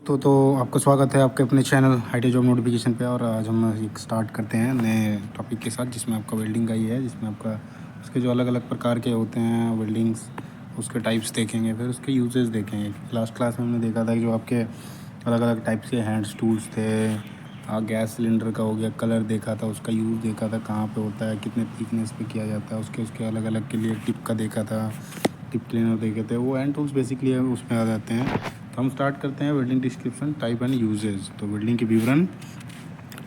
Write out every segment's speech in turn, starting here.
तो आपका स्वागत है आपके अपने चैनल IT जॉब नोटिफिकेशन पे। और आज हम एक स्टार्ट करते हैं नए टॉपिक के साथ, जिसमें आपका वेल्डिंग का ही है, जिसमें आपका उसके जो अलग अलग प्रकार के होते हैं वेल्डिंग्स, उसके टाइप्स देखेंगे, फिर उसके यूजेस देखेंगे। लास्ट क्लास में हमने देखा था कि जो आपके अलग अलग टाइप्स के हैंड्स टूल्स थे, गैस सिलेंडर का हो गया, कलर देखा था, उसका यूज़ देखा था, कहाँ पे होता है, कितने थिकनेस पे किया जाता है, उसके उसके अलग अलग के लिए टिप का देखा था, टिप क्लीनर देखे थे। वो हैंड टूल्स बेसिकली उसमें आ जाते हैं। तो हम स्टार्ट करते हैं welding description, type and usages. तो वेल्डिंग के विवरण,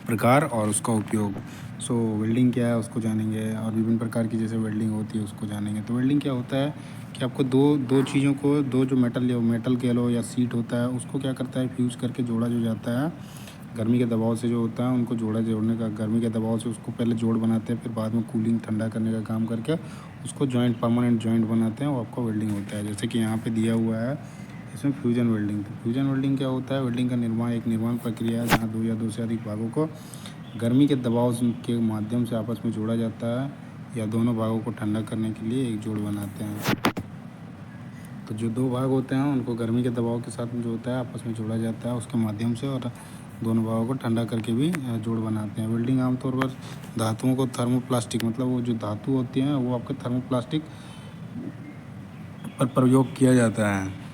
प्रकार और उसका उपयोग। सो वेल्डिंग क्या है उसको जानेंगे, और विभिन्न प्रकार की जैसे वेल्डिंग होती है उसको जानेंगे। तो वेल्डिंग क्या होता है कि आपको दो दो चीज़ों को, दो जो मेटल कह लो या सीट होता है, उसको क्या करता है, फ्यूज़ करके जोड़ा जो जाता है गर्मी के दबाव से। जो होता है उनको जोड़ने का, गर्मी के दबाव से उसको पहले जोड़ बनाते हैं, फिर बाद में कूलिंग ठंडा करने का काम करके उसको जॉइंट, परमानेंट जॉइंट बनाते हैं, वो आपका वेल्डिंग होता है। जैसे कि यहाँ पे दिया हुआ है इसमें फ्यूजन वेल्डिंग। तो फ्यूजन वेल्डिंग क्या होता है, वेल्डिंग का निर्माण प्रक्रिया है जहाँ दो या दो से अधिक भागों को गर्मी के दबाव के माध्यम से आपस में जोड़ा जाता है, या दोनों भागों को ठंडा करने के लिए एक जोड़ बनाते हैं। तो जो दो भाग होते हैं उनको गर्मी के दबाव के साथ जो होता है आपस में जोड़ा जाता है उसके माध्यम से, और दोनों भागों को ठंडा करके भी जोड़ बनाते हैं। वेल्डिंग आमतौर पर धातुओं को थर्मोप्लास्टिक, मतलब वो जो धातु होती हैं वो आपके थर्मोप्लास्टिक पर प्रयोग किया जाता है,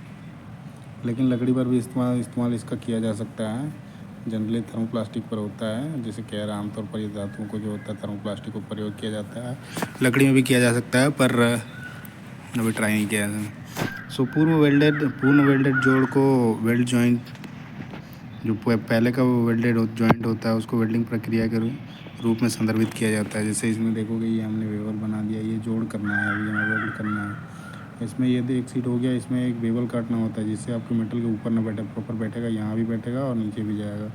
लेकिन लकड़ी पर भी इस्तेमाल इसका किया जा सकता है। जनरली थर्मोप्लास्टिक पर होता है, जैसे कह रहा आमतौर पर ये धातुओं को जो होता है थर्मोप्लास्टिक को प्रयोग किया जाता है। लकड़ी में भी किया जा सकता है, पर अभी ट्राई नहीं किया है। सो पूर्ण वेल्डेड जोड़ को वेल्ड जॉइंट, जो पहले का वो वेल्डेड जॉइंट होता है, उसको वेल्डिंग प्रक्रिया के रूप में संदर्भित किया जाता है। जैसे इसमें देखोगे ये हमने वेवल बना दिया, ये जोड़ करना है, अभी हमें वेल्ड करना है। इसमें ये एक सीट हो गया, इसमें एक बेवल काटना होता है जिससे आपके मेटल के ऊपर ना बैठे, प्रॉपर बैठेगा, यहाँ भी बैठेगा और नीचे भी जाएगा।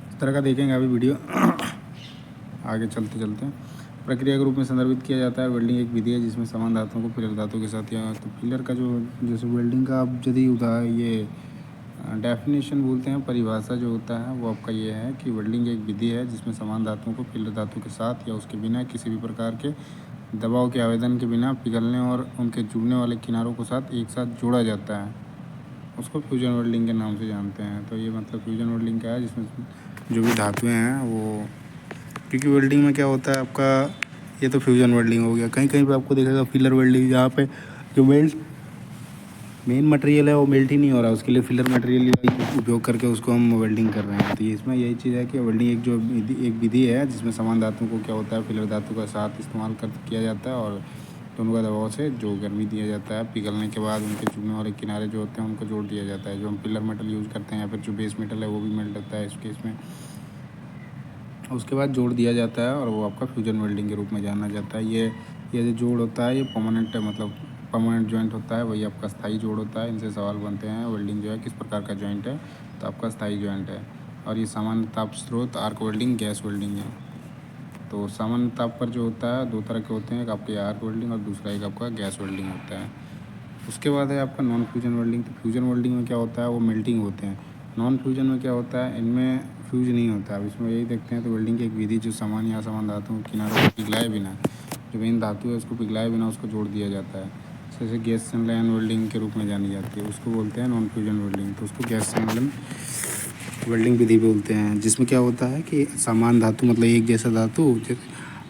इस तरह का देखेंगे अभी वीडियो आगे चलते चलते। प्रक्रिया के रूप में संदर्भित किया जाता है। वेल्डिंग एक विधि है जिसमें समान धातुओं को फिलर धातु के साथ, या तो फिलर का जो, जैसे वेल्डिंग का आप यदि ये डेफिनेशन बोलते हैं, परिभाषा जो होता है वो आपका ये है कि वेल्डिंग एक विधि है जिसमें समान धातुओं को फिलर धातु के साथ या उसके बिना किसी भी प्रकार के दबाव के आवेदन के बिना पिघलने और उनके जुड़ने वाले किनारों के साथ एक साथ जोड़ा जाता है, उसको फ्यूजन वेल्डिंग के नाम से जानते हैं। तो ये मतलब फ्यूजन वेल्डिंग का है जिसमें जो भी धातुएँ हैं वो, क्योंकि वेल्डिंग में क्या होता है आपका, ये तो फ्यूजन वेल्डिंग हो गया। कहीं कहीं पे आपको दिखेगा फिलर वेल्डिंग, जहाँ पे जो मेन मटेरियल है वो मेल्ट ही नहीं हो रहा, उसके लिए फिलर मटेरियल का उपयोग करके उसको हम वेल्डिंग कर रहे हैं। तो इसमें यही चीज़ है कि वेल्डिंग एक विधि है जिसमें समान धातु को क्या होता है, फिलर धातु का साथ इस्तेमाल किया जाता है, और दोनों का दबाव से जो गर्मी दिया जाता है, पिघलने के बाद उनके चुभने वाले किनारे जो होते हैं उनको जोड़ दिया जाता है। जो हम पिलर मेटल यूज़ करते हैं या फिर जो बेस मेटल है वो भी मेल्ट होता है इस केस में, उसके बाद जोड़ दिया जाता है, और वो आपका फ्यूजन वेल्डिंग के रूप में जाना जाता है। ये जो जोड़ होता है ये परमानेंट, मतलब परमानेंट जॉइंट होता है, वही आपका स्थायी जोड़ होता है। इनसे सवाल बनते हैं वेल्डिंग जो है किस प्रकार का जॉइंट है, तो आपका स्थायी जॉइंट है। और ये सामान्य ताप स्रोत आर्क वेल्डिंग, गैस वेल्डिंग है। तो सामान्य ताप पर जो होता है दो तरह के होते हैं, एक आपके आर्क वेल्डिंग और दूसरा एक आपका गैस वेल्डिंग होता है। उसके बाद है आपका नॉन फ्यूजन वेल्डिंग। तो फ्यूजन वेल्डिंग में क्या होता है, वो मेल्टिंग होते हैं। नॉन फ्यूजन में क्या होता है, इनमें फ्यूज नहीं होता। अब इसमें यही देखते हैं। तो वेल्डिंग की एक विधि जो समान या असमान धातुओं के किनारों को पिघलाए बिना, जो मेन धातु है उसको पिघलाए बिना उसको जोड़ दिया जाता है। जैसे गैस संलयन वेल्डिंग के रूप में जानी जाती है, उसको बोलते हैं नॉन फ्यूजन वेल्डिंग। तो उसको गैस संलयन वेल्डिंग विधि बोलते हैं, जिसमें क्या होता है कि समान धातु, मतलब एक जैसा धातु, जैसे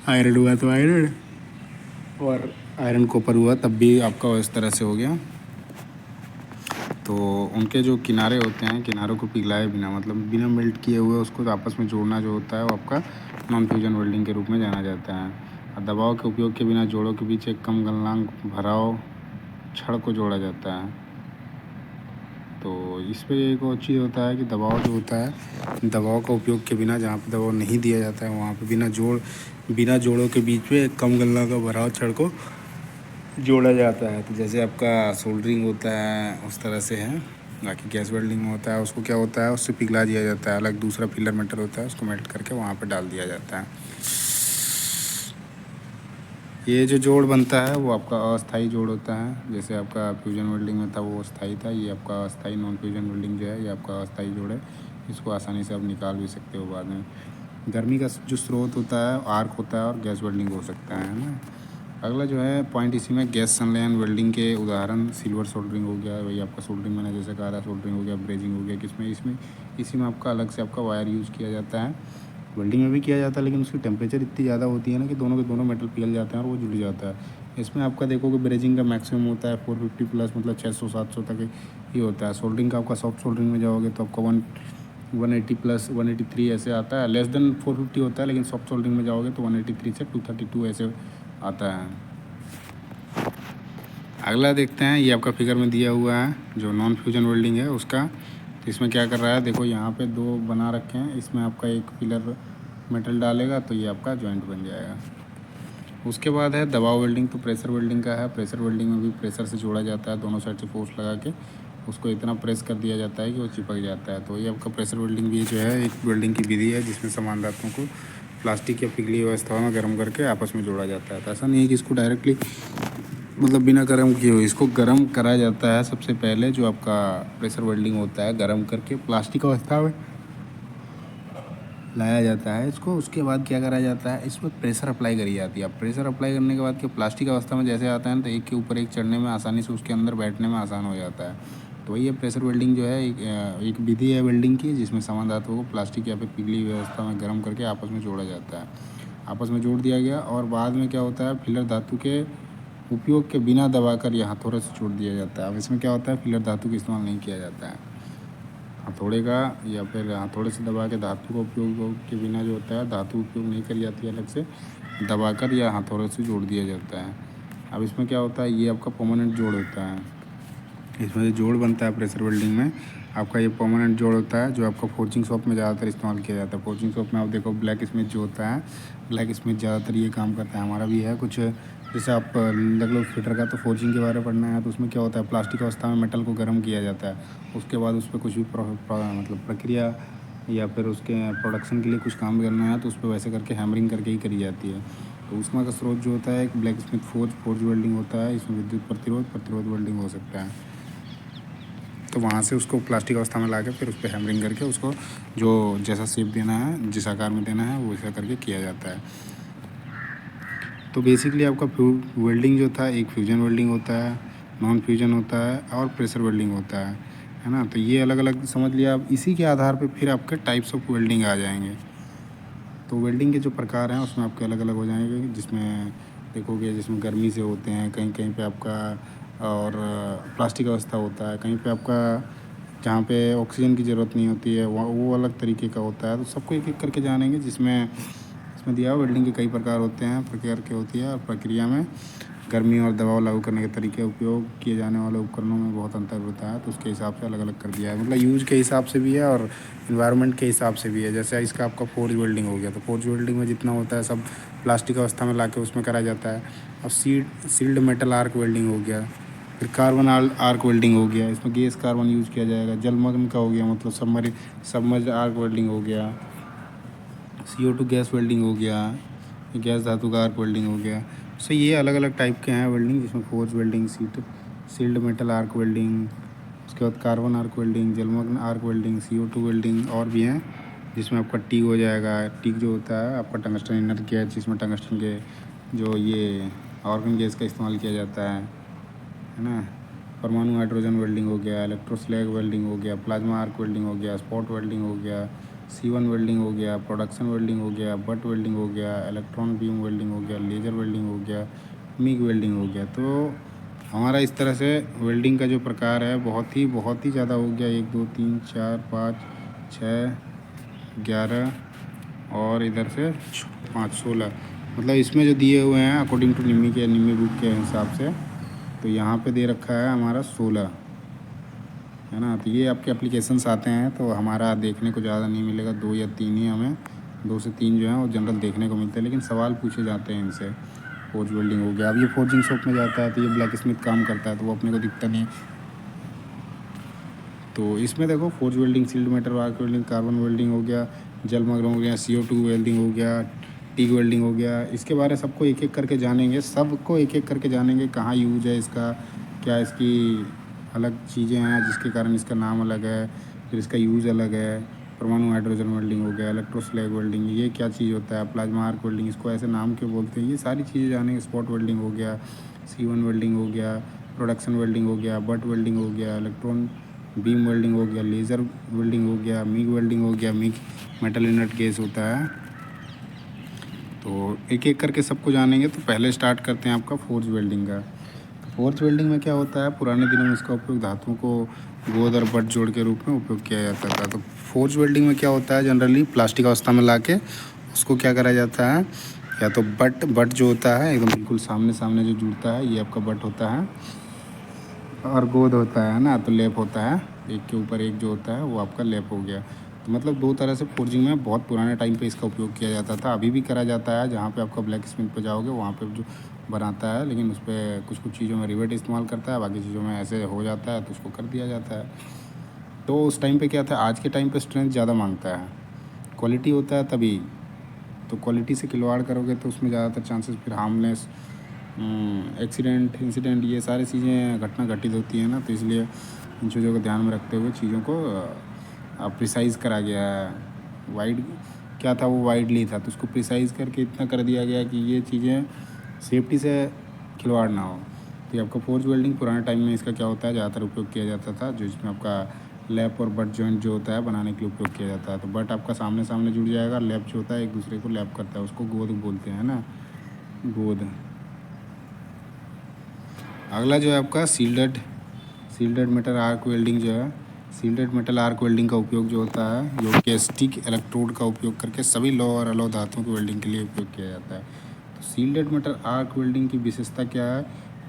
आयरन हुआ तो आयरन, और आयरन कॉपर हुआ तब भी आपका इस तरह से हो गया। तो उनके जो किनारे होते हैं, किनारों को पिघलाए बिना, मतलब बिना मेल्ट किए हुए उसको आपस में जोड़ना जो होता है वो आपका नॉन फ्यूजन वेल्डिंग के रूप में जाना जाता है। और दबाव के उपयोग के बिना जोड़ों के बीच एक कम गलनांक भराव छड़ को जोड़ा जाता है। तो इस पर एक और चीज़ होता है कि दबाव जो होता है, दबाव का उपयोग के बिना, जहाँ पर दबाव नहीं दिया जाता है वहाँ पर बिना जोड़ों के बीच में एक कम गलनांक का भराव छड़ को जोड़ा जाता है। तो जैसे आपका सोल्डरिंग होता है उस तरह से है। बाकी गैस वेल्डिंग में होता है, उसको क्या होता है, उससे पिघला दिया जाता है, अलग दूसरा फिलर मेटल होता है उसको मेल्ट करके वहाँ पे डाल दिया जाता है। ये जो जोड़ बनता है वो आपका अस्थाई जोड़ होता है। जैसे आपका फ्यूजन वेल्डिंग में था वो अस्थाई था, ये आपका अस्थाई नॉन फ्यूजन वेल्डिंग जो है ये आपका अस्थाई जोड़ है। इसको आसानी से आप निकाल भी सकते हो बाद में। गर्मी का जो स्रोत होता है आर्क होता है, और गैस वेल्डिंग हो सकता है ना। अगला जो है पॉइंट इसी में गैस संलयन वेल्डिंग के उदाहरण सिल्वर सोल्डरिंग हो गया, वही आपका सोल्डरिंग मैंने जैसे कहा था, सोल्डरिंग हो गया, ब्रेजिंग हो गया, किसमें इसमें इसी में आपका अलग से आपका वायर यूज़ किया जाता है। वेल्डिंग में भी किया जाता है लेकिन उसकी टेम्परेचर इतनी ज़्यादा होती है ना कि दोनों के दोनों मेटल पिघल जाते हैं और वो जुड़ जाता है। इसमें आपका देखोगे ब्रेजिंग का मैक्सिमम होता है 450 प्लस, मतलब 600-700 तक ही होता है। सोल्डरिंग का आपका सॉफ्ट सोल्डरिंग में जाओगे तो आपका 180 प्लस 183 ऐसे आता है, लेस देन 450 होता है, लेकिन सॉफ्ट सोल्डरिंग में जाओगे तो 183 से 232 ऐसे आता है। अगला देखते हैं, ये आपका फिगर में दिया हुआ है जो नॉन फ्यूजन वेल्डिंग है उसका। तो इसमें क्या कर रहा है, देखो यहाँ पे दो बना रखे हैं, इसमें आपका एक पिलर मेटल डालेगा तो ये आपका जॉइंट बन जाएगा। उसके बाद है दबाव वेल्डिंग, तो प्रेशर वेल्डिंग का है। प्रेशर वेल्डिंग में भी प्रेशर से जोड़ा जाता है, दोनों साइड से फोर्स लगा के उसको इतना प्रेस कर दिया जाता है कि वो चिपक जाता है। तो ये आपका प्रेशर वेल्डिंग भी जो है एक वेल्डिंग की विधि है जिसमें समान धातुओं को प्लास्टिक या पिघली अवस्था में गर्म करके आपस में जोड़ा जाता है। तो ऐसा नहीं है कि इसको डायरेक्टली मतलब बिना गर्म किए हो, इसको गर्म करा जाता है सबसे पहले। जो आपका प्रेशर वेल्डिंग होता है गर्म करके प्लास्टिक अवस्था में लाया जाता है इसको। उसके बाद क्या करा जाता है, इसमें प्रेशर अप्लाई करी जाती है। अब प्रेशर अप्लाई करने के बाद कि प्लास्टिक अवस्था में जैसे आता है ना तो एक के ऊपर एक चढ़ने में आसानी से उसके अंदर बैठने में आसान हो जाता है। तो वही है प्रेशर वेल्डिंग जो है एक विधि है वेल्डिंग की जिसमें समान धातुओं को प्लास्टिक या फिर पिघली हुई अवस्था में गर्म करके आपस में जोड़ा जाता है। आपस में जोड़ दिया गया और बाद में क्या होता है, फिलर धातु के उपयोग के बिना दबाकर या हथौड़े से जोड़ दिया जाता है। अब इसमें क्या होता है, फिलर धातु का इस्तेमाल नहीं किया जाता है, हथौड़े का या फिर हथौड़े से दबा के धातु का उपयोग के बिना जो होता है धातु उपयोग नहीं करी जाती है, अलग से दबाकर या हथौड़े से जोड़ दिया जाता है। अब इसमें क्या होता है, ये आपका परमानेंट जोड़ होता है। इसमें जो जोड़ बनता है प्रेशर वेल्डिंग में आपका ये परमानेंट जोड़ होता है जो आपका फोर्जिंग शॉप में ज़्यादातर इस्तेमाल किया जाता है। फोर्जिंग शॉप में आप देखो ब्लैक स्मिथ जो होता है, ब्लैक स्मिथ ज़्यादातर ये काम करता है। हमारा भी है कुछ, जैसे आप लग लो फिटर का तो फोर्जिंग के बारे में पढ़ना है तो उसमें क्या होता है, प्लास्टिक अवस्था में मेटल को गर्म किया जाता है। उसके बाद उस पर कुछ भी मतलब प्रक्रिया या फिर उसके प्रोडक्शन के लिए कुछ काम करना है तो उस पर वैसे करके हैमरिंग करके ही करी जाती है। तो उसमें का स्रोत जो होता है एक ब्लैक स्मिथ फोर्ज वेल्डिंग होता है। इसमें विद्युत प्रतिरोध वेल्डिंग हो सकता है। तो वहाँ से उसको प्लास्टिक अवस्था में ला के फिर उस पर हैमरिंग करके उसको जो जैसा शेप देना है, जिस आकार में देना है, वो वैसा करके किया जाता है। तो बेसिकली आपका वेल्डिंग जो था एक फ्यूजन वेल्डिंग होता है, नॉन फ्यूजन होता है और प्रेशर वेल्डिंग होता है ना। तो ये अलग अलग समझ लिया। आप इसी के आधार पे फिर आपके टाइप्स ऑफ वेल्डिंग आ जाएंगे। तो वेल्डिंग के जो प्रकार हैं उसमें आपके अलग अलग हो जाएंगे, जिसमें देखोगे जिसमें गर्मी से होते हैं, कहीं कहीं पे आपका और प्लास्टिक अवस्था होता है, कहीं पे आपका जहाँ पे ऑक्सीजन की ज़रूरत नहीं होती है वो अलग तरीके का होता है। तो सबको एक एक करके जानेंगे। जिसमें इसमें दिया वेल्डिंग के कई प्रकार होते हैं, प्रक्रिया के होती है और प्रक्रिया में गर्मी और दबाव लागू करने के तरीके, उपयोग किए जाने वाले उपकरणों में बहुत अंतर होता है। तो उसके हिसाब से अलग अलग कर दिया है, मतलब यूज़ के हिसाब से भी है और इन्वायरमेंट के हिसाब से भी है। जैसे इसका आपका फोर्ज वेल्डिंग हो गया, तो फोर्ज वेल्डिंग में जितना होता है सब प्लास्टिक अवस्था में ला के उसमें करा जाता है। और सील्ड मेटल आर्क वेल्डिंग हो गया, फिर कार्बन आर्क वेल्डिंग हो गया, इसमें गैस कार्बन यूज़ किया जाएगा। जलमग्न का हो गया, मतलब सबमर्ज आर्क वेल्डिंग हो गया। CO2 गैस वेल्डिंग हो गया, गैस धातु का आर्क वेल्डिंग हो गया। सो ये अलग अलग टाइप के हैं वेल्डिंग, जिसमें forge welding, sealed metal arc welding, उसके बाद कार्बन आर्क वेल्डिंग, जलमग्न आर्क वेल्डिंग, CO2 वेल्डिंग और भी हैं। जिसमें आपका टीक हो जाएगा। टीक जो होता है आपका टंगस्टन इनर गैस, जिसमें टंगस्टन के जो ये ऑर्गन गैस का इस्तेमाल किया जाता है ना। परमाणु हाइड्रोजन वेल्डिंग हो गया, इलेक्ट्रोस्लैग वेल्डिंग हो गया, प्लाज्मा आर्क वेल्डिंग हो गया, स्पॉट वेल्डिंग हो गया, C1 वेल्डिंग हो गया, प्रोडक्शन वेल्डिंग हो गया, बट वेल्डिंग हो गया, इलेक्ट्रॉन बीम वेल्डिंग हो गया, लेज़र वेल्डिंग हो गया, मिग वेल्डिंग हो गया। तो हमारा इस तरह से वेल्डिंग का जो प्रकार है बहुत ही ज़्यादा हो गया। 1 2 3 4 5 6 11 और इधर से 5 16, मतलब इसमें जो दिए हुए हैं अकॉर्डिंग टू निम्मी बुक के हिसाब से, तो यहाँ पे दे रखा है हमारा 16 है ना। तो ये आपके एप्लीकेशंस आते हैं तो हमारा देखने को ज़्यादा नहीं मिलेगा, 2 या 3 ही हमें 2 से 3 जो हैं वो जनरल देखने को मिलते हैं, लेकिन सवाल पूछे जाते हैं इनसे। फोर्ज वेल्डिंग हो गया, अब ये फोर्जिंग शॉप में जाता है तो ये ब्लैक स्मिथ काम करता है तो वो अपने को दिखता नहीं। तो इसमें देखो forge welding, sealed metal arc welding, carbon welding हो गया, जलमग्न हो गया, CO2 वेल्डिंग हो गया, टीक वेल्डिंग हो गया। इसके बारे सबको एक एक करके जानेंगे, सबको एक एक करके जानेंगे, कहाँ यूज है इसका, क्या इसकी अलग चीज़ें हैं जिसके कारण इसका नाम अलग है, फिर इसका यूज़ अलग है परमाणु हाइड्रोजन वेल्डिंग हो गया, इलेक्ट्रोस्लैग वेल्डिंग, ये क्या चीज़ होता है, प्लाज्मा आर्क वेल्डिंग इसको ऐसे नाम क्यों बोलते हैं, ये सारी चीज़ें जानेंगे। स्पॉट वेल्डिंग हो गया, C1 वेल्डिंग हो गया, प्रोडक्शन वेल्डिंग हो गया, बट वेल्डिंग हो गया, इलेक्ट्रॉन बीम वेल्डिंग हो गया, लेज़र वेल्डिंग हो गया, मिग वेल्डिंग हो गया। मिग मेटल इनर्ट गैस होता है। तो एक एक करके सबको जानेंगे। तो पहले स्टार्ट करते हैं आपका फोर्ज वेल्डिंग का। तो फोर्ज वेल्डिंग में क्या होता है, पुराने दिनों में इसका उपयोग धातुओं को गोंद और बट जोड़ के रूप में उपयोग किया जाता था। तो फोर्ज वेल्डिंग में क्या होता है, जनरली प्लास्टिक अवस्था में ला के उसको क्या करा जाता है, या तो बट जो होता है एकदम बिल्कुल सामने सामने जो जुड़ता है, ये आपका बट होता है, और गोद होता है ना, तो लेप होता है, एक के ऊपर एक जो होता है वो आपका लेप हो गया। तो मतलब दो तरह से फोर्जिंग में बहुत पुराने टाइम पे इसका उपयोग किया जाता था। अभी भी करा जाता है, जहाँ पे आपका ब्लैक स्मिथ पे जाओगे वहाँ पे जो बनाता है, लेकिन उस पर कुछ कुछ चीज़ों में रिवेट इस्तेमाल करता है, बाकी चीज़ों में ऐसे हो जाता है तो उसको कर दिया जाता है। तो उस टाइम पे क्या था, आज के टाइम पे स्ट्रेंथ ज़्यादा मांगता है, क्वालिटी होता है तभी। तो क्वालिटी से खिलवाड़ करोगे तो उसमें ज़्यादातर चांसेस फिर हार्मलेस एक्सीडेंट इंसिडेंट ये सारी चीज़ें घटना घटित होती है ना। तो इसलिए इन चीज़ों को ध्यान में रखते हुए चीज़ों को प्रिसाइज़ करा गया है। वाइड क्या था, वो वाइडली था, तो उसको प्रिसाइज़ करके इतना कर दिया गया कि ये चीज़ें सेफ्टी से खिलवाड़ ना हो। तो ये आपका फोर्ज वेल्डिंग पुराने टाइम में इसका क्या होता है, ज़्यादातर उपयोग किया जाता था, जो इसमें आपका लैप और बट जॉइंट जो होता है बनाने के लिए उपयोग किया जाता है। तो बट आपका सामने सामने जुड़ जाएगा, लैप जो होता है एक दूसरे को लैप करता है, उसको गोद बोलते हैं ना, गोद। अगला जो है आपका सील्डेड मेटल आर्क वेल्डिंग जो है, सील्डेड मेटल आर्क वेल्डिंग का उपयोग जो होता है, जो कि स्टिक इलेक्ट्रोड का उपयोग करके सभी लौह और अलौह धातुओं की वेल्डिंग के लिए उपयोग किया जाता है। तो सील्डेड मेटल आर्क वेल्डिंग की विशेषता क्या है,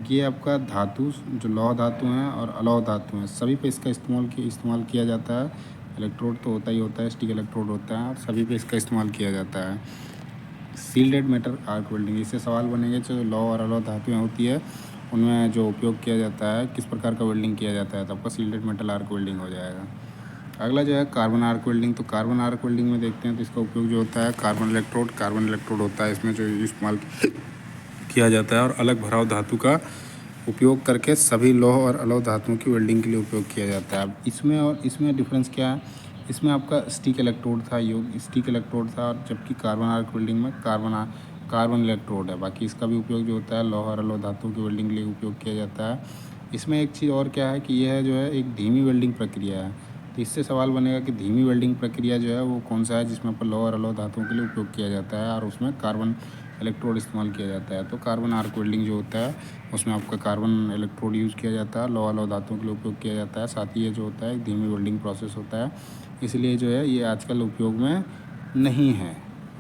ये आपका धातु जो लौह धातु हैं और अलौह धातु हैं सभी पे इसका इस्तेमाल किया जाता है। इलेक्ट्रोड तो होता ही होता है, स्टिक इलेक्ट्रोड होता है, और सभी पे इसका इस्तेमाल किया जाता है। सील्डेड मेटल आर्क वेल्डिंग, इससे सवाल बनेंगे जो लौह और अलौह धातुएँ होती है उनमें जो उपयोग किया जाता है, किस प्रकार का वेल्डिंग किया जाता है, तो आपका सील्डेड मेटल आर्क वेल्डिंग हो जाएगा। अगला जो है कार्बन आर्क वेल्डिंग। तो कार्बन आर्क वेल्डिंग में देखते हैं तो इसका उपयोग जो होता है, कार्बन इलेक्ट्रोड होता है इसमें जो इस्तेमाल किया जाता है, और अलग भराव धातु का उपयोग करके सभी लौह और अलौह धातुओं की वेल्डिंग के लिए उपयोग किया जाता है। अब इसमें और इसमें डिफरेंस क्या है, इसमें आपका स्टिक इलेक्ट्रोड था, स्टिक इलेक्ट्रोड था, और जबकि कार्बन आर्क वेल्डिंग में कार्बन इलेक्ट्रोड है। बाकी इसका भी उपयोग जो होता है लौह और अलौह धातुओं की वेल्डिंग के लिए उपयोग किया जाता है। इसमें एक चीज़ और क्या है कि यह जो है एक धीमी वेल्डिंग प्रक्रिया है। तो इससे सवाल बनेगा कि धीमी वेल्डिंग प्रक्रिया जो है वो कौन सा है, जिसमें पर लौह और अलौह धातुओं के लिए उपयोग किया जाता है और उसमें कार्बन इलेक्ट्रोड इस्तेमाल किया जाता है। तो कार्बन आर्क वेल्डिंग जो होता है उसमें आपका कार्बन इलेक्ट्रोड यूज़ किया जाता है, लौह अलौह धातुओं के लिए उपयोग किया जाता है। साथ ही ये जो होता है एक धीमी वेल्डिंग प्रोसेस होता है, इसलिए जो है ये आजकल उपयोग में नहीं है।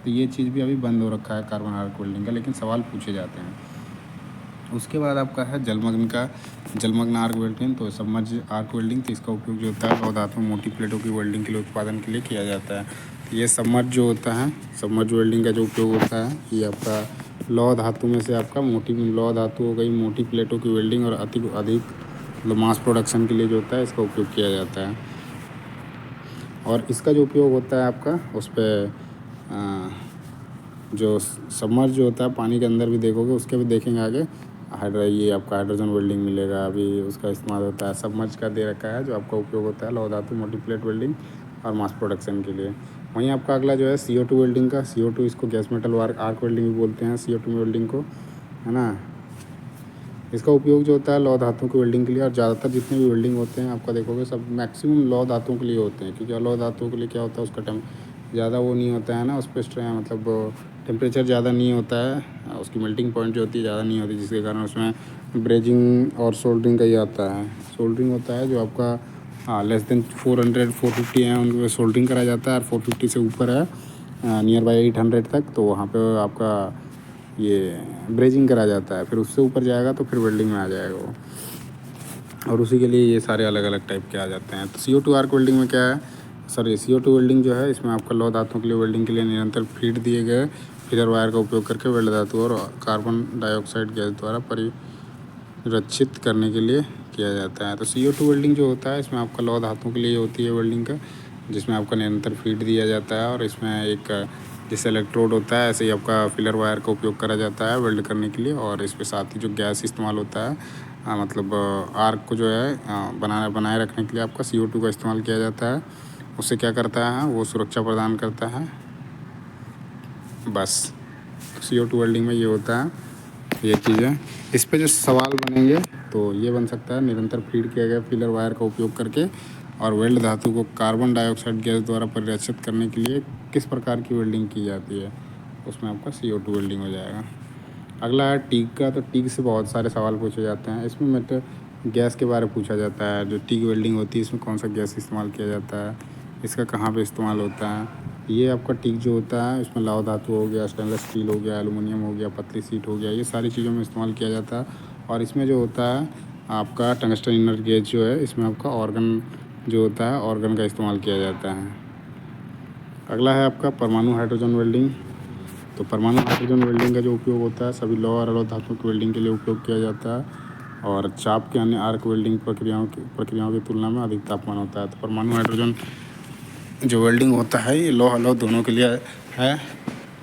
तो ये चीज़ भी अभी बंद हो रखा है कार्बन आर्क वेल्डिंग का, लेकिन सवाल पूछे जाते हैं। उसके बाद आपका है जलमग्न आर्क वेल्डिंग। तो सबमर्ज आर्क वेल्डिंग, तो इसका उपयोग जो होता है लौह धातु मोटी प्लेटों की वेल्डिंग के लिए उत्पादन के लिए किया जाता है। तो ये सबमर्ज जो होता है, सबमर्ज वेल्डिंग का जो उपयोग होता है, ये आपका लौह धातु में से आपका मोटी लौह धातु हो गई, मोटी प्लेटों की वेल्डिंग और अधिक मतलब मास प्रोडक्शन के लिए जो होता है इसका उपयोग किया जाता है। और इसका जो उपयोग होता है आपका उस पर जो सबमर्ज जो होता है पानी के अंदर भी देखोगे, उसके भी देखेंगे आगे, ये आपका हाइड्रोजन वेल्डिंग मिलेगा, अभी उसका इस्तेमाल होता है। सबमर्ज का दे रखा है जो आपका उपयोग होता है लौह धातु मोटी प्लेट वेल्डिंग और मास प्रोडक्शन के लिए। वहीं आपका अगला जो है CO2 वेल्डिंग का। CO2 इसको गैस मेटल आर्क वेल्डिंग भी बोलते हैं, CO2 वेल्डिंग को, है ना। इसका उपयोग जो होता है लौह धातुओं की वेल्डिंग के लिए, और ज़्यादातर जितने भी वेल्डिंग होते हैं आपका देखोगे सब मैक्सिमम लौह धातुओं के लिए होते हैं, क्योंकि अलौह धातुओं के लिए क्या होता है उसका ज़्यादा वो नहीं होता है ना, उस पर मतलब टेम्परेचर ज़्यादा नहीं होता है, उसकी मेल्टिंग पॉइंट जो होती है ज़्यादा नहीं होती, जिसके कारण उसमें ब्रेजिंग और सोल्डरिंग का ही आता है। सोल्डरिंग होता है जो आपका लेस देन 450 है उनके पे सोल्डरिंग करा जाता है, और 450 से ऊपर है नियर बाई 800 तक, तो वहाँ पे आपका ये ब्रेजिंग करा जाता है। फिर उससे ऊपर जाएगा तो फिर वेल्डिंग में आ जाएगा वो, और उसी के लिए ये सारे अलग अलग टाइप के आ जाते हैं। तो CO2 आर्क वेल्डिंग में क्या है, CO2 वेल्डिंग जो है इसमें आपका लौह धातुओं के लिए वेल्डिंग के लिए निरंतर फीड दिए गए फीडर वायर का उपयोग करके वेल्ड धातु और कार्बन डाइऑक्साइड गैस द्वारा परिरक्षित करने के लिए किया जाता है। तो CO2 वेल्डिंग जो होता है इसमें आपका लौह धातुओं के लिए होती है वेल्डिंग का, जिसमें आपका निरंतर फीड दिया जाता है, और इसमें एक जैसे इलेक्ट्रोड होता है ऐसे ही आपका फिलर वायर का उपयोग करा जाता है वेल्ड करने के लिए। और इस पे साथ ही जो गैस इस्तेमाल होता है मतलब आर्क को जो है बनाए रखने के लिए आपका CO2 का इस्तेमाल किया जाता है। उससे क्या करता है, वो सुरक्षा प्रदान करता है। बस CO2 वेल्डिंग में ये होता है, ये चीज़ें। इस पे जो सवाल बनेंगे तो ये बन सकता है, निरंतर फीड किया गया फीलर वायर का उपयोग करके और वेल्ड धातु को कार्बन डाइऑक्साइड गैस द्वारा परिरक्षित करने के लिए किस प्रकार की वेल्डिंग की जाती है, उसमें आपका CO2 वेल्डिंग हो जाएगा। अगला है टीक का, तो टीक से बहुत सारे सवाल पूछे जाते हैं। इसमें मतलब गैस के बारे में पूछा जाता है, जो टीक वेल्डिंग होती है इसमें कौन सा गैस इस्तेमाल किया जाता है, इसका कहाँ पे इस्तेमाल होता है। ये आपका टीक जो होता है इसमें लौह धातु हो गया, स्टेनलेस स्टील हो गया, एलुमिनियम हो गया, पतली सीट हो गया, ये सारी चीज़ों में इस्तेमाल किया जाता है। और इसमें जो होता है आपका टंगस्टन इनर गेज जो है, इसमें आपका ऑर्गन जो होता है, ऑर्गन का इस्तेमाल किया जाता है। अगला है आपका परमाणु हाइड्रोजन वेल्डिंग। तो परमाणु हाइड्रोजन वेल्डिंग का जो उपयोग होता है सभी लौह और अलोह धातुओं की वेल्डिंग के लिए उपयोग किया जाता है और चाप के अन्य आर्क वेल्डिंग प्रक्रियाओं की तुलना में अधिक तापमान होता है। तो परमाणु हाइड्रोजन जो वेल्डिंग होता है ये लौह अलोह दोनों के लिए है।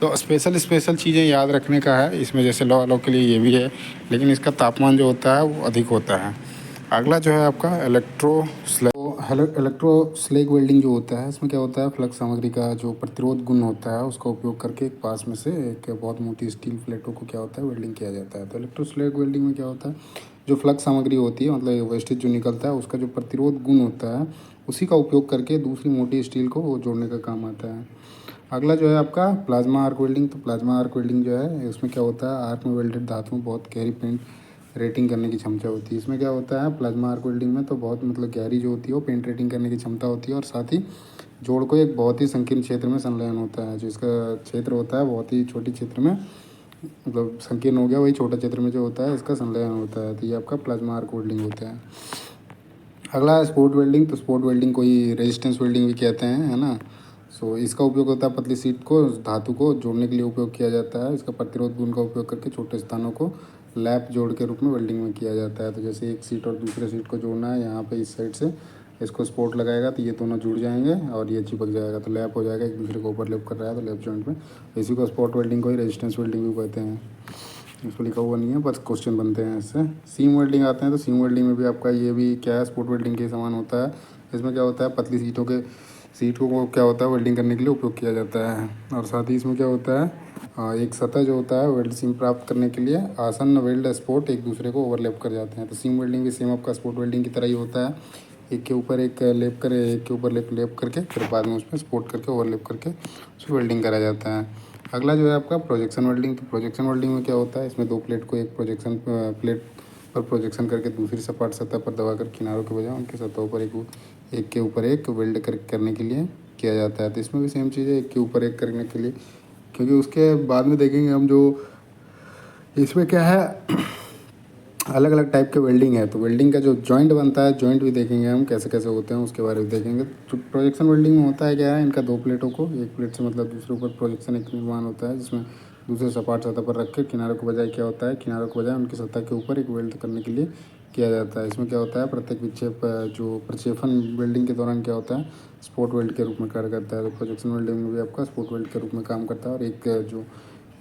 तो स्पेशल चीज़ें याद रखने का है इसमें, जैसे लौह अलोह के लिए ये भी है, लेकिन इसका तापमान जो होता है वो अधिक होता है। अगला जो है आपका इलेक्ट्रो स्लैग वेल्डिंग जो होता है, इसमें क्या होता है, फ्लक्स सामग्री का जो प्रतिरोध गुण होता है उसका उपयोग करके एक पास में से एक बहुत मोटी स्टील प्लेटों को क्या होता है वेल्डिंग किया जाता है। तो इलेक्ट्रो स्लैग वेल्डिंग में क्या होता है, जो फ्लक्स सामग्री होती है मतलब वेस्टेज जो निकलता है उसका जो प्रतिरोध गुण होता है उसी का उपयोग करके दूसरी मोटी स्टील को वो जोड़ने का काम आता है। अगला जो है आपका प्लाज्मा आर्क वेल्डिंग। तो प्लाज्मा आर्क वेल्डिंग जो है इसमें क्या होता है, आर्क में वेल्डेड धातु में बहुत गहरी पेंट रेटिंग करने की क्षमता होती है। इसमें क्या होता है प्लाज्मा आर्क वेल्डिंग में, तो बहुत मतलब गहरी जो होती है वो पेंट रेटिंग करने की क्षमता होती है और साथ ही जोड़ को एक बहुत ही संकीर्ण क्षेत्र में संलयन होता है। जो इसका क्षेत्र होता है बहुत ही छोटी क्षेत्र में, मतलब संकीर्ण हो गया वही छोटा क्षेत्र में जो होता है इसका संलयन होता है। तो ये आपका प्लाज्मा आर्क वेल्डिंग होता है। अगला है स्पोर्ट वेल्डिंग। तो स्पोर्ट वेल्डिंग को ही रेजिस्टेंस वेल्डिंग भी कहते हैं, है ना। सो इसका उपयोग होता है पतली सीट को धातु को जोड़ने के लिए उपयोग किया जाता है। इसका प्रतिरोध गुण का उपयोग करके छोटे स्थानों को लैप जोड़ के रूप में वेल्डिंग में किया जाता है। तो जैसे एक सीट और दूसरे सीट को जोड़ना है, यहाँ पे इस साइड से इसको स्पोर्ट लगाएगा तो ये दोनों जुड़ जाएंगे और ये चिपक जाएगा, तो लैप हो जाएगा, एक दूसरे को ओवरलैप कर रहा है तो लैप जॉइंट में। इसी को स्पोर्ट वेल्डिंग को ही रेजिस्टेंस वेल्डिंग भी कहते हैं। इसको लिखा हुआ नहीं है, बस क्वेश्चन बनते हैं इससे। सीम वेल्डिंग आते हैं, तो सीम वेल्डिंग में भी आपका ये भी क्या है, स्पोर्ट वेल्डिंग के समान होता है। इसमें क्या होता है, पतली सीट को क्या होता है वेल्डिंग करने के लिए उपयोग किया जाता है। और साथ ही इसमें क्या होता है, एक सतह जो होता है वेल्ड सीम प्राप्त करने के लिए आसन्न वेल्ड स्पोर्ट एक दूसरे को ओवरलैप कर जाते हैं। तो सीम वेल्डिंग भी सेम आपका स्पोर्ट वेल्डिंग की तरह ही होता है, एक के ऊपर एक लेप करे, एक के ऊपर लेप करके फिर बाद में उसमें सपोर्ट करके ओवरलेप करके उसमें वेल्डिंग करा जाता है। अगला जो है आपका प्रोजेक्शन वेल्डिंग। तो प्रोजेक्शन वेल्डिंग में क्या होता है, इसमें दो प्लेट को एक प्रोजेक्शन प्लेट पर प्रोजेक्शन करके दूसरी सपाट सतह पर दबाकर किनारों के बजाय उनकी सतहों पर एक के ऊपर एक वेल्ड करने के लिए किया जाता है। तो इसमें भी सेम चीज़ है, एक के ऊपर एक करने के लिए, क्योंकि उसके बाद में देखेंगे हम जो इसमें क्या है अलग अलग टाइप के वेल्डिंग है। तो वेल्डिंग का जो जॉइंट बनता है, जॉइंट भी देखेंगे हम कैसे कैसे होते हैं उसके बारे में देखेंगे। तो प्रोजेक्शन वेल्डिंग में होता है क्या है, इनका दो प्लेटों को एक प्लेट से मतलब दूसरे ऊपर प्रोजेक्शन एक निर्माण होता है, जिसमें दूसरे सपाट सतह पर रख के किनारों को बजाय क्या होता है, किनारों को बजाय उनकी सतह के ऊपर एक वेल्ड करने के लिए किया जाता है। इसमें क्या होता है, प्रत्येक विक्षेप जो प्रक्षेपण वेल्डिंग के दौरान क्या होता है स्पोर्ट वेल्ड के रूप में कार्य करता है। तो प्रोजेक्शन वेल्डिंग में भी आपका स्पोर्ट वेल्ड के रूप में काम करता है और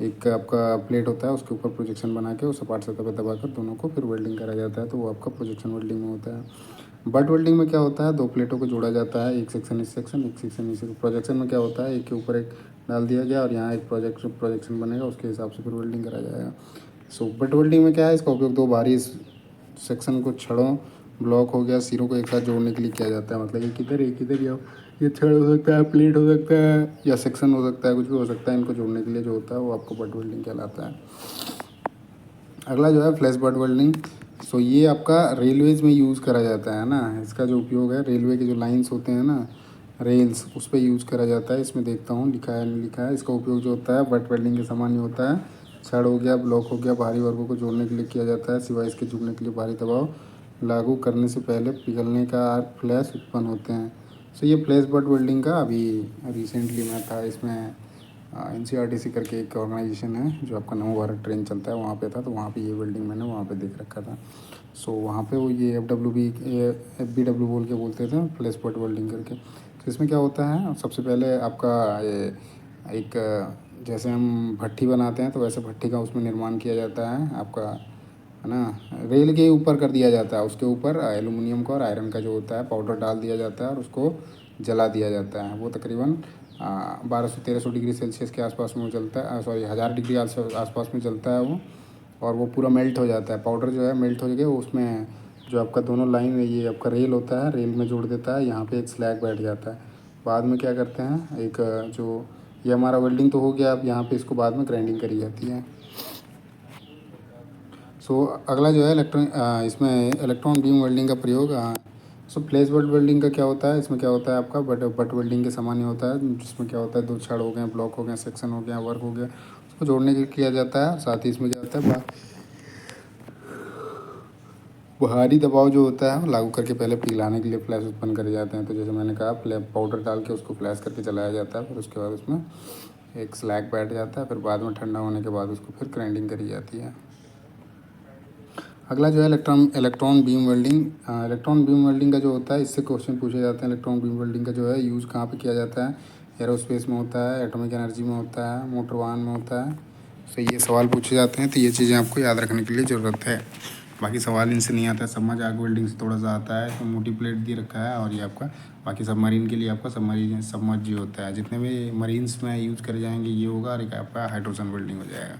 एक आपका प्लेट होता है उसके ऊपर प्रोजेक्शन बना के उस सपाट सतह पर दबाकर दोनों को फिर वेल्डिंग करा जाता है। तो वो आपका प्रोजेक्शन वेल्डिंग में होता है। बट वेल्डिंग में क्या होता है, दो प्लेटों को जोड़ा जाता है, एक सेक्शन इस सेक्शन एक सेक्शन इस सेक्शन। प्रोजेक्शन में क्या होता है, एक के ऊपर एक डाल दिया गया और यहाँ एक प्रोजेक्शन बनेगा, उसके हिसाब से फिर वेल्डिंग करा जाएगा। सो बट वेल्डिंग में क्या है, इसका उपयोग दो बाहरी सेक्शन को छड़ों ब्लॉक हो गया सिरों को एक साथ जोड़ने के लिए किया जाता है। मतलब एक इधर या ये छड़ हो सकता है, प्लेट हो सकता है या सेक्शन हो सकता है, कुछ भी हो सकता है। इनको जोड़ने के लिए जो होता है वो आपको बट वेल्डिंग कहलाता है। अगला जो है फ्लैश बट वेल्डिंग। सो ये आपका रेलवेज में यूज़ करा जाता है ना। इसका जो उपयोग है, रेलवे के जो लाइंस होते हैं ना, रेल्स, उस पर यूज़ करा जाता है। इसमें देखता हूँ लिखा है नहीं लिखा है। इसका उपयोग जो होता है बट वेल्डिंग के समान ही होता है। छड़ हो गया, ब्लॉक हो गया, बाहरी वर्गों को जोड़ने के लिए किया जाता है। सिवाय इसके जुड़ने के लिए भारी दबाव लागू करने से पहले पिघलने का आर्क फ्लैश उत्पन्न होते हैं। सो ये फ्लैश बट वेल्डिंग का अभी रिसेंटली मैं था इसमें, NCRTC करके एक ऑर्गेनाइजेशन है जो आपका नमो भारत ट्रेन चलता है, वहाँ पे था। तो वहाँ पे ये वेल्डिंग मैंने वहाँ पे देख रखा था। सो वहाँ पे वो ये FBW बोल के बोलते थे, फ्लैश बट वेल्डिंग करके। तो इसमें क्या होता है, सबसे पहले आपका ये एक जैसे हम भट्ठी बनाते हैं तो वैसे भट्ठी का उसमें निर्माण किया जाता है आपका है ना, रेल के ऊपर कर दिया जाता है। उसके ऊपर एल्युमिनियम का और आयरन का जो होता है पाउडर डाल दिया जाता है और उसको जला दिया जाता है। वो तकरीबन 1200-1300 डिग्री सेल्सियस के आसपास में चलता है, सॉरी 1000 डिग्री आसपास में चलता है वो, और वो पूरा मेल्ट हो जाता है। पाउडर जो है मेल्ट हो गया, उसमें जो आपका दोनों लाइन है, ये आपका रेल होता है, रेल में जोड़ देता है। यहाँ पे एक स्लैग बैठ जाता है। बाद में क्या करते हैं, एक जो ये हमारा वेल्डिंग तो हो गया, अब यहाँ पे इसको बाद में ग्राइंडिंग करी जाती है। सो अगला जो है इसमें इलेक्ट्रॉन बीम वेल्डिंग का प्रयोग। सो फ्लैश बट वेल्डिंग का क्या होता है, इसमें क्या होता है आपका बट वेल्डिंग के समान ही होता है, जिसमें क्या होता है 2 छड़ हो गए, ब्लॉक हो गए, सेक्शन हो गया, वर्क हो गया, उसको जोड़ने के लिए किया जाता है। साथ ही इसमें क्या होता है, भारी दबाव जो होता है वो लागू करके पहले पिघलाने के लिए फ्लैश उत्पन्न करे जाते हैं। तो जैसे मैंने कहा, पाउडर डाल के उसको फ्लैश करके चलाया जाता है, फिर उसके बाद उसमें एक स्लैग बैठ जाता है, फिर बाद में ठंडा होने के बाद उसको फिर ग्राइंडिंग करी जाती है। अगला जो है electron beam welding. Electron beam welding का जो होता है, इससे क्वेश्चन पूछे जाते हैं। इलेक्ट्रॉन बीम वेल्डिंग का जो है यूज़ कहाँ पे किया जाता है, एरोस्पेस में होता है, एटॉमिक एनर्जी में होता है, मोटर वाहन में होता है। तो ये सवाल पूछे जाते हैं, तो ये चीज़ें आपको याद रखने के लिए ज़रूरत है। बाकी सवाल इनसे नहीं आता है। सबमर्ज आर्क वेल्डिंग से थोड़ा सा आता है, तो मोटी प्लेट दे रखा है, और ये आपका बाकी सबमरीन के लिए आपका सबमर्ज जो होता है, जितने भी मरीन्स में यूज़ करे जाएंगे ये होगा, और एक आपका हाइड्रोजन वेल्डिंग हो जाएगा,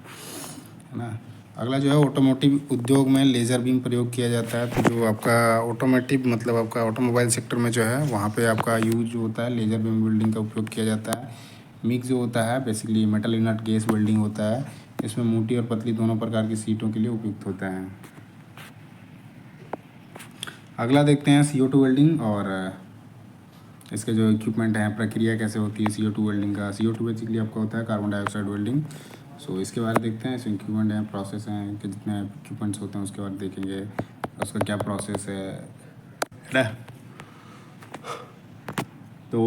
है ना। अगला जो है ऑटोमोटिव उद्योग में लेज़र बीम प्रयोग किया जाता है। तो जो आपका ऑटोमेटिव मतलब आपका ऑटोमोबाइल सेक्टर में जो है, वहाँ पे आपका यूज जो होता है लेज़र बीम वेल्डिंग का उपयोग किया जाता है। मिक्स जो होता है basically metal inert gas welding होता है। इसमें मोटी और पतली दोनों प्रकार की सीटों के लिए उपयुक्त होता है। अगला देखते हैं CO2 वेल्डिंग, और इसके जो इक्विपमेंट हैं, प्रक्रिया कैसे होती है CO2 वेल्डिंग का। CO2 बेसिकली आपका होता है कार्बन डाइऑक्साइड वेल्डिंग। सो इसके बारे में देखते हैं। इसमें इक्विपमेंट हैं, प्रोसेस हैं, कि जितने इक्विपमेंट्स होते हैं उसके बाद देखेंगे उसका क्या प्रोसेस है ना। तो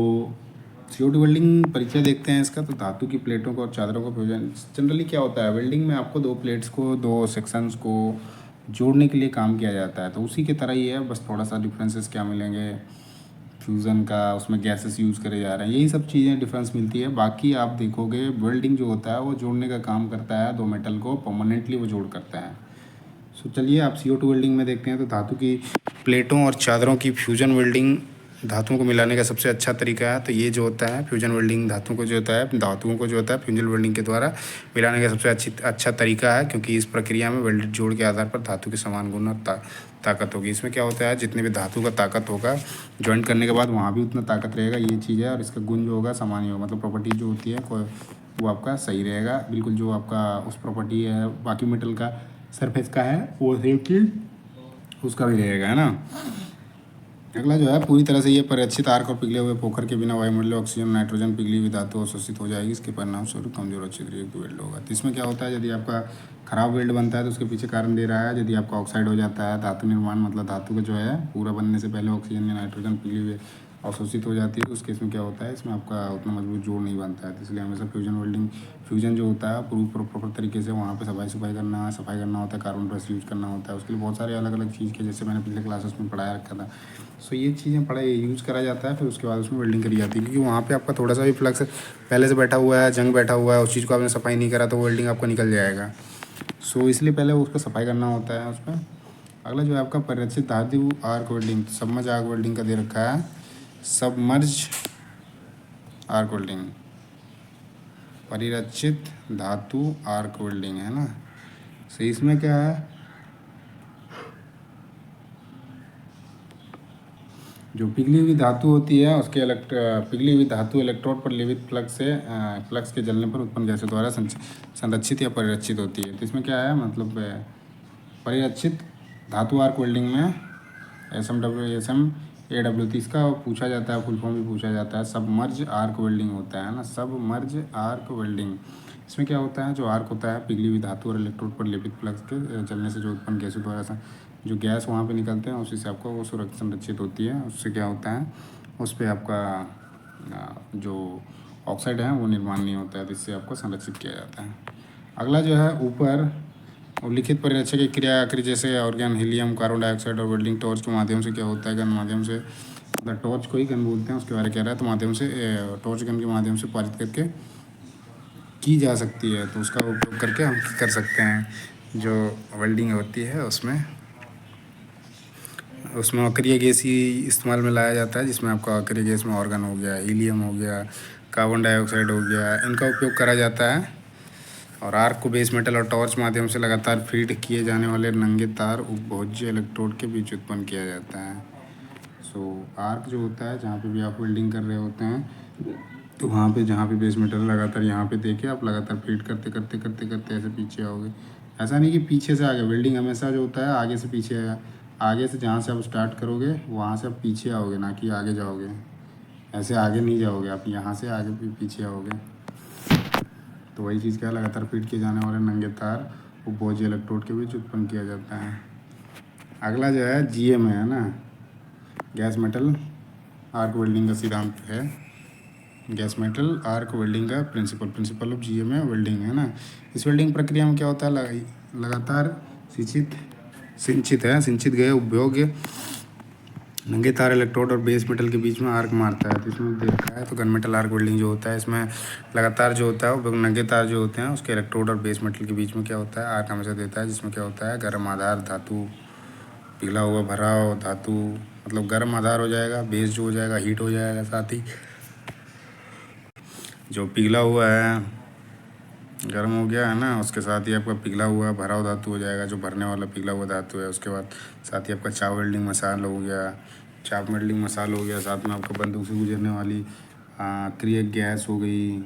CO2 वेल्डिंग परिचय देखते हैं इसका। तो धातु की प्लेटों को और चादरों को फ्यूजन, जनरली क्या होता है वेल्डिंग में, आपको 2 प्लेट्स को 2 सेक्शंस को जोड़ने के लिए काम किया जाता है। तो उसी की तरह ही है, बस थोड़ा सा डिफरेंसेस क्या मिलेंगे, फ्यूज़न का, उसमें गैसेस यूज़ करे जा रहे हैं, यही सब चीज़ें डिफरेंस मिलती है। बाकी आप देखोगे वेल्डिंग जो होता है वो जोड़ने का काम करता है, 2 मेटल को परमानेंटली वो जोड़ करता है। सो चलिए आप CO2 वेल्डिंग में देखते हैं। तो धातु की प्लेटों और चादरों की फ्यूजन वेल्डिंग धातुओं को मिलाने का सबसे अच्छा तरीका है। तो ये जो होता है फ्यूजन वेल्डिंग धातुओं को जो होता है फ्यूजन वेल्डिंग के द्वारा मिलाने का सबसे अच्छा तरीका है, क्योंकि इस प्रक्रिया में वेल्डेड जोड़ के आधार पर धातु के समान गुण और ताकत होगी। इसमें क्या होता है, जितने भी धातु का ताकत होगा जॉइंट करने के बाद वहाँ भी उतना ताकत रहेगा, ये चीज़ है। और इसका गुण जो होगा समान ही होगा, मतलब प्रॉपर्टी जो होती है वो आपका सही रहेगा बिल्कुल। जो आपका उस प्रॉपर्टी है बाकी मेटल का सरफेस का है वो सेम चीज़ उसका भी रहेगा, है ना। अगला जो है पूरी तरह से ये परिरक्षित आर्क और पिघले हुए पोखर के बिना वायुमंडलीय ऑक्सीजन नाइट्रोजन पिघली हुई धातु अवशोषित हो जाएगी। इसके परिणाम स्वरूप कमजोर अच्छी तरीके वेल्ड होगा। तो इसमें क्या होता है, यदि आपका खराब वेल्ड बनता है तो उसके पीछे कारण दे रहा है। यदि आपका ऑक्साइड हो जाता है, धातु निर्माण मतलब धातु का जो है पूरा बनने से पहले ऑक्सीजन या नाइट्रोजन पिघली हुई अवशोषित हो जाती है, तो उस केस में क्या होता है, इसमें आपका उतना मजबूत जोड़ नहीं बनता है। तो इसलिए हमेशा फ्यूजन जो होता है प्रॉपर तरीके से वहाँ पे सफाई करना होता है, कार्बन ब्रश यूज़ करना होता है। उसके लिए बहुत सारे अलग अलग चीज़ के, जैसे मैंने पिछले क्लासेस में पढ़ाया रखा था। सो ये चीज़ें यूज़ करा जाता है, फिर उसके बाद उसमें वेल्डिंग करी जाती है। क्योंकि वहाँ पे आपका थोड़ा सा भी फ्लक्स पहले से बैठा हुआ है, जंग बैठा हुआ है, उस चीज़ को आपने सफाई नहीं करा तो वेल्डिंग आपका निकल जाएगा। सो इसलिए पहले उसको सफाई करना होता है उसमें। अगला जो है आपका परिरक्षित धातु arc welding, submerge arc welding का दे रखा है, सबमर्ज आर्क वेल्डिंग, परिरक्षित धातु आर्क वेल्डिंग, है ना। सो इसमें क्या है, जो पिघली हुई धातु होती है उसके पिघली हुई धातु इलेक्ट्रोड पर लेवित फ्लक्स के जलने पर उत्पन्न गैसों द्वारा संरक्षित या परिरक्षित होती है। तो इसमें क्या है, मतलब परिरक्षित धातु आर्क वेल्डिंग में SMAW इसका पूछा जाता है, फुल फॉर्म भी पूछा जाता है, सबमर्ज आर्क वेल्डिंग होता है ना, सबमर्ज आर्क वेल्डिंग। इसमें क्या होता है, जो आर्क होता है पिघली हुई धातु और इलेक्ट्रोड पर लेपित फ्लक्स के चलने से जो उत्पन्न गैसों द्वारा जो गैस वहाँ पे निकलते हैं उसी से आपको वो सुरक्षित संरक्षित होती है। उससे क्या होता है, उस पर आपका जो ऑक्साइड है वो निर्माण नहीं होता है, जिससे आपको संरक्षित किया जाता है। अगला जो है ऊपर लिखित परिरक्षक की क्रिया आखिरी जैसे ऑर्गेन हीलियम कार्बन डाइऑक्साइड और वेल्डिंग टॉर्च के माध्यम से क्या होता है, गन माध्यम से, मतलब टॉर्च को ही गन बोलते हैं, उसके बारे में कह रहा है। तो माध्यम से टॉर्च गन के माध्यम से पारित करके की जा सकती है, तो उसका उपयोग करके हम कर सकते हैं। जो वेल्डिंग होती है उसमें अक्रिय गैस ही इस्तेमाल में लाया जाता है, जिसमें आपका अक्रिय गैस में ऑर्गन हो गया, हीलियम हो गया, कार्बन डाइऑक्साइड हो गया, इनका उपयोग करा जाता है। और आर्क को बेस मेटल और टॉर्च माध्यम से लगातार फीड किए जाने वाले नंगे तार उपभोज्य इलेक्ट्रोड के बीच उत्पन्न किया जाता है। आर्क जो होता है, जहाँ पे भी आप वेल्डिंग कर रहे होते हैं, तो वहाँ पे जहाँ पे बेस मेटल लगातार यहाँ पे देके आप लगातार फीड करते करते करते करते ऐसे पीछे आओगे। ऐसा नहीं कि पीछे से आगे, वेल्डिंग हमेशा जो होता है आगे से पीछे है। आगे से जहाँ से आप स्टार्ट करोगे वहाँ से आप पीछे आओगे, ना कि आगे जाओगे। ऐसे आगे नहीं जाओगे आप, यहाँ से आगे भी पीछे आओगे। तो वही चीज़ क्या, लगातार फीड किए जाने वाले नंगे तार उपभोज्य इलेक्ट्रोड के बीच उत्पन्न किया जाता है। अगला जो है GM है ना, गैस मेटल आर्क वेल्डिंग का सिद्धांत है। गैस मेटल आर्क वेल्डिंग का प्रिंसिपल ऑफ GM है वेल्डिंग, है ना। इस वेल्डिंग प्रक्रिया में क्या होता है, लगातार सिंचित गए उपभोग्य नंगे तार इलेक्ट्रोड और बेस मेटल के बीच में आर्क मारता है। तो इसमें देख रखा है, तो गन मेटल आर्क वेल्डिंग जो होता है, इसमें लगातार जो होता है वो नंगे तार जो होते हैं उसके इलेक्ट्रोड और बेस मेटल के बीच में क्या होता है, आर्क हमेशा देता है। जिसमें क्या होता है, गर्म आधार धातु, पिघला हुआ भरा हुआ धातु, मतलब गर्म आधार हो जाएगा, बेस जो हो जाएगा हीट हो जाएगा, साथ ही जो पिघला हुआ है गर्म हो गया है ना, उसके साथ ही आपका पिघला हुआ भरा हुआ धातु हो जाएगा, जो भरने वाला पिघला हुआ धातु है। उसके बाद साथ ही आपका चाप वेल्डिंग मसाल हो गया, साथ में आपका बंदूक से गुजरने वाली अक्रिय गैस हो गई।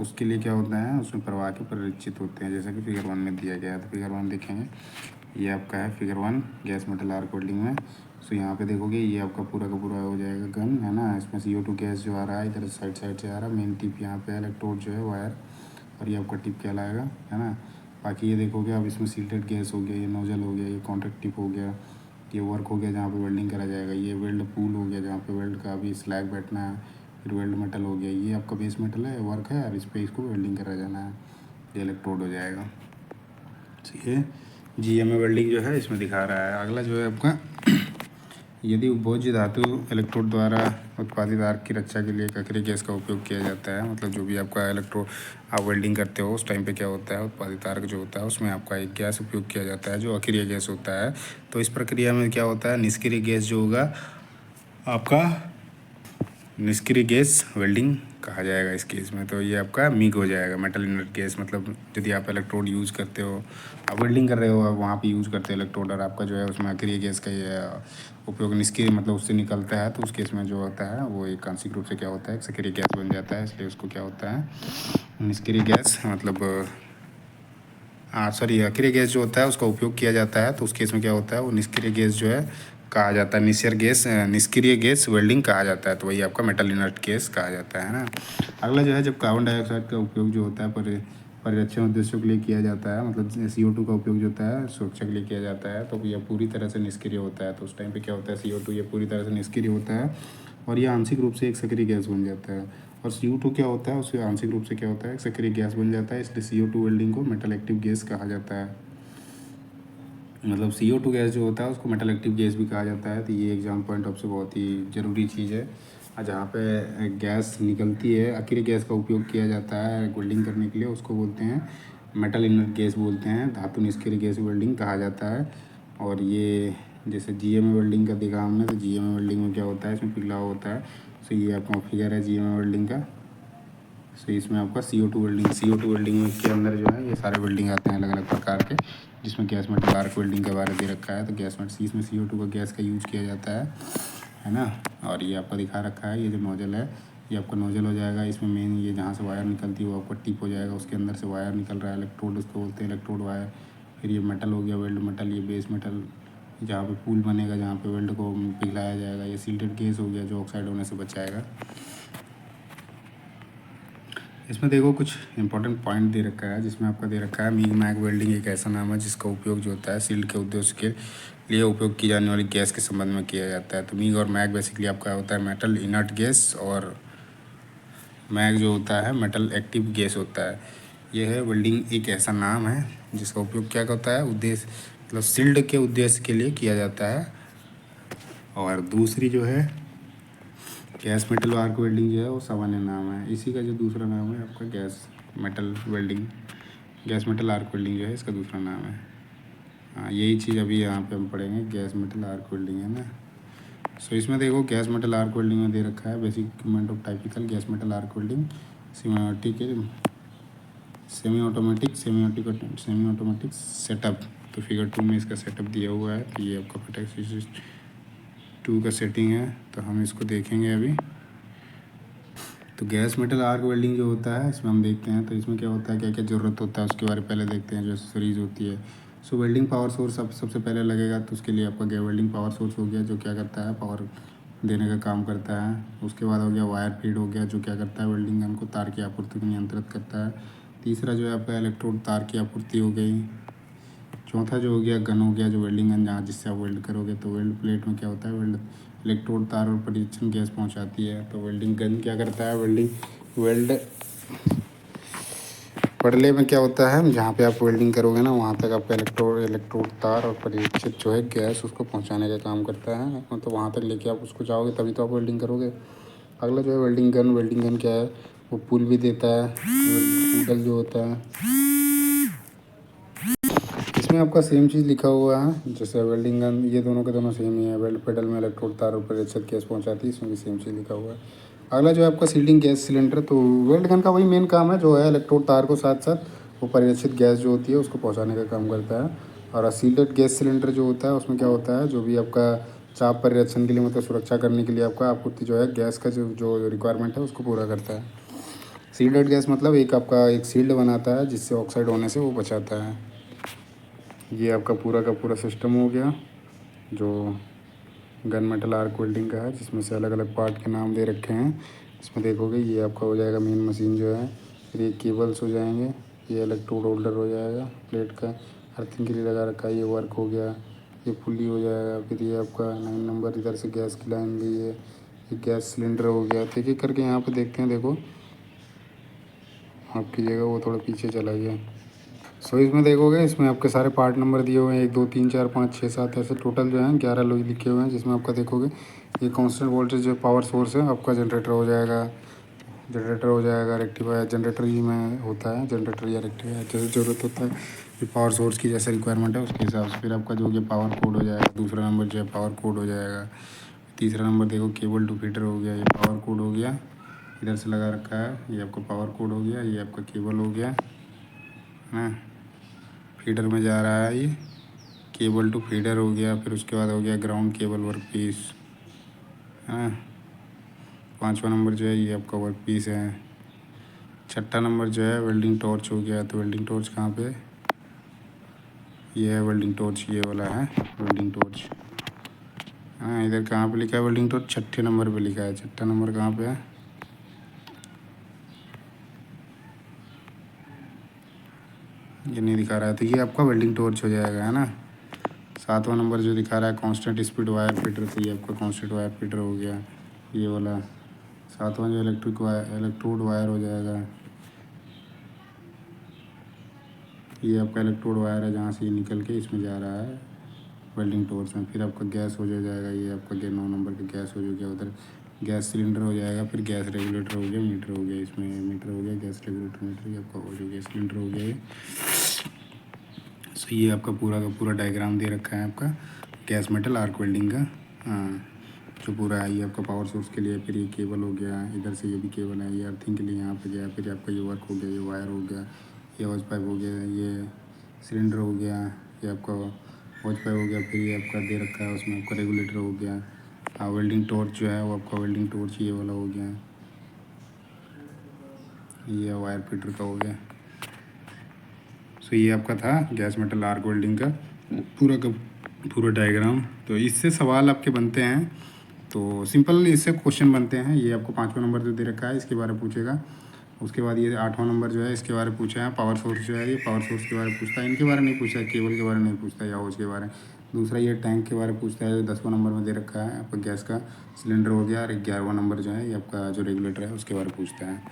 उसके लिए क्या होता है, उसमें प्रवाह के परिचित होते हैं, जैसा कि फिगर 1 में दिया गया है। तो फिगर 1 देखेंगे, ये आपका है figure 1 gas metal arc welding में। तो यहाँ पे देखोगे ये आपका पूरा का पूरा हो जाएगा गन, है ना। इसमें CO2 गैस जो आ रहा है इधर साइड से आ रहा है, मेन टिप यहाँ पे इलेक्ट्रोड जो है वायर, और ये आपका टिप कहलाएगा, है ना। बाकी ये देखोगे अब इसमें सील्टेड गैस हो गया, ये नोजल हो गया, ये कॉन्टैक्ट टिप हो गया, ये वर्क हो गया जहाँ पे वेल्डिंग करा जाएगा, ये वेल्ड पूल हो गया जहाँ पे वेल्ड का अभी स्लैग बैठना है, फिर वेल्ड मेटल हो गया, ये आपका बेस मेटल है, वर्क है, और इस पर इसको वेल्डिंग करा जाना है, ये इलेक्ट्रोड हो जाएगा। ठीक है, GM वेल्डिंग जो है इसमें दिखा रहा है। अगला जो है आपका, यदि उपभोज्य धातु इलेक्ट्रोड द्वारा उत्पादित आर्क की रक्षा के लिए अक्रिय गैस का उपयोग किया जाता है, मतलब जो भी आपका इलेक्ट्रोड आप वेल्डिंग करते हो उस टाइम पे क्या होता है, उत्पादित आर्क जो होता है उसमें आपका एक गैस उपयोग किया जाता है जो अक्रिय गैस होता है। तो इस प्रक्रिया में क्या होता है, निष्क्रिय गैस जो होगा आपका, निष्क्रिय गैस वेल्डिंग कहा जाएगा इस केस में। तो ये आपका मिग हो जाएगा, मेटल इनर्ट गैस। मतलब यदि आप इलेक्ट्रोड यूज़ करते हो, आप वेल्डिंग कर रहे हो, आप वहाँ पे यूज़ करते हो इलेक्ट्रोड, और आपका जो है उसमें अक्रिय गैस का ये उपयोग निष्क्रिय मतलब उससे निकलता है, तो उस केस में जो होता है वो एक आंशिक रूप से क्या होता है, सक्रिय गैस बन जाता है। इसलिए उसको क्या होता है, निष्क्रिय गैस मतलब सॉरी अक्रिय गैस जो होता है उसका उपयोग किया जाता है। तो उस केस में क्या होता है, वो निष्क्रिय गैस जो है कहा जाता है, निष्क्रिय गैस वेल्डिंग कहा जाता है। तो वही आपका मेटल इनर्ट गैस कहा जाता है ना। अगला जो है, जब कार्बन डाइऑक्साइड का उपयोग जो होता है परिरक्षण उद्देश्यों के लिए किया जाता है, मतलब CO2 का उपयोग जो होता है सुरक्षा के लिए किया जाता है, तो यह पूरी तरह से निष्क्रिय होता है। तो उस टाइम पे क्या होता है, CO2 ये पूरी तरह से निष्क्रिय होता है और यह आंशिक रूप से एक सक्रिय गैस बन जाता है। और CO2 क्या होता है, उससे आंशिक रूप से क्या होता है, एक सक्रिय गैस बन जाता है। इसलिए CO2 वेल्डिंग को मेटल एक्टिव गैस कहा जाता है। मतलब CO2 गैस जो होता है उसको मेटल एक्टिव गैस भी कहा जाता है। तो ये एग्जाम पॉइंट ऑफ से बहुत ही ज़रूरी चीज़ है। जहाँ पे गैस निकलती है, अक्रिय गैस का उपयोग किया जाता है वेल्डिंग करने के लिए, उसको बोलते हैं मेटल इनर्ट गैस बोलते हैं, धातु निष्क्रिय गैस वेल्डिंग कहा जाता है। और ये जैसे GM वेल्डिंग का देखा हमने, तो GM वेल्डिंग में क्या होता है, इसमें पिघला होता है। तो ये आपका फिगर है GM वेल्डिंग का। तो इसमें आपका CO2 वेल्डिंग में के अंदर जो है ये सारे वेल्डिंग आते हैं अलग अलग प्रकार के, जिसमें गैस मेटल आर्क वेल्डिंग के बारे में दे रखा है। तो गैस मेटल इसमें CO2 का गैस का यूज़ किया जाता है ना। और ये आपका दिखा रखा है, ये जो नोजल है ये आपका नोजल हो जाएगा। इसमें मेन ये जहाँ से वायर निकलती है वो आपका टिप हो जाएगा, उसके अंदर से वायर निकल रहा है, इलेक्ट्रोड उसको बोलते हैं, इलेक्ट्रोड वायर। फिर ये मेटल हो गया, वेल्ड मेटल, ये बेस मेटल जहाँ पे पूल बनेगा, जहाँ पे वेल्ड को पिघलाया जाएगा। ये सील्टेड गैस हो गया जो ऑक्साइड होने से बचाएगा। इसमें देखो कुछ इंपॉर्टेंट पॉइंट दे रखा है, जिसमें आपका दे रखा है मिग मैग वेल्डिंग एक ऐसा नाम है जिसका उपयोग जो होता है सील्ड के उद्देश्य के लिए उपयोग की जाने वाली गैस के संबंध में किया जाता है। तो मिग और मैग बेसिकली आपका होता है मेटल इनर्ट गैस, और मैग जो होता है मेटल एक्टिव गैस होता है। यह है वेल्डिंग एक ऐसा नाम है जिसका उपयोग क्या होता है, उद्देश्य मतलब सील्ड के उद्देश्य के लिए किया जाता है। और दूसरी जो है गैस मेटल आर्क वेल्डिंग जो है वो सामान्य नाम है। इसी का जो दूसरा नाम है आपका gas metal welding, gas metal arc welding जो है इसका दूसरा नाम है। हाँ, यही चीज़ अभी यहाँ पे हम पढ़ेंगे, गैस मेटल आर्क वेल्डिंग है ना। सो इसमें देखो गैस मेटल आर्क वेल्डिंग में दे रखा है basic equipment of typical gas metal arc welding semi automatic setup. तो फिगर 2 में इसका सेटअप दिया हुआ है। तो ये आपका फटाक 2 का सेटिंग है, तो हम इसको देखेंगे अभी। तो गैस मेटल आर्क वेल्डिंग जो होता है इसमें हम देखते हैं, तो इसमें क्या होता है, क्या क्या ज़रूरत होता है उसके बारे में पहले देखते हैं। जो एक्सेसरीज होती है, सो वेल्डिंग पावर सोर्स सबसे पहले लगेगा। तो उसके लिए आपका वेल्डिंग पावर सोर्स हो गया, जो क्या करता है, पावर देने का काम करता है। उसके बाद हो गया वायर फीड हो गया, जो क्या करता है, वेल्डिंग गन को तार की आपूर्ति को नियंत्रित करता है। तीसरा जो है आपका इलेक्ट्रोड तार की आपूर्ति हो गई। चौथा जो हो गया गन हो गया, जो वेल्डिंग गन जहाँ जिससे आप वेल्ड करोगे। तो वेल्ड प्लेट में क्या होता है, वेल्ड इलेक्ट्रोड तार और परीक्षण गैस पहुँचाती है। तो वेल्डिंग गन क्या करता है, वेल्ड पड़ले में क्या होता है, जहाँ पे आप वेल्डिंग करोगे ना वहाँ तक आपका इलेक्ट्रोड तार और परीक्षित जो है गैस उसको पहुँचाने का काम करता है। तो वहाँ तक लेके आप उसको जाओगे तभी तो आप वेल्डिंग करोगे। अगला जो है वेल्डिंग गन क्या है, वो पुल भी देता है। पुल जो होता है इसमें आपका सेम चीज़ लिखा हुआ है, जैसे वेल्डिंग गन, ये दोनों के दोनों सेम ही है। वेल्ड पेडल में इलेक्ट्रोड तार और परीक्षित गैस पहुँचाती है, इसमें भी सेम चीज़ लिखा हुआ है। अगला जो है आपका सील्डिंग गैस सिलेंडर। तो वेल्ड गन का वही मेन काम है, जो है इलेक्ट्रोड तार को साथ साथ वो परिरक्षित गैस जो होती है उसको पहुँचाने का काम करता है। और सील्डेड गैस सिलेंडर जो होता है उसमें क्या होता है, जो भी आपका चाप परिरक्षण के लिए, मतलब सुरक्षा करने के लिए आपका आपूर्ति जो है गैस का जो रिक्वायरमेंट है उसको पूरा करता है। सील्डेड गैस मतलब एक सील्ड बनाता है जिससे ऑक्साइड होने से वो बचाता है। ये आपका पूरा का पूरा सिस्टम हो गया जो गन मेटल आर्क वेल्डिंग का है, जिसमें से अलग अलग पार्ट के नाम दे रखे हैं। इसमें देखोगे ये आपका हो जाएगा मेन मशीन जो है, फिर ये केबल्स हो जाएंगे, ये इलेक्ट्रोड होल्डर हो जाएगा प्लेट का, अर्थिंग के लिए लगा रखा है, ये वर्क हो गया, ये पुली हो जाएगा। फिर ये आपका 9 नंबर इधर से गैस की लाइन गई है, ये गैस सिलेंडर हो गया। तो एक एक करके यहाँ पर देखते हैं। देखो आपकी जगह वो थोड़ा पीछे चला गया। सो इसमें देखोगे, इसमें आपके सारे पार्ट नंबर दिए हुए हैं, 1 2 3 4 5 6 7 ऐसे टोटल जो है 11 लोग लिखे हुए हैं। जिसमें आपका देखोगे ये कांस्टेंट वोल्टेज जो पावर सोर्स है आपका जनरेटर हो जाएगा, रेक्टिफायर जनरेटर ही में होता है, जनरेटर या रेक्टिफायर जैसे ज़रूरत होता है, ये पावर सोर्स की जैसे रिक्वायरमेंट है उसके हिसाब से। फिर आपका जो कि पावर कोड हो जाएगा, दूसरा नंबर जो है पावर कोड हो जाएगा। तीसरा नंबर देखो केबल टू फीडर हो गया, ये पावर कोड हो गया, इधर से लगा रखा है, ये आपका पावर कोड हो गया, ये आपका केबल हो गया है, फीडर में जा रहा है, ये केबल टू फीडर हो गया। फिर उसके बाद हो गया ग्राउंड केबल वर्क पीस, हाँ। 5वां नंबर जो है ये आपका वर्क पीस है। 6ठा नंबर जो है वेल्डिंग टॉर्च हो गया। तो वेल्डिंग टॉर्च कहाँ पे, ये है वेल्डिंग टॉर्च, ये वाला है वेल्डिंग टॉर्च, हाँ। इधर कहाँ पे लिखा है वेल्डिंग टॉर्च, 6ठे नंबर पे लिखा है। 6ठा नंबर कहाँ पे है, ये नहीं दिखा रहा है, तो ये आपका वेल्डिंग टॉर्च हो जाएगा, है ना। 7वां नंबर जो दिखा रहा है कांस्टेंट स्पीड वायर फीडर, तो ये आपका कांस्टेंट वायर फीडर हो गया, ये वाला। 7वां जो इलेक्ट्रोड वायर हो जाएगा, ये आपका इलेक्ट्रोड वायर है जहाँ से ये निकल के इसमें जा रहा है वेल्डिंग टॉर्च में। फिर आपका गैस हो जाएगा, ये आपका 9 नंबर का गैस हो गया, उधर गैस सिलेंडर हो जाएगा। फिर गैस रेगुलेटर हो गया, मीटर हो गया, इसमें मीटर हो गया, गैस रेगुलेटर मीटर, ये आपका हो जो गैस सिलेंडर हो गया ये। सो ये आपका पूरा का पूरा डायग्राम दे रखा है आपका गैस मेटल आर्क वेल्डिंग का, हाँ। जो पूरा है ये आपका पावर सोर्स के लिए। फिर ये केबल हो गया, इधर से ये भी केबल है, ये अर्थिंग के लिए यहाँ पे गया। फिर आपका ये वर्क हो गया, ये वायर हो गया, ये हॉज पाइप हो गया, ये सिलेंडर हो गया, ये आपका हॉज पाइप हो गया। फिर ये आपका दे रखा है उसमें आपका रेगुलेटर हो गया। हाँ, वेल्डिंग टॉर्च जो है वो आपका वेल्डिंग टॉर्च ये वाला हो गया, ये वायर फीडर का हो गया। सो ये आपका था गैस मेटल आर्क वेल्डिंग का पूरा डायग्राम। तो इससे सवाल आपके बनते हैं, तो सिंपल इससे क्वेश्चन बनते हैं। ये आपको 5वां नंबर जो दे रखा है इसके बारे में पूछेगा। उसके बाद ये 8वां नंबर जो है इसके बारे में पूछा है, पावर सोर्स जो है ये पावर सोर्स के बारे में पूछता है, इनके बारे में नहीं पूछता है, केबल के बारे में नहीं पूछता है या होज के बारे में। दूसरा ये टैंक के बारे में पूछता है, 10वां नंबर में दे रखा है आपका गैस का सिलेंडर हो गया। और 11वां नंबर जो है ये आपका जो रेगुलेटर है उसके बारे में पूछता है।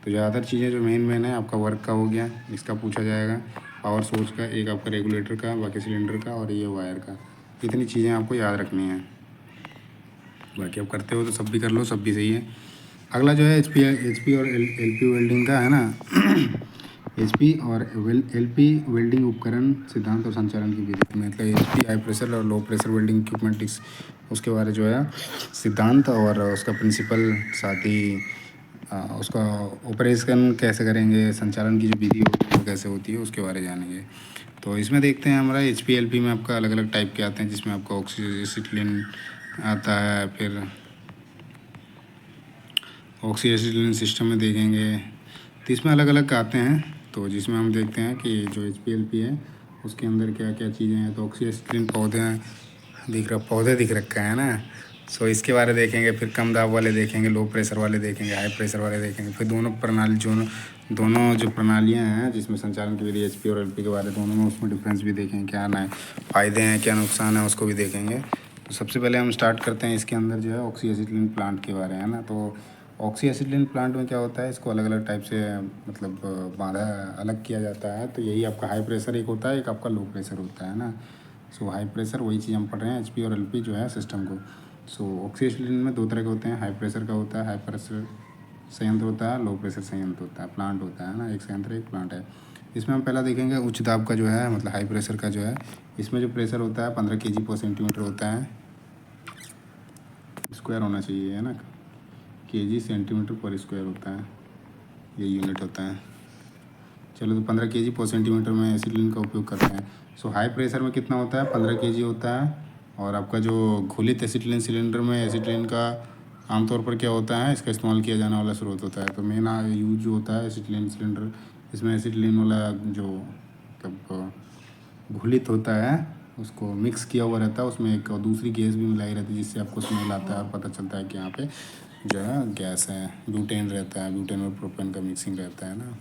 तो ज़्यादातर चीज़ें जो मेन है आपका वर्क का हो गया, इसका पूछा जाएगा, पावर सोर्स का, एक आपका रेगुलेटर का, बाकी सिलेंडर का और ये वायर का। इतनी चीज़ें आपको याद रखनी है। बाकी आप करते हो तो सब भी कर लो, सब भी सही है। अगला जो है एच पी और एल पी वेल्डिंग का है ना। एचपी और एलपी वेल्डिंग उपकरण सिद्धांत और संचालन की विधि, मतलब एचपी हाई प्रेशर और लो प्रेशर वेल्डिंग इक्विपमेंट, उसके बारे जो है सिद्धांत और उसका प्रिंसिपल, साथ ही उसका ऑपरेशन कैसे करेंगे, संचालन की जो विधि होती है वो कैसे होती है, उसके बारे जानेंगे। तो इसमें देखते हैं हमारा एच पी एल पी में आपका अलग अलग टाइप के आते हैं, जिसमें आपका ऑक्सीसिटिलीन आता है, फिर ऑक्सीसिटिलीन सिस्टम में देखेंगे, तो इसमें अलग अलग आते हैं। तो जिसमें हम देखते हैं कि जो एच पी एल पी है उसके अंदर क्या क्या चीज़ें हैं। तो ऑक्सीसिटिलीन पौधे दिख रखा है ना, सो इसके बारे देखेंगे। फिर कम दाब वाले देखेंगे, लो प्रेशर वाले देखेंगे, हाई प्रेशर वाले देखेंगे। फिर दोनों जो प्रणालियाँ हैं जिसमें संचालन की विधि एच पी और एल पी के बारे, दोनों में उसमें डिफरेंस भी देखेंगे, क्या ना है फ़ायदे हैं, क्या नुकसान है, उसको भी देखेंगे। तो सबसे पहले हम स्टार्ट करते हैं इसके अंदर जो है ऑक्सीसिटिलीन प्लांट के बारे है ना। तो ऑक्सीसिटिलीन प्लांट में क्या होता है, इसको अलग अलग टाइप से मतलब बांधा अलग किया जाता है। तो यही आपका हाई प्रेशर एक होता है, एक आपका लो प्रेशर होता है ना। सो हाई प्रेशर वही चीज़ हम पढ़ रहे हैं, एच पी और एल पी जो है सिस्टम को। सो ऑक्सीसिटिलीन में दो तरह के होते हैं, हाई प्रेशर का होता है, हाई प्रेशर संयंत्र होता है, लो प्रेशर संयंत्र होता है, प्लांट होता है ना, एक संयंत्र एक प्लांट है। इसमें हम पहला देखेंगे उच्च दाब का जो है, मतलब हाई प्रेशर का जो है। इसमें जो प्रेशर होता है 15 kg पर सेंटीमीटर होता है, स्क्वायर होना चाहिए है ना, kg सेंटीमीटर पर स्क्वायर होता है, ये यूनिट होता है। चलो, तो 15 kg पर सेंटीमीटर में एसिटिलीन का उपयोग करते हैं। सो हाई प्रेशर में कितना होता है, 15 kg होता है। और आपका जो घुलित एसिटिलीन सिलेंडर में एसिटिलीन का आमतौर पर क्या होता है, इसका इस्तेमाल किया जाने वाला स्रोत होता है। तो मेन यूज जो होता है एसिटिलीन सिलेंडर, इसमें एसिटिलीन वाला जो मतलब घुलित होता है उसको मिक्स किया हुआ रहता है, उसमें एक और दूसरी गैस भी मिलाई रहती है, जिससे आपको स्मेल आता है और पता चलता है कि यहाँ पे जो है गैस है, ब्यूटेन रहता है, ब्यूटेन और प्रोपेन का मिक्सिंग रहता है ना।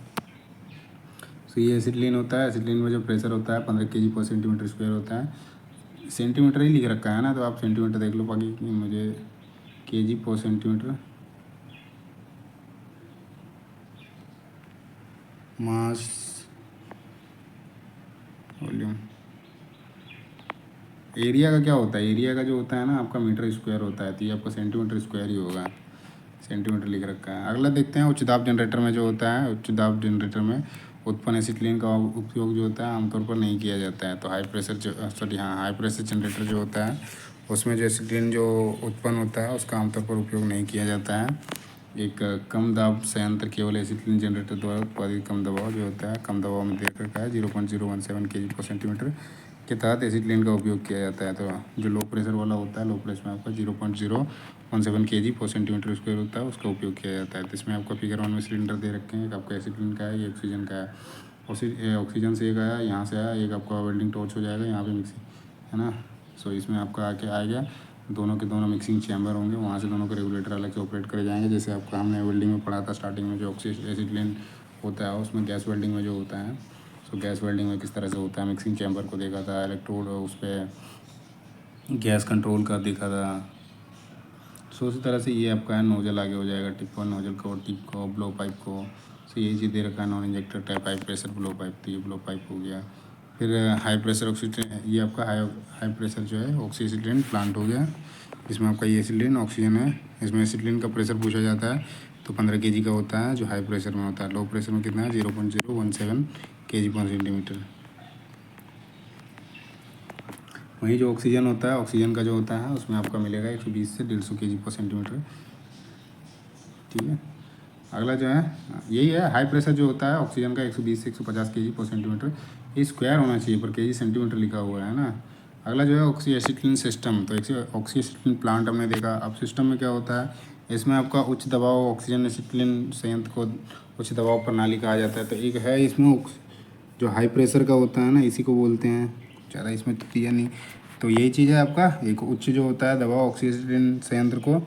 तो ये एसिटिलीन होता है। एसिटिलीन में जो प्रेशर होता है 15 kg पर सेंटीमीटर स्क्वायर होता है। सेंटीमीटर ही लिख रखा है ना, तो आप सेंटीमीटर देख लो, बाकी मुझे kg पर सेंटीमीटर मास वॉल्यूम। एरिया का क्या होता है, एरिया का जो होता है ना आपका मीटर स्क्वायर होता है, तो ये आपका सेंटीमीटर स्क्वायर ही होगा, सेंटीमीटर लिख रखा है। अगला देखते हैं उच्च दाब जनरेटर में जो होता है, उच्च दाब जनरेटर में उत्पन्न एसिटिलीन का उपयोग जो होता है आमतौर पर नहीं किया जाता है। तो हाई प्रेशर जनरेटर जो होता है उसमें जो एसिटिलीन जो उत्पन्न होता है उसका आमतौर पर उपयोग नहीं किया जाता है। एक कम दाब संयंत्र केवल एसिटिलीन जनरेटर द्वारा उत्पादित कम दबाव जो होता है, कम दबाव में देख रखा है 0.017 kg पर सेंटीमीटर के तहत एसिटिलीन का उपयोग किया जाता है। तो जो लो प्रेशर वाला होता है, लो प्रेशर में आपका 0.017 kg पर सेंटीमीटर स्क्वायर होता है, उसका उपयोग किया जाता है। तो इसमें आपका फिगर 1 में सिलेंडर दे रखे हैं, एक आपका एसिटिलीन का है, एक ऑक्सीजन का है। ऑक्सीजन से एक आया, यहाँ से आया, एक आपका वेल्डिंग टॉर्च हो जाएगा, यहाँ पे मिक्सिंग है ना। सो इसमें आपका आके आएगा, दोनों के दोनों मिक्सिंग चैम्बर होंगे, वहाँ से दोनों के रेगुलेटर अलग से ऑपरेट करे जाएंगे। जैसे आपका हमने वेल्डिंग में पढ़ा था स्टार्टिंग में, जो एसिटिलीन होता है उसमें गैस वेल्डिंग में जो होता है, सो गैस वेल्डिंग में किस तरह से होता है, मिक्सिंग चैम्बर को देखा था, इलेक्ट्रोड उस पर गैस कंट्रोल का देखा था। सो उसी तरह से ये आपका है, नोजल आगे हो जाएगा, टिप को, नोजल को, टिप को, ब्लो पाइप को। सो यही चीज़ दे रखा है, non injector type high pressure blow pipe, तो ये ब्लो पाइप हो गया। फिर हाई प्रेशर ऑक्सीजन, ये आपका हाई प्रेशर जो है ऑक्सीसिटिलीन प्लांट हो गया, इसमें आपका ये एसिटिलीन ऑक्सीजन है। इसमें एसिटिलीन का प्रेशर पूछा जाता है, तो 15 kg का होता है जो हाई प्रेशर में होता है। लो प्रेशर में कितना है, 0.017 kg पर सेंटीमीटर। वहीं जो ऑक्सीजन होता है, ऑक्सीजन का जो होता है उसमें आपका मिलेगा 120 से 150 kg पर सेंटीमीटर, ठीक है। अगला जो है यही है, हाई प्रेशर जो होता है ऑक्सीजन का 120 से 150 kg पर सेंटीमीटर, ये स्क्वायर होना चाहिए पर kg सेंटीमीटर लिखा हुआ है ना। अगला जो है ऑक्सीसिटिलीन सिस्टम, तो ऑक्सीसिटिलीन प्लांट हमने देखा। अब सिस्टम में क्या होता है, इसमें आपका उच्च दबाव ऑक्सीजन एसिटिलीन संयंत्र को उच्च दबाव प्रणाली कहा जाता है। तो एक है इसमें जो हाई प्रेशर का होता है ना, इसी को बोलते हैं, ज़्यादा इसमें तो दिया नहीं। तो यही चीज़ है आपका, एक उच्च जो होता है दबाव ऑक्सीजन संयंत्र को,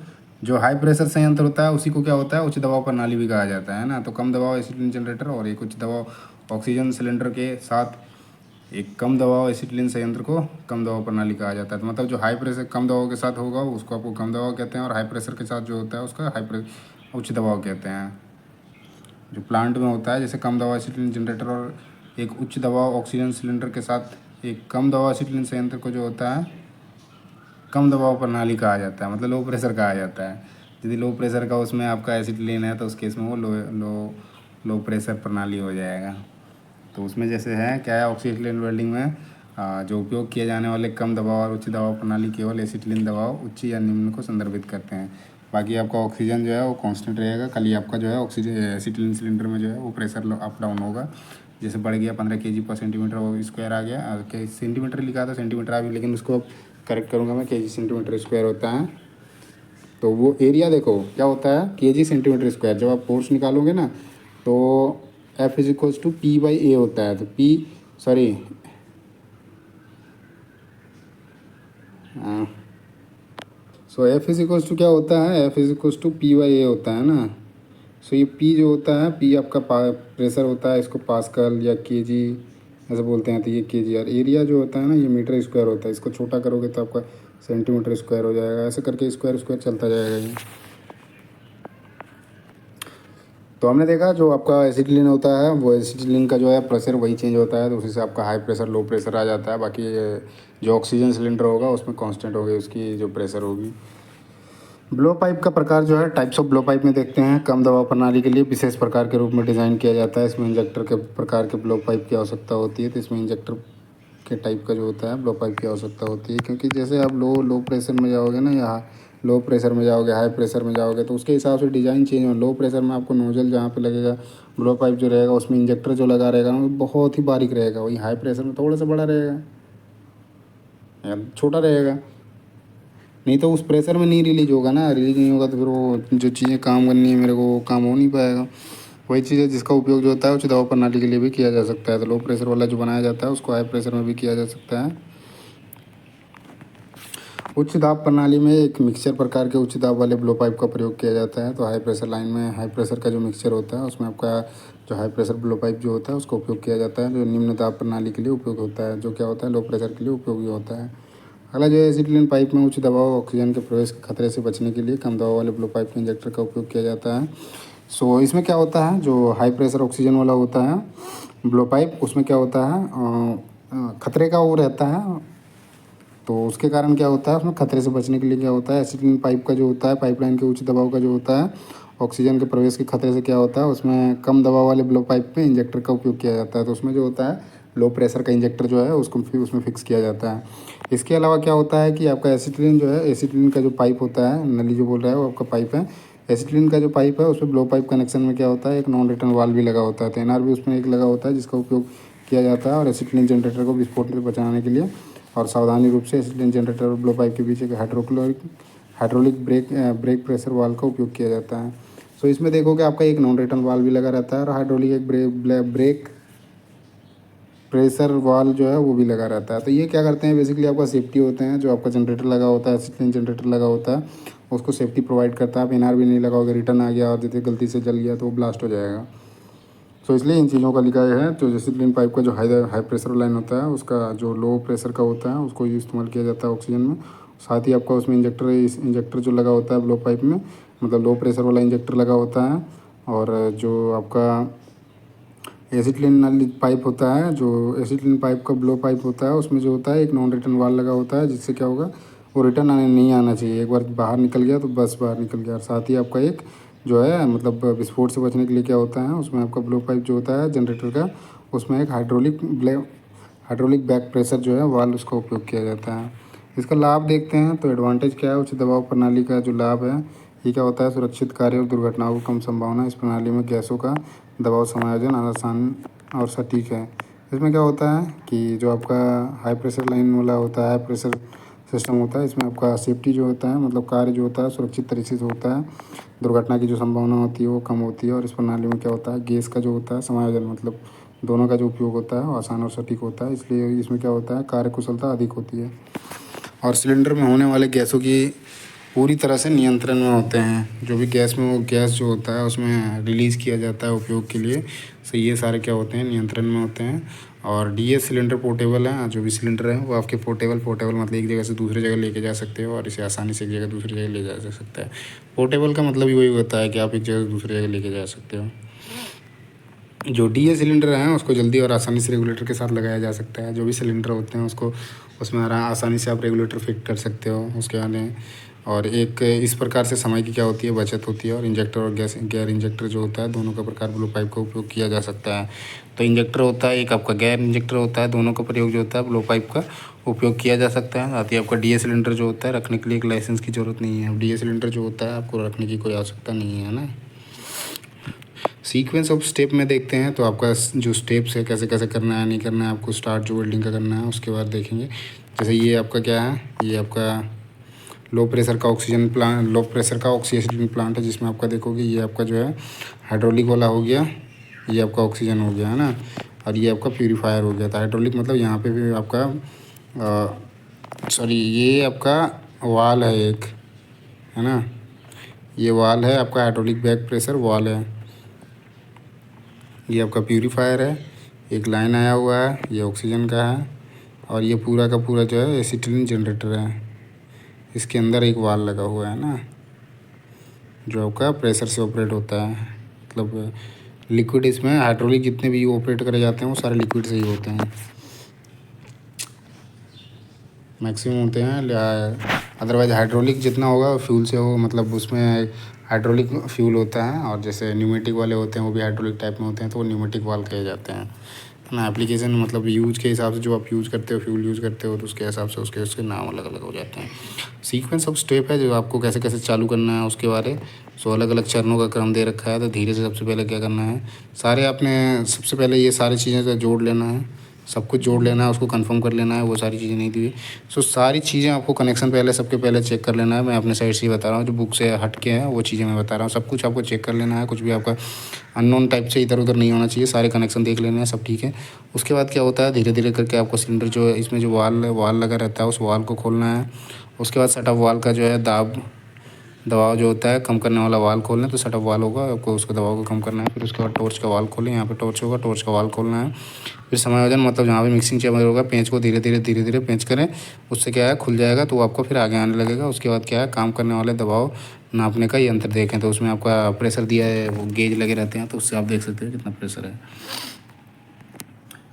जो हाई प्रेशर संयंत्र होता है उसी को क्या होता है, उच्च दबाव प्रणाली भी कहा जाता है ना। तो कम दबाव एसिटिलीन जनरेटर और एक उच्च दबाव ऑक्सीजन सिलेंडर के साथ एक कम दबाव एसिटिलीन संयंत्र को कम दबाव प्रणाली कहा जाता है। तो मतलब जो हाई प्रेशर कम दबाव के साथ होगा उसको आपको कम दबाव कहते हैं, और हाई प्रेशर के साथ जो होता है उसका उच्च दबाव कहते हैं। जो प्लांट में होता है, जैसे कम दबाव एसिटिलीन जनरेटर और एक उच्च दबाव ऑक्सीजन सिलेंडर के साथ एक कम दबाव एसिटिलीन संयंत्र को जो होता है कम दबाव प्रणाली कहा जाता है, मतलब लो प्रेशर कहा जाता है। यदि लो प्रेशर का उसमें आपका एसिटिलीन है तो उस केस में वो लो प्रेशर प्रणाली हो जाएगा। तो उसमें जैसे है क्या है, ऑक्सीजन वेल्डिंग में जो उपयोग किए जाने वाले कम दबाव और उच्च दबाव प्रणाली केवल एसिटिलीन दबाव उच्च या निम्न को संदर्भित करते हैं। बाकी आपका ऑक्सीजन जो है वो कांस्टेंट रहेगा, खाली आपका जो है ऑक्सीजन एसिटिलीन सिलेंडर में जो है वो प्रेशर अप डाउन होगा। जैसे बढ़ गया 15 kg पर सेंटीमीटर वो स्क्वायर आ गया, के सेंटीमीटर लिखा था सेंटीमीटर आ गया, लेकिन उसको करेक्ट करूँगा मैं, kg सेंटीमीटर स्क्वायर होता है। तो वो एरिया देखो क्या होता है, kg सेंटीमीटर स्क्वायर। जब आप फोर्स निकालोगे ना तो F is equals to P by A होता है। तो P sorry so F is equals to क्या होता है, F is equals to P by A होता है ना। सो ये P जो होता है, P आपका प्रेशर होता है, इसको पास्कल या kg ऐसे बोलते हैं। तो ये kg, और एरिया जो होता है ना ये मीटर स्क्वायर होता है। इसको छोटा करोगे तो आपका सेंटीमीटर स्क्वायर हो जाएगा, ऐसे करके स्क्वायर स्क्वायर चलता जाएगा ये। तो हमने देखा जो आपका एसिटिलीन होता है वो एसिटिलीन का जो है प्रेशर वही चेंज होता है, तो उसी से आपका हाई प्रेशर लो प्रेशर आ जाता है। बाकी जो ऑक्सीजन सिलेंडर होगा उसमें कांस्टेंट होगी उसकी जो प्रेशर होगी। ब्लो पाइप का प्रकार जो है, टाइप्स ऑफ ब्लो पाइप में देखते हैं। कम दबाव प्रणाली के लिए विशेष प्रकार के रूप में डिज़ाइन किया जाता है। इसमें इंजेक्टर के प्रकार के ब्लो पाइप की आवश्यकता होती है। तो इसमें इंजेक्टर के टाइप का जो होता है ब्लो पाइप की आवश्यकता होती है, क्योंकि जैसे आप लो प्रेशर में जाओगे ना, या लो प्रेशर में जाओगे, हाई प्रेशर में जाओगे, तो उसके हिसाब से डिज़ाइन चेंज हो। लो प्रेशर में आपको नोजल जहाँ पे लगेगा ब्लो पाइप जो रहेगा उसमें इंजेक्टर जो लगा रहेगा वो बहुत ही बारीक रहेगा। वही हाई प्रेशर में थोड़ा सा बड़ा रहेगा या छोटा रहेगा, नहीं तो उस प्रेशर में नहीं रिलीज होगा ना। रिलीज नहीं होगा तो फिर वो जो चीज़ें काम करनी है मेरे को वो काम हो नहीं पाएगा। वही चीज़ है जिसका उपयोग जो होता है उच्च दबाव प्रणाली के लिए भी किया जा सकता है। तो लो प्रेशर वाला जो बनाया जाता है उसको हाई प्रेशर में भी किया जा सकता है। उच्च दाब प्रणाली में एक मिक्सचर प्रकार के उच्च दाब वाले ब्लो पाइप का प्रयोग किया जाता है। तो हाई प्रेशर लाइन में हाई प्रेशर का जो मिक्सचर होता है उसमें आपका जो हाई प्रेशर ब्लो पाइप जो होता है उसका उपयोग किया जाता है, जो निम्न दाब प्रणाली के लिए उपयोग होता है, जो क्या होता है लो प्रेशर के लिए उपयोगी होता है। अगला जो है एसिटिलीन पाइप में उच्च दबाव ऑक्सीजन के प्रवेश के खतरे से बचने के लिए कम दबाव वाले ब्लो पाइप के इंजेक्टर का उपयोग किया जाता है। सो इसमें क्या होता है, जो हाई प्रेशर ऑक्सीजन वाला होता है ब्लो पाइप उसमें क्या होता है खतरे का वो रहता है। तो उसके कारण क्या होता है, उसमें खतरे से बचने के लिए क्या होता है, एसिटिलीन पाइप का जो होता है पाइपलाइन के उच्च दबाव का जो होता है ऑक्सीजन के प्रवेश के खतरे से क्या होता है, उसमें कम दबाव वाले ब्लो पाइप में इंजेक्टर का उपयोग किया जाता है। तो उसमें जो होता है लो प्रेशर का इंजेक्टर जो है उसको फिर उसमें फिक्स किया जाता है। इसके अलावा क्या होता है कि आपका एसिटिलीन जो है, एसिटिलीन का जो पाइप होता है, नली जो बोल रहा है वो आपका पाइप है। एसिटिलीन का जो पाइप है उसमें ब्लो पाइप कनेक्शन में क्या होता है, एक नॉन रिटर्न वाल्व भी लगा होता है। तो एनआर भी उसमें एक लगा होता है जिसका उपयोग किया जाता है और एसिटिलीन जनरेटर को विस्फोट से बचाने के लिए। और सावधानी रूप से एसिटिलीन जनरेटर और ब्लो पाइप के बीच एक हाइड्रोलिक ब्रेक प्रेशर वाल्व का उपयोग किया जाता है। सो इसमें देखोगे आपका एक नॉन रिटर्न वाल्व भी लगा रहता है और हाइड्रोलिक एक ब्रेक प्रेशर वाल्व जो है वो भी लगा रहता है। तो ये क्या करते हैं, बेसिकली आपका सेफ्टी होते हैं। जो आपका जनरेटर लगा होता है, एसिटिलीन जनरेटर लगा होता है, उसको सेफ्टी प्रोवाइड करता है। आप एनआर भी नहीं लगाओगे, रिटर्न आ गया और जैसे गलती से जल गया तो वो ब्लास्ट हो जाएगा। सो इसलिए इन चीज़ों का लिखा है। तो एसिटिलीन पाइप का जो हाई प्रेशर लाइन होता है उसका जो लो प्रेशर का होता है उसको इस्तेमाल किया जाता है ऑक्सीजन में। साथ ही आपका उसमें इंजेक्टर जो लगा होता है ब्लो पाइप में, मतलब लो प्रेशर वाला इंजेक्टर लगा होता है। और जो आपका एसिटिलीन पाइप होता है, जो एसिटिलीन पाइप का ब्लो पाइप होता है उसमें जो होता है एक नॉन रिटर्न वाल्व लगा होता है, जिससे क्या होगा वो रिटर्न नहीं आना चाहिए। एक बार बाहर निकल गया तो बस बाहर निकल गया। और साथ ही आपका एक जो है मतलब विस्फोट से बचने के लिए क्या होता है, उसमें आपका ब्लो पाइप जो होता है जनरेटर का, उसमें एक हाइड्रोलिक बैक प्रेशर जो है वाल्व उसका उपयोग किया जाता है। इसका लाभ देखते हैं। तो एडवांटेज क्या है, उच्च दबाव प्रणाली का जो लाभ है ये क्या होता है, सुरक्षित कार्य और दुर्घटनाओं की कम संभावना। इस प्रणाली में गैसों का दबाव समायोजन आसान और सटीक है। इसमें क्या होता है कि जो आपका हाई प्रेशर लाइन वाला होता है, हाई प्रेशर सिस्टम होता है, इसमें आपका सेफ्टी जो होता है मतलब कार्य जो होता है सुरक्षित तरीके से होता है। दुर्घटना की जो संभावना होती है वो कम होती है। और इस प्रणाली में क्या होता है, गैस का जो होता है समायोजन मतलब दोनों का जो उपयोग होता है वो आसान और सटीक होता है। इसलिए इसमें क्या होता है कार्य कुशलता अधिक होती है। और सिलेंडर में होने वाले गैसों की पूरी तरह से नियंत्रण में होते हैं। जो भी गैस में वो गैस जो होता है उसमें रिलीज़ किया जाता है उपयोग के लिए, सो ये सारे क्या होते हैं नियंत्रण में होते हैं। और डीएस सिलेंडर पोर्टेबल है, जो भी सिलेंडर है वो आपके पोर्टेबल मतलब एक जगह से दूसरी जगह लेके जा सकते हो और इसे आसानी से एक जगह दूसरी जगह ले जा सकता है। पोर्टेबल का मतलब ही वही होता है कि आप एक जगह से दूसरी जगह लेके जा सकते हो। जो डीए सिलेंडर है उसको जल्दी और आसानी से रेगुलेटर के साथ लगाया जा सकता है। जो भी सिलेंडर होते हैं उसको उसमें आसानी से आप रेगुलेटर फिट कर सकते हो। उसके आने और एक इस प्रकार से समय की क्या होती है, बचत होती है। और इंजेक्टर और गैस गैर इंजेक्टर जो होता है, दोनों का प्रकार ब्लो पाइप का उपयोग किया जा सकता है। तो इंजेक्टर होता है, एक आपका गैर इंजेक्टर होता है, दोनों का प्रयोग जो होता है ब्लो पाइप का उपयोग किया जा सकता है। साथ ही आपका डीए सिलेंडर जो होता है, रखने के लिए एक लाइसेंस की ज़रूरत नहीं है। डीए सिलेंडर जो होता है आपको रखने की कोई आवश्यकता नहीं है ना। सीक्वेंस ऑफ स्टेप में देखते हैं तो आपका जो स्टेप्स है, कैसे कैसे करना है, नहीं करना है आपको, स्टार्ट जो वेल्डिंग का करना है उसके बाद देखेंगे। जैसे ये आपका क्या है, ये आपका लो प्रेशर का ऑक्सीजन प्लांट, लो प्रेशर का ऑक्सीजन प्लांट है, जिसमें आपका देखोगे ये आपका जो है हाइड्रोलिक वाला हो गया, ये आपका ऑक्सीजन हो गया है ना, और ये आपका प्यूरीफायर हो गया। तो हाइड्रोलिक मतलब यहाँ पे भी आपका सॉरी ये आपका वाल है एक, है ना, ये वाल है आपका, हाइड्रोलिक बैक प्रेशर वाल है। ये आपका प्यूरीफायर है, एक लाइन आया हुआ है, ये ऑक्सीजन का है। और ये पूरा का पूरा जो है एसिटिलीन जनरेटर है, इसके अंदर एक वाल लगा हुआ है ना, जो आपका प्रेशर से ऑपरेट होता है। मतलब लिक्विड इसमें हाइड्रोलिक जितने भी ऑपरेट करे जाते हैं वो सारे लिक्विड से ही होते हैं, मैक्सिमम होते हैं। अदरवाइज़ हाइड्रोलिक जितना होगा फ्यूल से हो, मतलब उसमें हाइड्रोलिक फ्यूल होता है। और जैसे न्यूमेटिक वाले होते हैं वो भी हाइड्रोलिक टाइप में होते हैं, तो वो न्यूमेटिक वाल कहे जाते हैं ना। एप्लीकेशन मतलब यूज के हिसाब से जो आप यूज़ करते हो, फ्यूल यूज़ करते हो, तो उसके हिसाब से उसके नाम अलग अलग हो जाते हैं। सीक्वेंस ऑफ स्टेप है जो आपको कैसे कैसे चालू करना है उसके बारे। सो अलग अलग चरणों का क्रम दे रखा है। तो धीरे से सबसे पहले क्या करना है, सारे आपने सबसे पहले ये सारी चीज़ें जोड़ लेना है, सब कुछ जोड़ लेना है, उसको कंफर्म कर लेना है, वो सारी चीज़ें नहीं दी हुई। सो सारी चीज़ें आपको कनेक्शन पहले सबके पहले चेक कर लेना है। मैं अपने साइड से ही बता रहा हूँ, जो बुक से हट के हैं वो चीज़ें मैं बता रहा हूँ। सब कुछ आपको चेक कर लेना है, कुछ भी आपका अननोन टाइप से इधर उधर नहीं होना चाहिए, सारे कनेक्शन देख लेने हैं, सब ठीक है। उसके बाद क्या होता है, धीरे धीरे करके आपको सिलेंडर जो है, इसमें जो वाल लगा रहता है, उस वाल को खोलना है। उसके बाद सेटअप वाल का जो है दबाव जो होता है कम करने वाला वाल खोलना है, तो सेटअप वाल होगा, आपको उसके दबाव को कम करना है। फिर उसके बाद टॉर्च का वाल खोलें, यहाँ पे टॉर्च होगा, टॉर्च का वाल खोलना है। फिर समायोजन मतलब जहाँ पे मिक्सिंग चेंबर होगा, पेंच को धीरे धीरे पेंच करें, उससे क्या है खुल जाएगा, तो वो आपको फिर आगे आने लगेगा। उसके बाद क्या है, काम करने वाले दबाव नापने का यंत्र देखें, तो उसमें आपका प्रेशर दिया है, वो गेज लगे रहते हैं, तो उससे आप देख सकते हैं कितना प्रेशर है।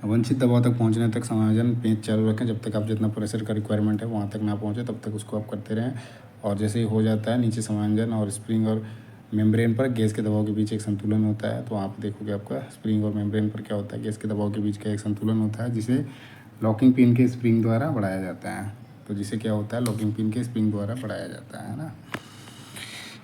वांछित दबाव तक पहुंचने तक समायोजन पेंच चालू रखें, जब तक आप जितना प्रेशर का रिक्वायरमेंट है वहाँ तक ना पहुँचे तब तक उसको आप करते रहें। और जैसे ही हो जाता है, नीचे समायोजन और स्प्रिंग और मेम्ब्रेन पर गैस के दबाव के बीच एक संतुलन होता है। तो वहाँ पर देखोगे आपका स्प्रिंग और मेम्ब्रेन पर क्या होता है, गैस के दबाव के बीच का एक संतुलन होता है, जिसे लॉकिंग पिन के स्प्रिंग द्वारा बढ़ाया जाता है। तो जिसे क्या होता है, लॉकिंग पिन के स्प्रिंग द्वारा बढ़ाया जाता है ना।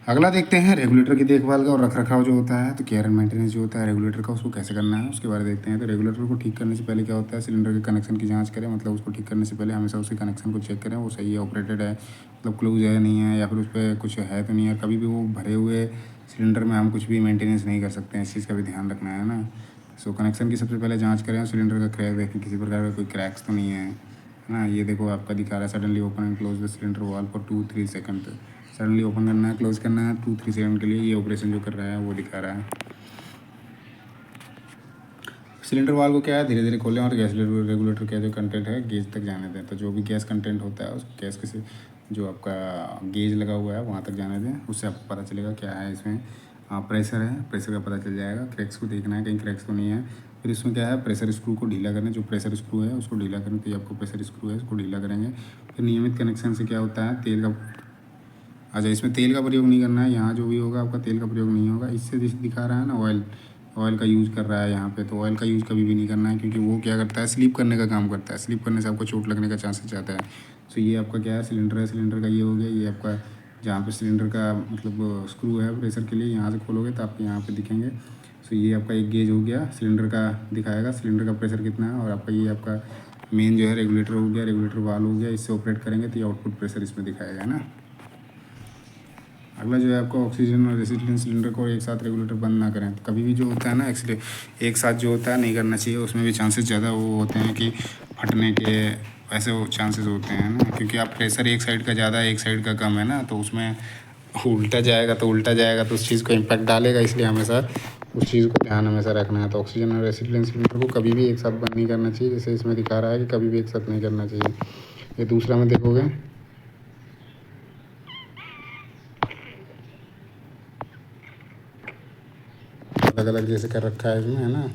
अगला देखते हैं रेगुलेटर की देखभाल का और रखरखाव जो होता है। तो केयर एंड मेंटेनेंस जो होता है रेगुलेटर का, उसको कैसे करना है उसके बारे में देखते हैं। तो रेगुलेटर को ठीक करने से पहले क्या होता है, सिलेंडर के कनेक्शन की जांच करें। मतलब उसको ठीक करने से पहले हमेशा उसके कनेक्शन को चेक करें, वो सही है, ऑपरेटेड है, मतलब क्लोज है नहीं है, या फिर उस पर कुछ है तो नहीं है। कभी भी वो भरे हुए सिलेंडर में हम कुछ भी मेंटेनेंस नहीं कर सकते हैं, इस चीज़ का भी ध्यान रखना है ना। सो कनेक्शन की सबसे पहले जाँच करें, सिलेंडर का क्रैक देखें, किसी प्रकार का कोई क्रैक्स तो नहीं है ना। ये देखो आपका दिखा रहा है suddenly open and close the cylinder वाल फॉर 2-3 सेकंड। सडनली ओपन करना है, क्लोज करना है 2-3 सेकंड के लिए, ये ऑपरेशन जो कर रहा है वो दिखा रहा है। सिलेंडर वाल को क्या है, धीरे धीरे खोलें और गैस रेगुलेटर का जो कंटेंट है गेज तक जाने दें। तो जो भी गैस कंटेंट होता है उस गैस के से जो आपका गेज लगा हुआ है वहाँ तक जाने दें, उससे आपको पता चलेगा क्या है इसमें। प्रेशर है, प्रेशर का पता चल जाएगा। क्रैक्स को देखना है, कहीं क्रैक्स तो नहीं है। फिर इसमें क्या है, प्रेशर स्क्रू को ढीला करें, जो प्रेशर स्क्रू है उसको ढीला करें। तो ये आपको प्रेशर स्क्रू है, उसको ढीला करेंगे। फिर नियमित कनेक्शन से क्या होता है, तेल का, अच्छा इसमें तेल का प्रयोग नहीं करना है, यहाँ जो भी होगा आपका तेल का प्रयोग नहीं होगा। इससे जैसे दिखा रहा है ना ऑयल का यूज़ कर रहा है यहाँ पे, तो ऑयल का यूज़ कभी भी नहीं करना है, क्योंकि वो क्या करता है, स्लिप करने का काम करता है। स्लिप करने से आपको चोट लगने का चांसेस ज़्यादा है। तो ये आपका क्या है, सिलेंडर है, सिलेंडर का ये हो गया। ये आपका जहाँ पे सिलेंडर का मतलब स्क्रू है प्रेशर के लिए, यहाँ से खोलोगे तो आपको यहाँ पे दिखेंगे। सो ये आपका एक गेज हो गया, सिलेंडर का दिखाएगा सिलेंडर का प्रेशर कितना है। और आपका ये आपका मेन जो है रेगुलेटर हो गया, रेगुलेटर वाल हो गया। इससे ऑपरेट करेंगे तो ये आउटपुट प्रेशर इसमें दिखाएगा ना। अगला जो है आपका ऑक्सीजन और रेसिस्टेंस सिलेंडर को एक साथ रेगुलेटर बंद ना करें। तो कभी भी जो होता है ना एक्चुअली एक साथ जो होता है नहीं करना चाहिए, उसमें भी चांसेस ज़्यादा वो होते हैं कि फटने के, वैसे वो चांसेस होते हैं ना। क्योंकि आप प्रेशर एक साइड का ज़्यादा एक साइड का कम है ना, तो उसमें उल्टा जाएगा तो उस चीज़ को इम्पैक्ट डालेगा। इसलिए हमेशा उस चीज़ को ध्यान हमेशा रखना है। तो ऑक्सीजन और रेसिस्टेंस सिलेंडर को कभी भी एक साथ बंद नहीं करना चाहिए, जैसे इसमें दिखा रहा है कि कभी भी एक साथ नहीं करना चाहिए। ये दूसरा में देखोगे, अलग अलग जैसे कर रखा है इसमें, है ना।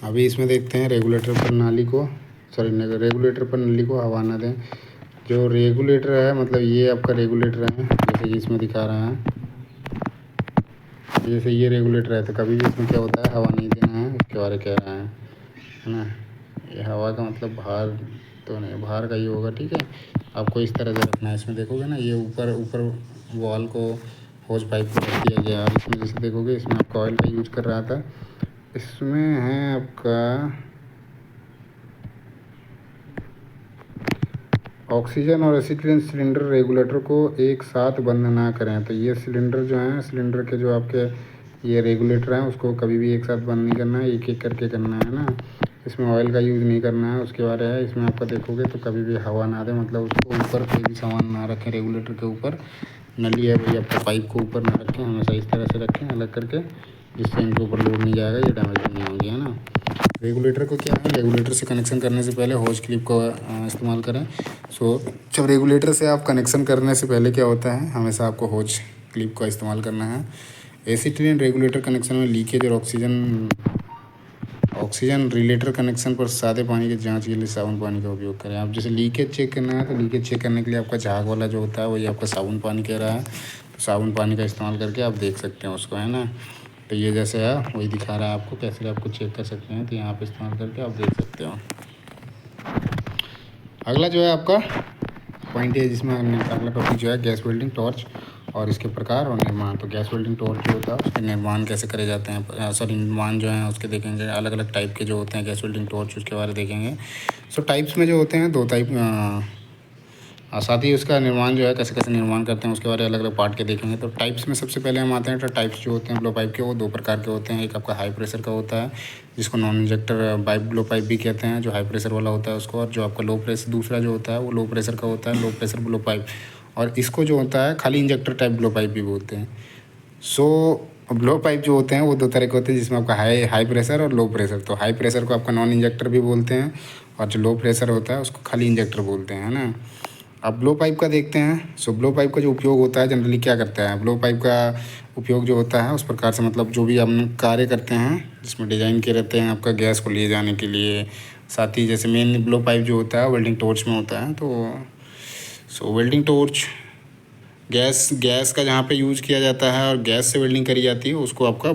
अभी इसमें देखते हैं रेगुलेटर प्रणाली को सॉरी रेगुलेटर पर नली को हवा ना दें। जो रेगुलेटर है मतलब ये आपका रेगुलेटर है, जैसे कि इसमें दिखा रहा है, जैसे ये रेगुलेटर है तो कभी भी इसमें क्या होता है, हवा नहीं देना है, इसके बारे कह रहा है ना। ये हवा का मतलब बाहर तो नहीं, बाहर का ही होगा, ठीक है। आपको इस तरह से रखना है। इसमें देखोगे ना, ये ऊपर ऊपर वॉल को होज पाइप को रख दिया गया, और इसमें जैसे देखोगे इसमें आपका ऑयल का यूज कर रहा था। इसमें है आपका ऑक्सीजन और एसिटिलीन सिलेंडर रेगुलेटर को एक साथ बंद ना करें। तो ये सिलेंडर जो है, सिलेंडर के जो आपके ये रेगुलेटर हैं उसको कभी भी एक साथ बंद नहीं करना है, एक एक करके करना है ना। इसमें ऑयल का यूज़ नहीं करना है, उसके बारे है। इसमें आपका देखोगे तो कभी भी हवा ना दे, मतलब उसको ऊपर कोई भी सामान ना रखें, रेगुलेटर के ऊपर नली है भाई आपका पाइप को ऊपर ना रखें, हमेशा इस तरह से रखें अलग करके, जिससे इनके ऊपर लोड नहीं जाएगा, ये डैमेज नहीं होंगे, है ना। रेगुलेटर को क्या है, रेगुलेटर से कनेक्शन करने से पहले होज क्लिप को इस्तेमाल करें। सो जब रेगुलेटर से आप कनेक्शन करने से पहले क्या होता है, हमेशा आपको होज क्लिप का इस्तेमाल करना है। एसिटिलीन रेगुलेटर कनेक्शन में लीकेज और ऑक्सीजन रिलेटर कनेक्शन पर सादे पानी की जांच के लिए साबुन पानी का उपयोग करें। आप जैसे लीकेज चेक करना है तो लीकेज चेक करने के लिए आपका झाग वाला जो होता है वही आपका साबुन पानी कह रहा है, तो साबुन पानी का इस्तेमाल करके आप देख सकते हैं उसको, है ना। तो ये जैसे है वही दिखा रहा है आपको, कैसे आपको चेक कर सकते हैं, तो यहाँ पे इस्तेमाल करके आप देख सकते हो। अगला जो है आपका पॉइंट है, जिसमें अगला टॉपिक जो है गैस वेल्डिंग टॉर्च और इसके प्रकार और निर्माण। तो गैस वेल्डिंग टॉर्च जो होता है उसके निर्माण कैसे करे जाते हैं, सॉरी निर्माण जो है उसके देखेंगे, अलग अलग टाइप के जो होते हैं गैस वेल्डिंग टॉर्च, उसके बारे में देखेंगे। सो टाइप्स में जो होते हैं 2 टाइप, साथ ही उसका निर्माण जो है कैसे कैसे निर्माण करते हैं उसके बारे में अलग अलग पार्ट के देखेंगे। तो टाइप्स में सबसे पहले हम आते हैं, तो टाइप्स जो होते हैं ब्लो पाइप के वो 2 प्रकार के होते हैं। एक आपका हाई प्रेशर का होता है जिसको non injector pipe blow pipe भी कहते हैं, जो हाई प्रेशर वाला होता है उसको, और जो आपका लो प्रेशर दूसरा जो होता है वो लो प्रेशर का होता है, लो प्रेशर ब्लो पाइप। और इसको जो होता है खाली इंजेक्टर टाइप ब्लो पाइप भी बोलते हैं। सो ब्लो पाइप जो होते हैं वो 2 तरह के होते हैं, जिसमें आपका हाई प्रेशर और लो प्रेशर। तो हाई प्रेशर को आपका नॉन इंजेक्टर भी बोलते हैं, और जो लो प्रेशर होता है उसको खाली इंजेक्टर बोलते हैं, है ना। अब ब्लो पाइप का देखते हैं। सो ब्लो पाइप का जो उपयोग होता है जनरली क्या करता है, ब्लो पाइप का उपयोग जो होता है उस प्रकार से, मतलब जो भी हम कार्य करते हैं जिसमें डिज़ाइन किए रहते हैं आपका गैस को ले जाने के लिए। साथ ही जैसे मेन ब्लो पाइप जो होता है वेल्डिंग टॉर्च में होता है। तो वेल्डिंग टॉर्च गैस का जहाँ पे यूज़ किया जाता है और गैस से वेल्डिंग करी जाती है उसको आपका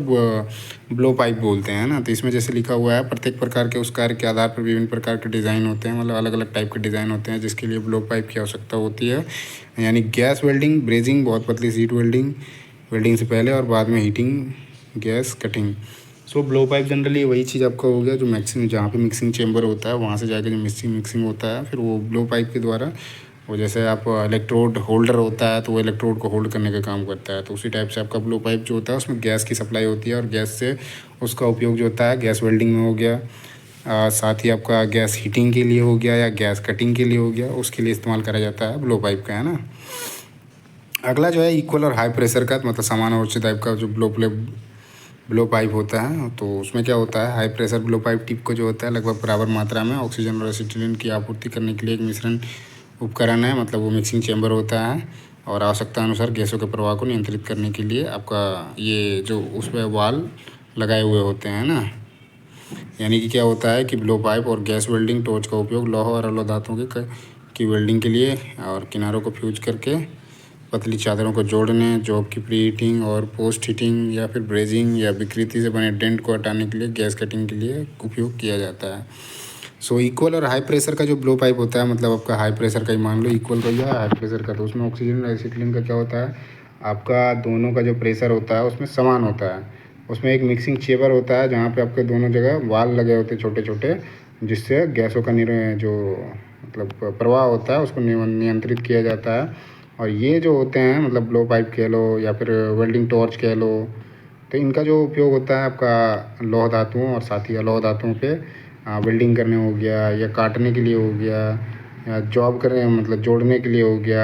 ब्लो पाइप बोलते हैं ना। तो इसमें जैसे लिखा हुआ है प्रत्येक प्रकार के उस कार्य के आधार पर विभिन्न प्रकार के डिज़ाइन होते हैं, मतलब अलग अलग टाइप के डिज़ाइन होते हैं जिसके लिए ब्लो पाइप की आवश्यकता होती है। यानी गैस वेल्डिंग, ब्रेजिंग, बहुत पतली शीट वेल्डिंग, वेल्डिंग से पहले और बाद में हीटिंग, गैस कटिंग। सो ब्लो पाइप जनरली वही चीज़ आपका हो गया जो मैक्सिमम जहाँ पे मिक्सिंग चेंबर होता है वहाँ से जाकर जो मिक्सिंग होता है, फिर वो ब्लो पाइप के द्वारा वो जैसे आप इलेक्ट्रोड होल्डर होता है तो वो इलेक्ट्रोड को होल्ड करने का काम करता है। तो उसी टाइप से आपका ब्लो पाइप जो होता है उसमें गैस की सप्लाई होती है, और गैस से उसका उपयोग जो होता है गैस वेल्डिंग में हो गया, साथ ही आपका गैस हीटिंग के लिए हो गया या गैस कटिंग के लिए हो गया, उसके लिए इस्तेमाल करा जाता है ब्लो पाइप का, है ना। अगला जो है इक्वल और हाई प्रेशर का, मतलब समान और उच्च टाइप का जो ब्लो पाइप होता है। तो उसमें क्या होता है, high pressure blow pipe tip को जो होता है लगभग बराबर मात्रा में ऑक्सीजन और एसिटिलीन की आपूर्ति करने के लिए एक मिश्रण उपकरण है, मतलब वो मिक्सिंग चैम्बर होता है, और आवश्यकता अनुसार गैसों के प्रवाह को नियंत्रित करने के लिए आपका ये जो उस पर वाल्व लगाए हुए होते हैं ना। यानी कि क्या होता है कि ब्लो पाइप और गैस वेल्डिंग टॉर्च का उपयोग लौह और अलोह धातुओं की वेल्डिंग के लिए और किनारों को फ्यूज करके पतली चादरों को जोड़ने, जॉब की प्री हीटिंग और पोस्ट हीटिंग या फिर ब्रेजिंग या विकृति से बने डेंट को हटाने के लिए, गैस कटिंग के लिए उपयोग किया जाता है। सो इक्वल और हाई प्रेशर का जो ब्लो पाइप होता है, मतलब आपका हाई प्रेशर का ही मान लो, इक्वल का या हाई प्रेशर का, तो उसमें ऑक्सीजन और एसिटिलीन का क्या होता है, आपका दोनों का जो प्रेशर होता है उसमें समान होता है। उसमें एक मिक्सिंग चेबर होता है जहाँ पे आपके दोनों जगह वाल्व लगे होते हैं छोटे छोटे, जिससे गैसों का जो मतलब प्रवाह होता है उसको नियंत्रित किया जाता है। और ये जो होते हैं मतलब ब्लो पाइप कह लो या फिर वेल्डिंग टॉर्च कह लो, तो इनका जो उपयोग होता है आपका लौह धातुओं और साथ ही अलोह धातुओं पे वेल्डिंग करने हो गया, या काटने के लिए हो गया, या जॉब करने मतलब जोड़ने के लिए हो गया,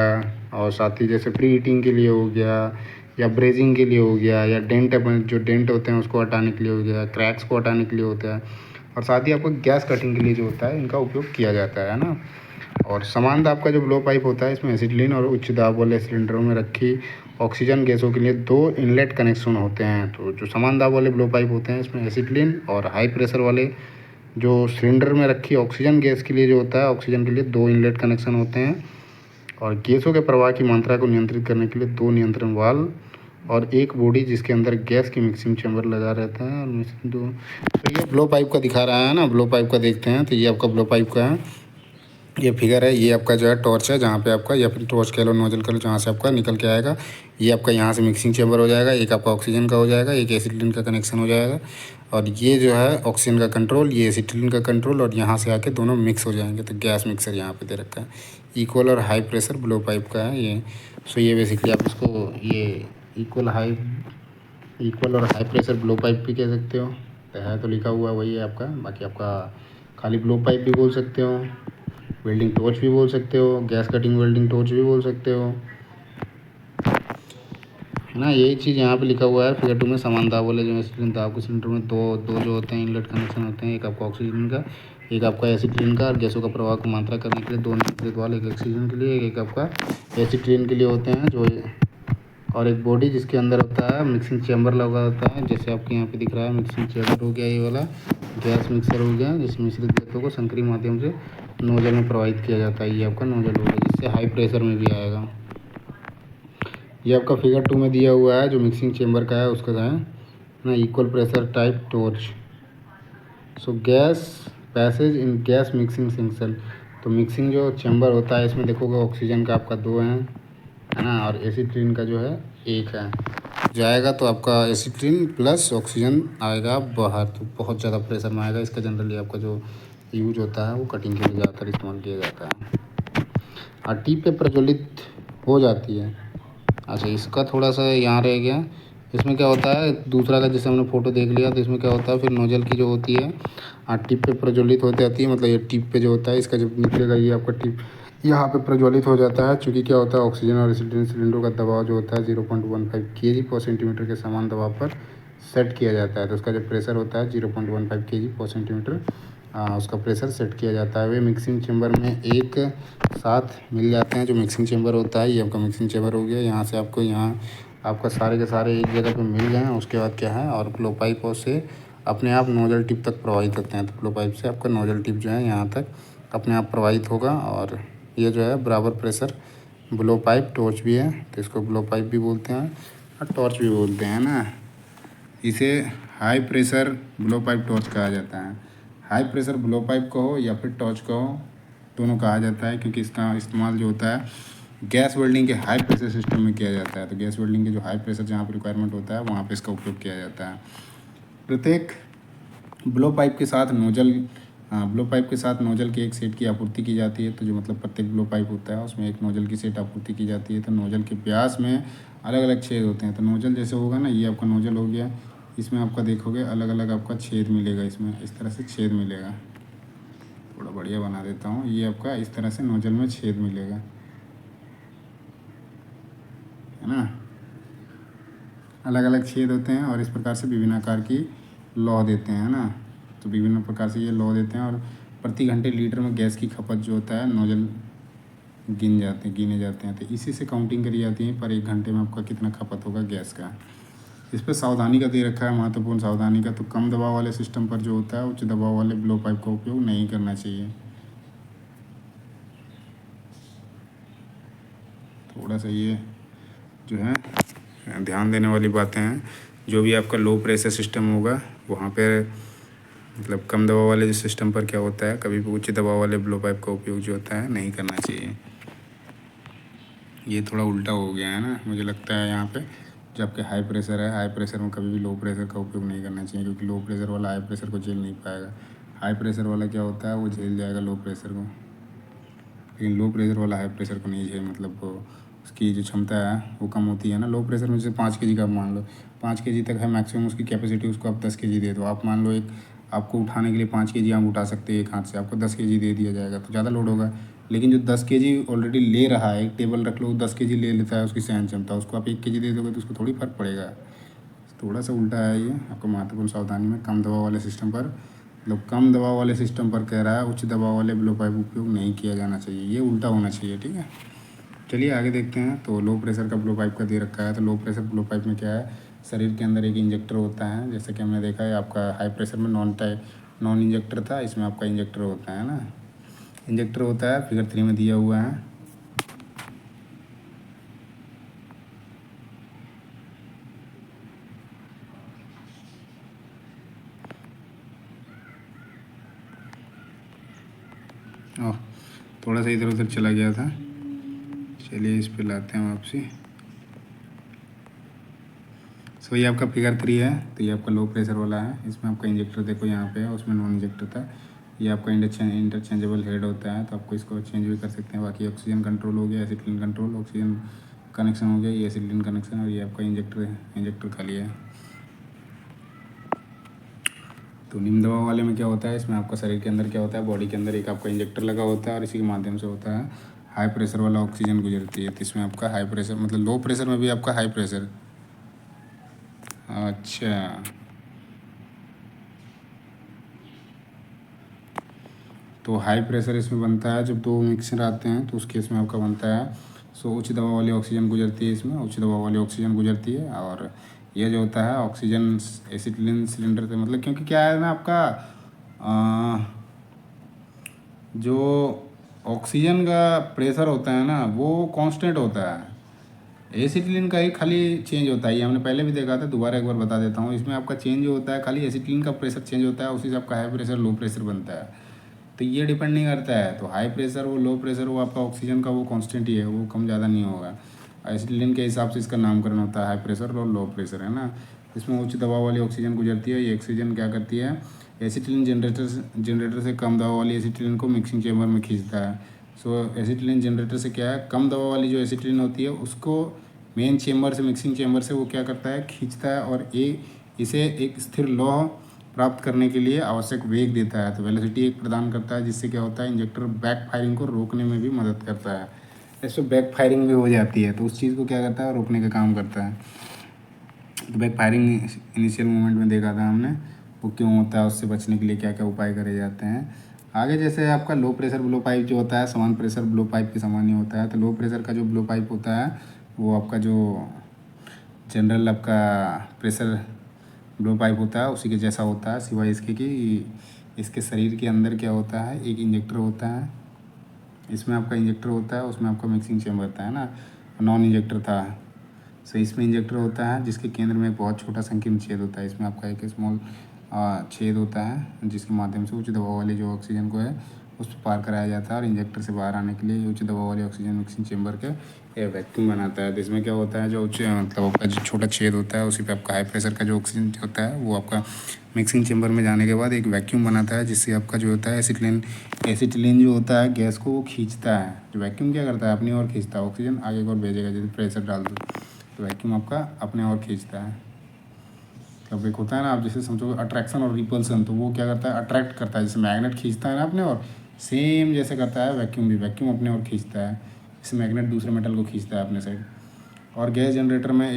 और साथ ही जैसे प्री हीटिंग के लिए हो गया, या ब्रेजिंग के लिए हो गया, या जो डेंट होते हैं उसको हटाने के लिए हो गया, क्रैक्स को हटाने के लिए होता है, और साथ ही आपको गैस कटिंग के लिए जो होता है इनका उपयोग किया जाता है ना। और समान दाब का जो ब्लो पाइप होता है इसमें एसिटिलीन और उच्च दाब वाले सिलेंडरों में रखी ऑक्सीजन गैसों के लिए 2 इनलेट कनेक्शन होते हैं। तो जो समान दाब वाले ब्लो पाइप होते हैं इसमें एसिटिलीन और हाई प्रेशर वाले जो सिलेंडर में रखी ऑक्सीजन गैस के लिए जो होता है, ऑक्सीजन के लिए 2 इनलेट कनेक्शन होते हैं और गैसों के प्रवाह की मात्रा को नियंत्रित करने के लिए 2 नियंत्रण वाल्व और एक बॉडी जिसके अंदर गैस की मिक्सिंग चैम्बर लगा रहता है और दो। तो ये ब्लो पाइप का दिखा रहा है ना, ब्लो पाइप का देखते हैं। तो ये आपका ब्लो पाइप का है, ये फिगर है। ये आपका जो है टॉर्च है, जहाँ पे आपका, या फिर टॉर्च कह लो, नोजल कह लो, जहाँ से आपका निकल के आएगा। ये आपका यहाँ से मिक्सिंग चैम्बर हो जाएगा, एक आपका ऑक्सीजन का हो जाएगा, एक एसिटिलीन का कनेक्शन हो जाएगा और ये जो है ऑक्सीजन का कंट्रोल, ये एसिटिलीन का कंट्रोल और यहाँ से आके दोनों मिक्स हो जाएंगे। तो गैस मिक्सर यहाँ पे दे रखा है। इक्वल और हाई प्रेशर ब्लो पाइप का है ये। सो ये बेसिकली आप इसको ये इक्वल और हाई प्रेशर ब्लो पाइप भी कह सकते हो। तो है तो लिखा हुआ वही है आपका। बाकी आपका खाली ब्लो पाइप भी बोल सकते हो, वेल्डिंग टॉर्च भी बोल सकते हो, गैस कटिंग वेल्डिंग टॉर्च भी बोल सकते हो, है ना। यही चीज़ यहाँ पे लिखा हुआ है फिगर 2 में। समान दाब वाले जो एसिटिलीन दाब के सिलेंडर में दो जो होते हैं इनलेट कनेक्शन होते हैं, एक आपका ऑक्सीजन का, एक आपका एसिटिलीन का। और गैसों का प्रवाह को मात्रा करने के लिए 2 नियंत्रित वाल्व, एक ऑक्सीजन के लिए, एक आपका एसिटिलीन के लिए होते हैं जो, और एक बॉडी जिसके अंदर होता है मिक्सिंग चैम्बर लगा होता है। जैसे आपके यहाँ पे दिख रहा है मिक्सिंग चैम्बर हो गया, ये वाला गैस मिक्सर हो गया, जिस मिश्रित गैसों को संक्रिय माध्यम से नोजल में प्रवाहित किया जाता है। ये आपका नोजल होगा, जिससे हाई प्रेशर में भी आएगा। ये आपका फिगर 2 में दिया हुआ है, जो मिक्सिंग चैम्बर का है उसका है ना, equal pressure type torch. So gas passage in gas mixing सिंक्शन। तो मिक्सिंग जो चैम्बर होता है, इसमें देखोगे ऑक्सीजन का आपका 2 है ना, और एसिटिलीन का जो है 1 है। जाएगा तो आपका एसिटिलीन प्लस ऑक्सीजन आएगा बाहर, तो बहुत ज़्यादा प्रेशर में आएगा। इसका जनरली आपका जो यूज होता है वो कटिंग के लिए ज़्यादातर इस्तेमाल किया जाता है और टिप पे प्रज्वलित हो जाती है। अच्छा, इसका थोड़ा सा यहाँ रह गया। इसमें क्या होता है, दूसरा का जैसे हमने फ़ोटो देख लिया, तो इसमें क्या होता है फिर नोजल की जो होती है टिप पे प्रज्वलित हो जाती है। मतलब ये टिप पे जो होता है, इसका जब निकलेगा ये आपका टिप यहाँ पे प्रज्वलित हो जाता है। चूँकि क्या होता है, ऑक्सीजन और एसिटिलीन सिलेंडर का दबाव जो होता है 0.15 kg/cm के समान दबाव पर सेट किया जाता है। तो उसका जो प्रेशर होता है 0.15 kg/cm उसका प्रेशर सेट किया जाता है। वे मिक्सिंग चैम्बर में एक साथ मिल जाते हैं। जो मिक्सिंग चैम्बर होता है, ये आपका मिक्सिंग चैम्बर हो गया। यहाँ से आपको, यहाँ आपका सारे के सारे एक जगह पे मिल गए हैं। उसके बाद क्या है, और ब्लो पाइपों से अपने आप नोजल टिप तक प्रवाहित होते हैं। तो ब्लो पाइप से आपका नोजल टिप जो है यहाँ तक अपने आप प्रवाहित होगा। और ये जो है बराबर प्रेशर ब्लो पाइप टॉर्च भी है, तो इसको ब्लो पाइप भी बोलते हैं और टॉर्च भी बोलते हैं ना। इसे high pressure blow pipe torch कहा जाता है। हाई प्रेशर ब्लो पाइप कहो या फिर टॉर्च कहो, दोनों कहा जाता है, क्योंकि इसका इस्तेमाल जो होता है गैस वेल्डिंग के हाई प्रेशर सिस्टम में किया जाता है। तो गैस वेल्डिंग के जो हाई प्रेशर जहाँ पर रिक्वायरमेंट होता है, वहाँ पे इसका उपयोग किया जाता है। प्रत्येक ब्लो पाइप के साथ नोजल ब्लो पाइप के साथ नोजल के एक सेट की आपूर्ति की जाती है। तो जो मतलब प्रत्येक ब्लो पाइप होता है उसमें एक नोजल की सेट आपूर्ति की जाती है। तो नोजल के व्यास में अलग अलग छेद होते हैं। तो नोजल जैसे होगा ना, ये आपका नोजल हो गया, इसमें आपका देखोगे अलग अलग आपका छेद मिलेगा। इसमें इस तरह से छेद मिलेगा। थोड़ा बढ़िया बना देता हूँ। ये आपका इस तरह से नोजल में छेद मिलेगा, है ना। अलग अलग छेद होते हैं और इस प्रकार से विभिन्न आकार की लौ देते हैं ना। तो विभिन्न प्रकार से ये लौ देते हैं और प्रति घंटे लीटर में गैस की खपत जो होता है, नोजल गिने जाते हैं। तो इसी से काउंटिंग करी जाती है पर एक घंटे में आपका कितना खपत होगा गैस का। इस पर सावधानी का दे रखा है, महत्वपूर्ण सावधानी का। तो कम दबाव वाले सिस्टम पर जो होता है, उच्च दबाव वाले ब्लो पाइप का उपयोग नहीं करना चाहिए। थोड़ा सा ये जो है ध्यान देने वाली बातें हैं। जो भी आपका लो प्रेशर सिस्टम होगा, वहाँ पे मतलब कम दबाव वाले सिस्टम पर क्या होता है, कभी भी उच्च दबाव वाले ब्लो पाइप का उपयोग जो होता है नहीं करना चाहिए। ये थोड़ा उल्टा हो गया है ना, मुझे लगता है यहाँ पे। जो आपके हाई प्रेशर है, हाई प्रेशर में कभी भी लो प्रेशर का उपयोग नहीं करना चाहिए, क्योंकि लो प्रेशर वाला हाई प्रेशर को झेल नहीं पाएगा। हाई प्रेशर वाला क्या होता है, वो झेल जाएगा लो प्रेशर को, लेकिन लो प्रेशर वाला हाई प्रेशर को नहीं झेल, मतलब वो उसकी जो क्षमता है वो कम होती है ना। लो प्रेशर में जैसे 5 kg का आप मान लो, 5 kg तक है मैक्सिमम उसकी कैपेसिटी, उसको आप 10 kg दे दो। आप मान लो एक आपको उठाने के लिए 5 kg आप उठा सकते हैं एक हाथ से, आपको 10 kg दे दिया जाएगा तो ज़्यादा लोड होगा। लेकिन जो 10 kg ऑलरेडी ले रहा है, एक टेबल रख लो, 10 kg ले लेता है, उसकी सहन क्षमता, उसको आप 1 kg दे दोगे तो उसको थोड़ी फर्क पड़ेगा। थोड़ा सा उल्टा है ये, आपको महत्वपूर्ण सावधानी में। कम दबाव वाले सिस्टम पर, मतलब कम दबाव वाले सिस्टम पर कह रहा है, उच्च दबाव वाले ब्लो पाइप उपयोग नहीं किया जाना चाहिए, ये उल्टा होना चाहिए, ठीक है। चलिए आगे देखते हैं। तो लो प्रेशर का ब्लो पाइप का दे रखा है। तो लो प्रेशर ब्लो पाइप में क्या है, शरीर के अंदर एक इंजेक्टर होता है, जैसे कि हमने देखा है आपका हाई प्रेशर में नॉन इंजेक्टर था, इसमें आपका इंजेक्टर होता है ना, इंजेक्टर होता है, फिगर 3 में दिया हुआ है। ओह, थोड़ा सा इधर उधर चला गया था, चलिए इस पे लाते हैं वापसी। सो ये आपका फिगर 3 है, तो ये आपका लो प्रेशर वाला है। इसमें आपका इंजेक्टर देखो यहाँ पे है, उसमें नॉन इंजेक्टर था। ये आपका इंटरचेंजेबल हेड होता है, तो आपको इसको चेंज भी कर सकते हैं। बाकी ऑक्सीजन कंट्रोल हो गया, एसिटिलीन कंट्रोल, ऑक्सीजन कनेक्शन हो गया, ये एसिटिलीन कनेक्शन, और ये आपका इंजेक्टर खाली है। तो नीम दवा वाले में क्या होता है, इसमें आपका शरीर के अंदर क्या होता है, बॉडी के अंदर एक आपका इंजेक्टर लगा होता है, और इसी के माध्यम से होता है हाई प्रेशर वाला ऑक्सीजन गुजरती है। तो इसमें आपका हाई प्रेशर मतलब लो प्रेशर में भी आपका हाई प्रेशर। अच्छा, तो हाई प्रेशर इसमें बनता है जब दो मिक्सर आते हैं, तो उस केस में आपका बनता है। सो उच्च दबाव वाली ऑक्सीजन गुजरती है, इसमें उच्च दबाव वाली ऑक्सीजन गुजरती है। और ये जो होता है ऑक्सीजन एसिटिलीन सिलेंडर से, मतलब क्योंकि क्या है ना आपका जो ऑक्सीजन का प्रेशर होता है ना वो कांस्टेंट होता है, एसिटिलीन का ही खाली चेंज होता है। ये हमने पहले भी देखा था, दोबारा एक बार बता देता हूँ। इसमें आपका चेंज जो होता है खाली एसिटिलीन का प्रेशर चेंज होता है, उसी से आपका हाई प्रेशर लो प्रेशर बनता है। तो ये डिपेंड नहीं करता है, तो हाई प्रेशर वो लो प्रेशर वो आपका ऑक्सीजन का वो कांस्टेंट ही है, वो कम ज़्यादा नहीं होगा। एसिटिलीन के हिसाब से इसका नामकरण होता है हाई प्रेशर और लो प्रेशर, है ना। इसमें उच्च दबाव वाली ऑक्सीजन गुजरती है। ये ऑक्सीजन क्या करती है, एसिटिलीन जनरेटर से कम दबाव वाली एसिटिलीन को मिक्सिंग चेम्बर में खींचता है। सो एसिटिलीन जनरेटर से क्या है, कम दबाव वाली जो एसिटिलीन होती है उसको मेन चेम्बर से, मिक्सिंग चेम्बर से वो क्या करता है, खींचता है, और इसे एक स्थिर लौह प्राप्त करने के लिए आवश्यक वेग देता है। तो वेलोसिटी एक प्रदान करता है, जिससे क्या होता है, इंजेक्टर बैक फायरिंग को रोकने में भी मदद करता है। ऐसे बैक फायरिंग भी हो जाती है, तो उस चीज़ को क्या करता है, रोकने का काम करता है। तो बैक फायरिंग इनिशियल मोमेंट में देखा था हमने, वो क्यों होता है, उससे बचने के लिए क्या क्या उपाय करे जाते हैं। आगे जैसे आपका लो प्रेशर ब्लो पाइप जो होता है, समान प्रेशर ब्लो पाइप के समान ही होता है। तो लो प्रेशर का जो ब्लो पाइप होता है वो आपका जो जनरल आपका प्रेशर ब्लो पाइप होता है उसी के जैसा होता है, सिवाय इसके कि इसके शरीर के अंदर क्या होता है, एक इंजेक्टर होता है। इसमें आपका इंजेक्टर होता है, उसमें आपका मिक्सिंग चेम्बर होता है ना, नॉन इंजेक्टर था। सो इसमें इंजेक्टर होता है जिसके केंद्र में एक बहुत छोटा संकीर्ण छेद होता है। इसमें आपका एक स्मॉल छेद होता है, जिसके माध्यम से उच्च दबाव वाली जो ऑक्सीजन को है उस पर पार कराया जाता है, और इंजेक्टर से बाहर आने के लिए उच्च दबाव वाली ऑक्सीजन मिक्सिंग चेम्बर के वैक्यूम बनाता है। तो इसमें क्या होता है, जो उच्च मतलब आपका जो छोटा छेद होता है उसी पे आपका हाई प्रेशर का जो ऑक्सीजन होता है वो आपका मिक्सिंग चेम्बर में जाने के बाद एक वैक्यूम बनाता है, जिससे आपका जो होता है एसिटिलीन जो होता है गैस को वो खींचता है। जो वैक्यूम क्या करता है, अपनी ओर खींचता है, ऑक्सीजन आगे की ओर भेजेगा, जैसे प्रेशर डाल दो तो वैक्यूम आपका अपने ओर खींचता है। अब एक होता है ना, आप जैसे समझो अट्रैक्शन और रिपल्सन, तो वो क्या करता है, अट्रैक्ट करता है, जैसे मैग्नेट खींचता है ना अपने ओर, सेम जैसे करता है वैक्यूम भी, वैक्यूम अपने ओर खींचता है, जैसे मैग्नेट दूसरे मेटल को खींचता है अपने साइड। और गैस जनरेटर में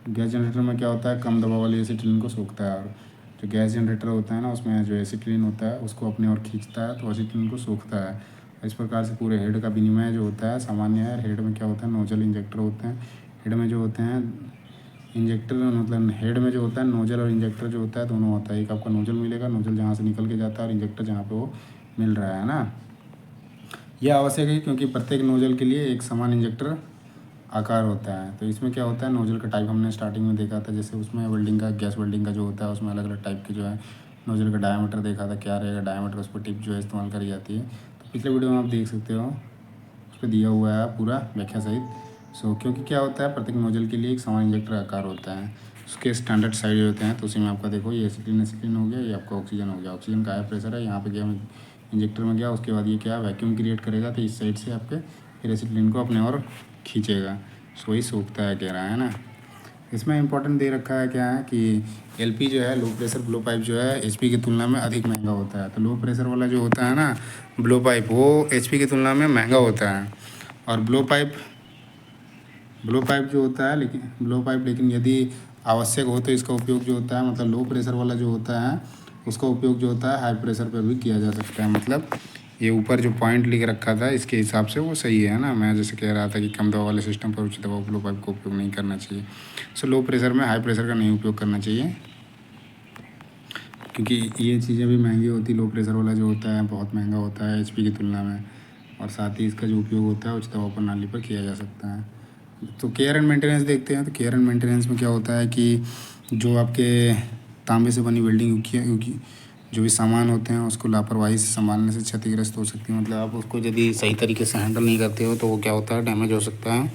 गैस जनरेटर में क्या होता है, कम दबाव वाली एसिटिलीन को सोखता है, और जो गैस जनरेटर होता है ना उसमें जो एसिटिलीन होता है उसको अपने ओर खींचता है, तो एसिटिलीन को सोखता है। इस प्रकार से पूरे हेड का विनिमय जो होता है सामान्य है। हेड में क्या होता है, नोजल इंजेक्टर होते हैं। हेड में जो होते हैं इंजेक्टर, मतलब हेड में जो होता है नोजल और इंजेक्टर जो होता है दोनों होता है। एक आपका नोजल मिलेगा, नोजल जहाँ से निकल के जाता है, और इंजेक्टर जहाँ पे वो मिल रहा है ना। यह आवश्यक है क्योंकि प्रत्येक नोजल के लिए एक समान इंजेक्टर आकार होता है। तो इसमें क्या होता है, नोजल का टाइप हमने स्टार्टिंग में देखा था, जैसे उसमें वेल्डिंग का, गैस वेल्डिंग का जो होता है उसमें अलग अलग टाइप के जो है नोजल का डायमीटर देखा था, क्या रहेगा डायमीटर, उस पर टिप जो है इस्तेमाल करी जाती है। तो पिछले वीडियो में आप देख सकते हो, उस पर दिया हुआ है पूरा व्याख्या सहित। सो क्योंकि क्या होता है, प्रत्येक नोजल के लिए एक समान इंजेक्टर आकार होता है, उसके स्टैंडर्ड साइज होते हैं। तो उसी में आपका देखो ये एसिटिलीन हो गया, ये आपका ऑक्सीजन हो गया। ऑक्सीजन का हाई प्रेशर है, यहाँ पे गया इंजेक्टर में गया, उसके बाद ये क्या वैक्यूम क्रिएट करेगा, तो इस साइड से आपके फिर एसिटिलीन को अपने और खींचेगा। सो वही सूखता है, कह रहा है ना। इसमें इंपॉर्टेंट दे रखा है क्या है कि एलपी जो है, लो प्रेशर ब्लो पाइप जो है एचपी की तुलना में अधिक महंगा होता है। तो लो प्रेशर वाला जो होता है ना ब्लो पाइप, वो एचपी की तुलना में महंगा होता है। और ब्लो पाइप जो होता है, लेकिन यदि आवश्यक हो तो इसका उपयोग जो होता है, मतलब लो प्रेशर वाला जो होता है उसका उपयोग जो होता है हाई प्रेशर पर भी किया जा सकता है। मतलब ये ऊपर जो पॉइंट लिख रखा था इसके हिसाब से वो सही है ना। मैं जैसे कह रहा था कि कम दबाव वाले सिस्टम पर उच्च दबाव ब्लो पाइप का उपयोग नहीं करना चाहिए। सो लो प्रेशर में हाई प्रेशर का नहीं उपयोग करना चाहिए, क्योंकि ये चीज़ें भी महंगी होती, लो प्रेशर वाला जो होता है बहुत महंगा होता है एचपी की तुलना में, और साथ ही इसका जो उपयोग होता है उच्च दबाव प्रणाली पर किया जा सकता है। तो केयर एंड मेंटेनेंस देखते हैं। तो केयर एंड मेंटेनेंस में क्या होता है कि जो आपके तांबे से बनी वेल्डिंग की जो भी सामान होते हैं उसको लापरवाही से संभालने से क्षतिग्रस्त हो सकती है। मतलब आप उसको यदि सही तरीके से हैंडल नहीं करते हो तो वो क्या होता है, डैमेज हो सकता है।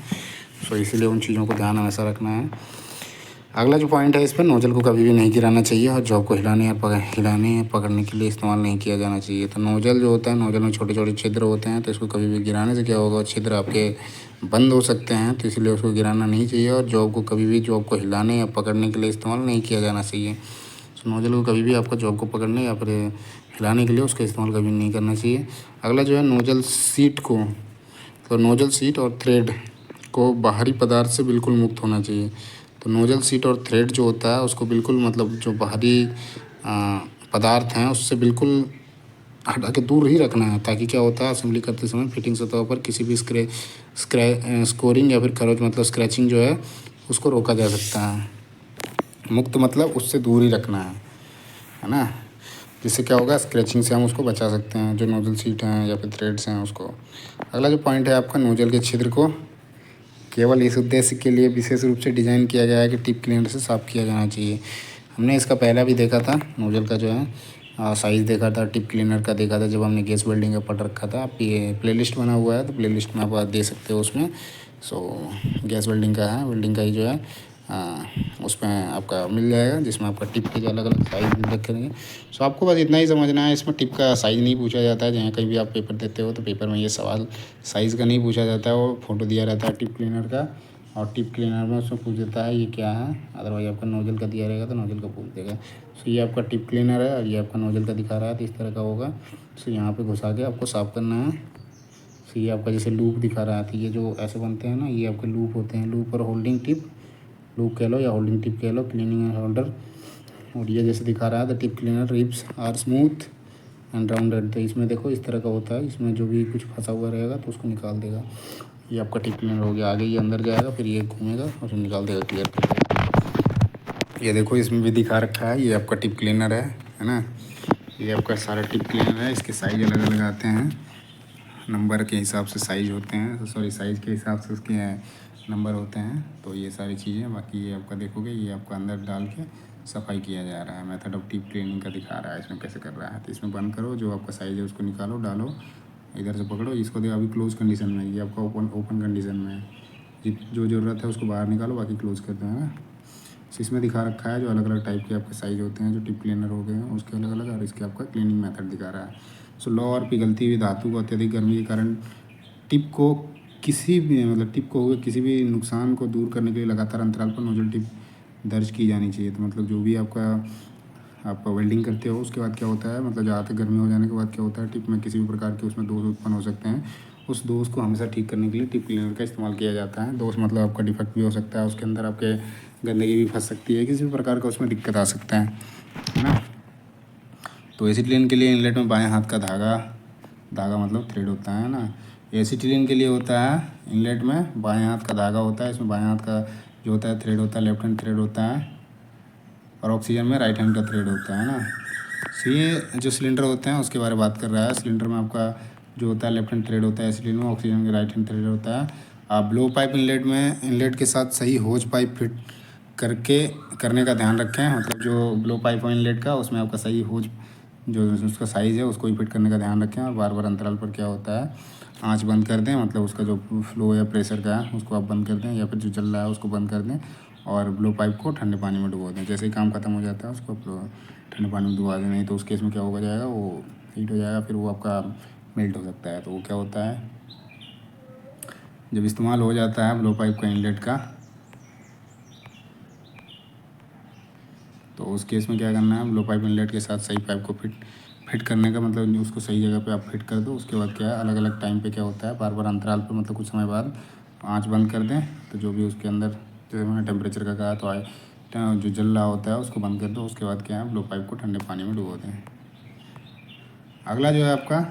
सो इसीलिए उन चीज़ों को ध्यान हमेशा रखना है। अगला जो पॉइंट है, इस पर नोजल को कभी भी नहीं गिराना चाहिए और जॉब को हिलाने या पकड़ने के लिए इस्तेमाल नहीं किया जाना चाहिए। तो नोजल जो होता है, नोजल में छोटे छोटे छिद्र होते हैं, तो इसको कभी भी गिराने से क्या होगा, छिद्र आपके बंद हो सकते हैं, तो इसलिए उसको गिराना नहीं चाहिए। और जॉब को कभी भी जॉब को हिलाने या पकड़ने के लिए इस्तेमाल नहीं किया जाना चाहिए। तो नोजल को कभी भी आपका जॉब को पकड़ने या फिर हिलाने के लिए उसका इस्तेमाल कभी नहीं करना चाहिए। अगला जो है नोजल सीट को, तो नोजल सीट और थ्रेड को बाहरी पदार्थ से बिल्कुल मुक्त होना चाहिए। तो नोजल सीट और थ्रेड जो होता है उसको बिल्कुल, मतलब जो बाहरी पदार्थ हैं उससे बिल्कुल हटा के दूर ही रखना है, ताकि क्या होता है, असेंबली करते समय फिटिंग सतह पर किसी भी स्कोरिंग या फिर खरोच मतलब स्क्रैचिंग जो है उसको रोका जा सकता है। मुक्त मतलब उससे दूर ही रखना है ना, जिससे क्या होगा, स्क्रैचिंग से हम उसको बचा सकते हैं, जो नोजल सीट हैं या फिर थ्रेड्स हैं उसको। अगला जो पॉइंट है आपका, नोजल के छिद्र को केवल इस उद्देश्य के लिए विशेष रूप से डिज़ाइन किया गया है कि टिप क्लीनर से साफ़ किया जाना चाहिए। हमने इसका पहला भी देखा था, नोजल का जो है साइज़ देखा था, टिप क्लीनर का देखा था, जब हमने गैस वेल्डिंग का पढ़ रखा था। आप ये प्लेलिस्ट बना हुआ है तो प्लेलिस्ट में आप दे सकते हो उसमें। सो गैस वेल्डिंग का है, वेल्डिंग का ही जो है उसमें आपका मिल जाएगा, जिसमें आपका टिप के अलग अलग साइज़ रखेंगे। सो आपको बस इतना ही समझना है, इसमें टिप का साइज़ नहीं पूछा जाता है। जहाँ कहीं भी आप पेपर देते हो तो पेपर में ये सवाल साइज़ का नहीं पूछा जाता है, वो फ़ोटो दिया रहता है टिप क्लीनर का, और टिप क्लीनर में उसमें पूछ देता है ये क्या है। अदरवाइज आपका नोजल का दिया रहेगा तो नोजल का पूछ देगा। सो ये आपका टिप क्लीनर है और ये आपका नोजल का दिखा रहा है, तो इस तरह का होगा। सो यहाँ पे घुसा के आपको साफ़ करना है। सो ये आपका जैसे लूप दिखा रहा है, तो ये जो ऐसे बनते हैं ना, ये आपके लूप होते हैं। लूप और होल्डिंग टिप, लूप कह लो या होल्डिंग टिप कह लो, क्लीनिंग एंड होल्डर। और ये जैसे दिखा रहा है, the tip cleaner ribs are smooth and rounded. तो इसमें देखो इस तरह का होता है, इसमें जो भी कुछ फंसा हुआ रहेगा तो उसको निकाल देगा। ये आपका टिप क्लीनर हो गया। आगे ये अंदर जाएगा, फिर ये घूमेगा और फिर निकाल देगा क्लियर कर। ये देखो इसमें भी दिखा रखा है, ये आपका टिप क्लीनर है ना। ये आपका सारा टिप क्लीनर है। इसके साइज़ अलग अलग आते हैं, नंबर के हिसाब से साइज़ होते हैं, सॉरी साइज़ के हिसाब से उसके नंबर होते हैं। तो ये सारी चीज़ें, बाकी ये आपका देखोगे, ये आपका अंदर डाल के सफाई किया जा रहा है। मेथड ऑफ टिप क्लीनिंग का दिखा रहा है इसमें कैसे कर रहा है। तो इसमें बंद करो, जो आपका साइज़ है उसको निकालो, डालो, इधर से पकड़ो, इसको देखो अभी क्लोज कंडीशन में, ये आपका ओपन कंडीशन में है। जो ज़रूरत है उसको बाहर निकालो, बाकी क्लोज कर दो है। इसमें दिखा रखा है जो अलग अलग टाइप के आपके साइज़ होते हैं, जो टिप क्लीनर हो गए हैं उसके अलग अलग, और इसके आपका क्लीनिंग मेथड दिखा रहा है। सो लौ और पिघलती हुई धातु को अत्यधिक गर्मी के कारण टिप को किसी भी, मतलब टिप को हुए किसी भी नुकसान को दूर करने के लिए लगातार अंतराल पर नोजल टिप दर्ज की जानी चाहिए। तो मतलब जो भी आप वेल्डिंग करते हो उसके बाद क्या होता है, मतलब ज़्यादातर गर्मी हो जाने के बाद क्या होता है, टिप में किसी भी प्रकार के उसमें दोष उत्पन्न हो सकते हैं। उस दोष को हमेशा ठीक करने के लिए टिप क्लीनर का इस्तेमाल किया जाता है। दोष मतलब आपका डिफेक्ट भी हो सकता है, उसके अंदर आपके गंदगी भी फंस सकती है, किसी भी प्रकार का उसमें दिक्कत आ सकता है ना। तो एसीटिलीन के लिए इनलेट में बाएं हाथ का धागा मतलब थ्रेड होता है ना। एसीटिलीन के लिए होता है इनलेट में बाएं हाथ का धागा होता है, इसमें बाएं हाथ का जो होता है थ्रेड होता है, लेफ्ट हैंड थ्रेड होता है, और ऑक्सीजन में राइट हैंड का थ्रेड होता है ना। सो ये जो सिलेंडर होते हैं उसके बारे में बात कर रहा है। सिलेंडर में आपका जो होता है लेफ्ट हैंड थ्रेड होता है एसिलिन में, ऑक्सीजन का राइट हैंड थ्रेड होता है। आप ब्लो पाइप इनलेट में इनलेट के साथ सही होज पाइप फिट करने का ध्यान रखें। मतलब जो ब्लो पाइप है इनलेट का, उसमें आपका सही होज जो उसका साइज़ है उसको ही फिट करने का ध्यान रखें, और बार बार अंतराल पर क्या होता है, आँच बंद कर दें, मतलब उसका जो फ्लो या प्रेशर का है उसको आप बंद कर दें, या फिर जो चल रहा है उसको बंद कर दें, और ब्लो पाइप को ठंडे पानी में डुबो दें। जैसे ही काम खत्म हो जाता है उसको ठंडे पानी में डुबा दें, नहीं तो उस केस में क्या होगा जाएगा, वो हीट हो जाएगा, फिर वो आपका मेल्ट हो सकता है। तो वो क्या होता है, जब इस्तेमाल हो जाता है ब्लो पाइप का इनलेट का, तो उस केस में क्या करना है, ब्लो पाइप इनलेट के साथ सही पाइप को फिट करने का मतलब उसको सही जगह पे आप फिट कर दो। उसके बाद क्या है, अलग अलग टाइम पे क्या होता है, बार बार अंतराल पे, मतलब कुछ समय बाद आँच बंद कर दें। तो जो भी उसके अंदर, जैसे मैंने टेम्परेचर का कहा, तो जो जल रहा होता है उसको बंद कर दो। उसके बाद क्या है, ब्लो पाइप को ठंडे पानी में डुबो दें। अगला जो है आपका,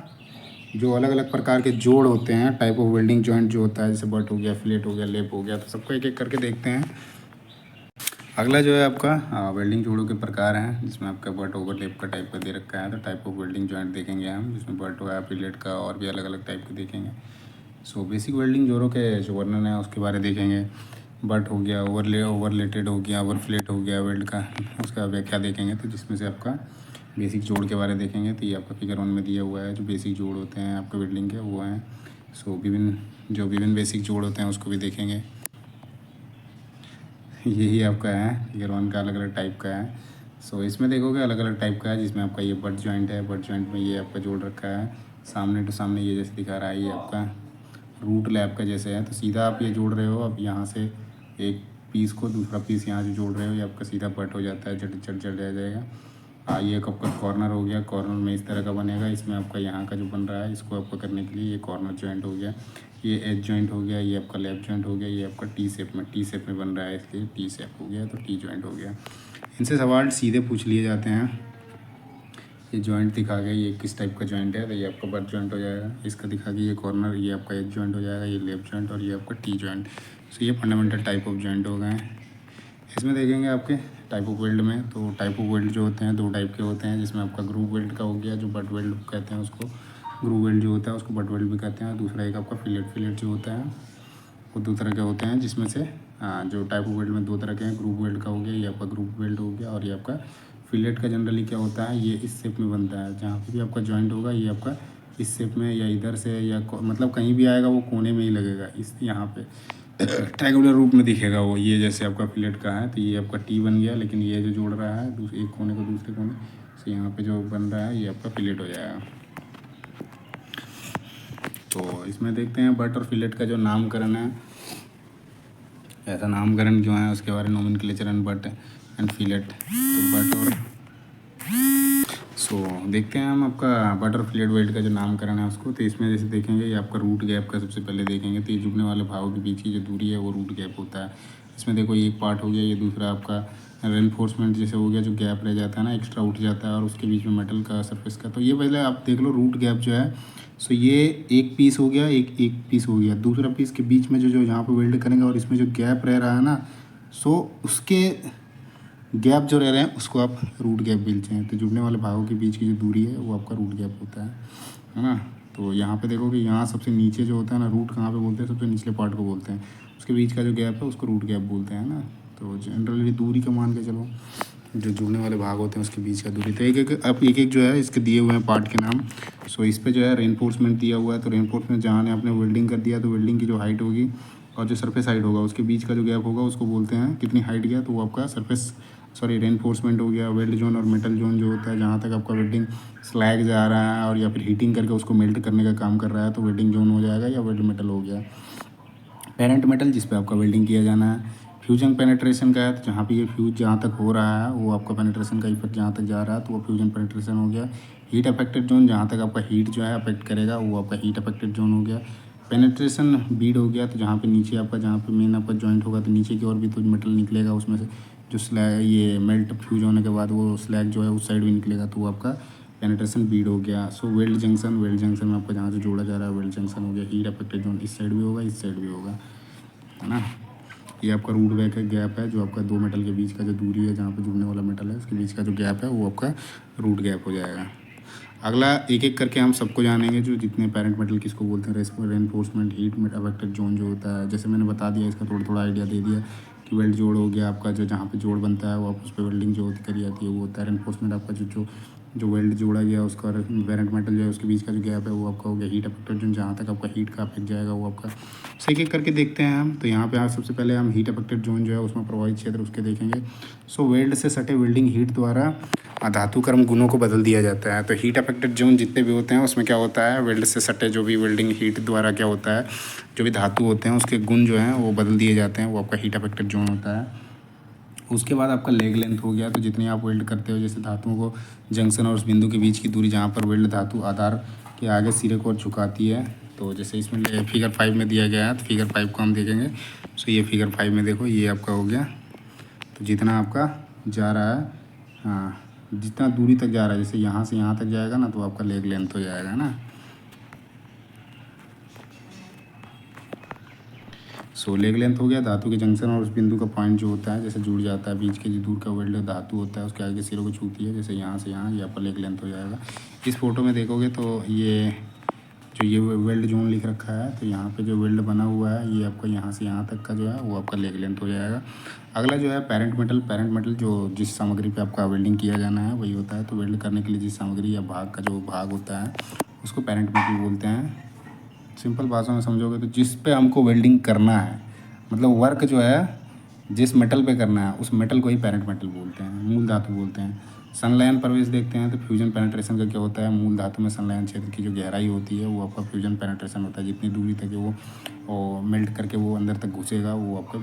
जो अलग अलग प्रकार के जोड़ होते हैं, टाइप ऑफ वेल्डिंग जॉइंट जो होता है, जैसे बट हो गया, फिलेट हो गया, लेप हो गया, तो सबको एक एक करके देखते हैं। अगला जो है आपका वेल्डिंग जोड़ों के प्रकार हैं, जिसमें आपका बट ओवरलैप का टाइप का दे रखा है। तो टाइप ऑफ वेल्डिंग जॉइंट देखेंगे हम, जिसमें बट हुआ फिलेट का और भी अलग अलग टाइप के देखेंगे। सो बेसिक वेल्डिंग जोड़ों के जो वर्णन है उसके बारे देखेंगे। बट हो गया, ओवरलेटेड हो गया, ओवरफ्लेट हो गया वेल्ड का, उसका व्याख्या देखेंगे। तो जिसमें से आपका बेसिक जोड़ के बारे देखेंगे। तो ये आपका फिगर 1 में दिया हुआ है, जो बेसिक जोड़ होते हैं आपके वेल्डिंग के वो हैं। सो विभिन्न बेसिक जोड़ होते हैं उसको भी देखेंगे। यही आपका है फिगर 1 का, अलग अलग टाइप का है। सो इसमें देखोगे अलग अलग टाइप का है, जिसमें आपका ये बट जॉइंट है। बट जॉइंट में ये आपका जोड़ रखा है सामने टू सामने, ये जैसे दिखा रहा है, ये आपका रूट लैब का जैसे है। तो सीधा आप ये जोड़ रहे हो, अब यहाँ से एक पीस को दूसरा पीस यहाँ से जोड़ रहे हो, ये आपका सीधा बट हो जाता है, चट रह जाएगा। ये आपका कॉर्नर हो गया, कॉर्नर में इस तरह का बनेगा। इसमें आपका यहाँ का जो बन रहा है, इसको आपका करने के लिए ये कॉर्नर जॉइंट हो गया, ये एज जॉइंट हो गया, ये आपका लेफ्ट जॉइंट हो गया, ये आपका टी शेप में बन रहा है, इसलिए टी शेप हो गया, तो टी जॉइंट हो गया। इनसे सवाल सीधे पूछ लिए जाते हैं। ये जॉइंट दिखा गया, ये किस टाइप का जॉइंट है, तो ये आपका बट जॉइंट हो जाएगा। इसका दिखा गया ये कॉर्नर, ये आपका एज जॉइंट हो जाएगा, ये लेफ्ट जॉइंट, और ये आपका टी जॉइंट। सो ये फंडामेंटल टाइप ऑफ जॉइंट हो गए हैं। इसमें देखेंगे आपके टाइप ऑफ वेल्ड में। तो टाइप ऑफ वेल्ड जो होते हैं 2 टाइप के होते हैं, जिसमें आपका ग्रूव वेल्ड का हो गया, जो बट वेल्ड कहते हैं उसको। ग्रूव वेल्ड जो होता है उसको बट वेल्ड भी कहते हैं। दूसरा एक आपका फिलेट जो होता है, वो 2 तरह के होते हैं, जिसमें से जो टाइप ऑफ वेल्ड में 2 तरह के हैं। ग्रूव वेल्ड का हो गया, ये आपका ग्रूव वेल्ड हो गया, और ये आपका फिलेट का जनरली क्या होता है, ये इस शेप में बनता है। जहाँ पे भी आपका जॉइंट होगा ये आपका इस शेप में, या इधर से, या मतलब कहीं भी आएगा वो कोने में ही लगेगा, इस यहाँ पे ट्रायंगुलर रूप में दिखेगा वो। ये जैसे आपका फिलेट का है, तो ये आपका टी बन गया, लेकिन ये जो जोड़ रहा है एक कोने को दूसरे कोने से, यहाँ पे जो बन रहा है ये आपका फिलेट हो जाएगा। तो इसमें देखते हैं बट और फिलेट का जो नामकरण है, ऐसा नामकरण क्यों है उसके बारे में, nomenclature and but and fillet. तो बट और देखते हैं हम आपका बट और फिलेट वेल्ड का जो नामकरण है उसको। तो इसमें जैसे देखेंगे ये आपका रूट गैप का सबसे पहले देखेंगे। तो ये जुड़ने वाले भावों के बीच की जो दूरी है वो रूट गैप होता है। इसमें देखो ये एक पार्ट हो गया, ये दूसरा आपका रेनफोर्समेंट जैसे हो गया, जो गैप रह जाता है ना, एक्स्ट्रा उठ जाता है, और उसके बीच में मेटल का सरफेस का। तो ये पहले आप देख लो रूट गैप जो है। सो ये एक पीस हो गया, एक पीस हो गया, दूसरा पीस के बीच में जो जहाँ पर वेल्ड करेंगे, और इसमें जो गैप रह रहा है ना, सो उसके गैप जो रह रहे हैं उसको आप रूट गैप बोलते हैं। तो जुड़ने वाले भागों के बीच की जो दूरी है वो आपका रूट गैप होता है ना। तो यहाँ पे देखोगे, यहाँ सबसे नीचे जो होता है ना, रूट कहाँ पे बोलते हैं, सबसे निचले पार्ट को बोलते हैं। उसके बीच का जो गैप है उसको रूट गैप बोलते हैं ना। तो जनरली दूरी का मान के चलो, जो जुड़ने वाले भाग होते हैं उसके बीच का दूरी। तो एक जो है इसके दिए हुए हैं पार्ट के नाम। सो इस पर जो है रेनफोर्समेंट दिया हुआ है। तो रेनफोर्समेंट जहाँ ने आपने वेल्डिंग कर दिया, तो वेल्डिंग की जो हाइट होगी और जो सरफेस हाइट होगा उसके बीच का जो गैप होगा उसको बोलते हैं कितनी हाइट गया, तो वो आपका रेनफोर्समेंट हो गया। वेल्ड जोन और मेटल जोन जो होता है, जहाँ तक आपका वेल्डिंग स्लैग जा रहा है और या फिर हीटिंग करके उसको मेल्ट करने का काम कर रहा है, तो वेल्डिंग जोन हो जाएगा, या वेल्ड मेटल हो गया। पेरेंट मेटल जिस पे आपका वेल्डिंग किया जाना है। फ्यूजन पेनेट्रेशन का है, तो जहाँ पे ये फ्यूज जहाँ तक हो रहा है वो आपका पेनेट्रेशन का इफेक्ट जहाँ तक जा रहा है, तो वो फ्यूजन पेनेट्रेशन हो गया। हीट अफेक्टेड जोन, जहाँ तक आपका हीट जो है अफेक्ट करेगा, वो आपका हीट अफेक्टेड जोन हो गया। पेनेट्रेशन बीड हो गया, तो जहाँ पे नीचे आपका, जहाँ पे मेन आपका जॉइंट होगा, तो नीचे की ओर भी तो मेटल निकलेगा उसमें से, जो स्लैग ये मेल्ट फ्यूज होने के बाद वो स्लैग जो है उस साइड भी निकलेगा, तो वो आपका पेनेट्रेशन बीड हो गया। सो वेल्ड जंक्शन में आपका जहाँ से जोड़ा जा रहा है वेल्ड जंक्शन हो गया। हीट अफेक्टेड जोन इस साइड भी होगा, इस साइड भी होगा, है ना। ये आपका रूट बैक है, गैप है, जो आपका 2 मेटल के बीच का जो दूरी है, जहाँ पे जुड़ने वाला मेटल है उसके बीच का जो गैप है वो आपका रूट गैप हो जाएगा। अगला एक एक करके हम सबको जानेंगे, जो जितने पेरेंट मेटल किसको बोलते हैं, रेनफोर्समेंट, हीट अफेक्टेड जोन जो होता है। जैसे मैंने बता दिया, इसका थोड़ा थोड़ा आइडिया दे दिया कि वेल्ड जोड़ हो गया आपका, जो जहाँ पे जोड़ बनता है वो आप उस पर वेल्डिंग जो करी जाती है वो होता है। रेनफोर्समेंट आपका जो वेल्ड जोड़ा गया उसका पेरेंट मेटल जो है उसके बीच का जो गैप है वो आपका हो गया। हीट अफेक्टेड जोन, जहाँ तक आपका हीट का अफेक्ट जाएगा वो आपका। एक एक करके देखते हैं हम। तो यहाँ पे सबसे पहले हम हीट अफेक्टेड जोन जो है उसमें प्रभावित क्षेत्र उसके देखेंगे। सो वेल्ड से सटे वेल्डिंग हीट द्वारा धातु कर्म गुणों को बदल दिया जाता है। तो हीट अफेक्टेड जोन जितने भी होते हैं उसमें क्या होता है, वेल्ड से सटे जो भी वेल्डिंग हीट द्वारा क्या होता है, जो भी धातु होते हैं उसके गुण जो हैं वो बदल दिए जाते हैं, वो आपका हीट अफेक्टेड जोन होता है। उसके बाद आपका लेग लेंथ हो गया। तो जितनी आप वेल्ड करते हो, जैसे धातुओं को जंक्शन और उस बिंदु के बीच की दूरी, जहाँ पर वेल्ड धातु आधार के आगे सिरे को झुकाती है। तो जैसे इसमें फिगर 5 में दिया गया है, तो फिगर 5 को हम देखेंगे। सो ये फिगर 5 में देखो, ये आपका हो गया। तो जितना आपका जा रहा है, हाँ, जितना दूरी तक जा रहा है, जैसे यहाँ से यहाँ तक जाएगा ना, तो आपका लेग लेंथ हो जाएगा ना। सो लेग लेंथ हो गया धातु के जंक्शन और उस बिंदु का पॉइंट जो होता है, जैसे जुड़ जाता है बीच के जो दूर का वेल्ड धातु होता है उसके आगे सिरों को छूती है, जैसे यहाँ से यहाँ, ये आपका लेग लेंथ हो जाएगा। इस फोटो में देखोगे तो ये वेल्ड जोन लिख रखा है, तो यहाँ पे जो वेल्ड बना हुआ है ये आपका यहाँ से यहाँ तक का जो है वो आपका लेग लेंथ हो जाएगा। अगला जो है पेरेंट मेटल जो जिस सामग्री पे आपका वेल्डिंग किया जाना है वही होता है। तो वेल्ड करने के लिए जिस सामग्री या भाग का जो भाग होता है उसको पेरेंट मेटल बोलते हैं। सिंपल भाषा में समझोगे तो जिस पे हमको वेल्डिंग करना है, मतलब वर्क जो है जिस मेटल पे करना है उस मेटल को ही पेरेंट मेटल बोलते हैं, मूल धातु बोलते हैं। संलयन प्रवेश देखते हैं तो फ्यूजन पेनिट्रेशन का क्या होता है, मूल धातु में संलयन क्षेत्र की जो गहराई होती है वो आपका फ्यूजन पेनिट्रेशन होता है। जितनी दूरी तक वो मेल्ट करके वो अंदर तक घुसेगा वो आपका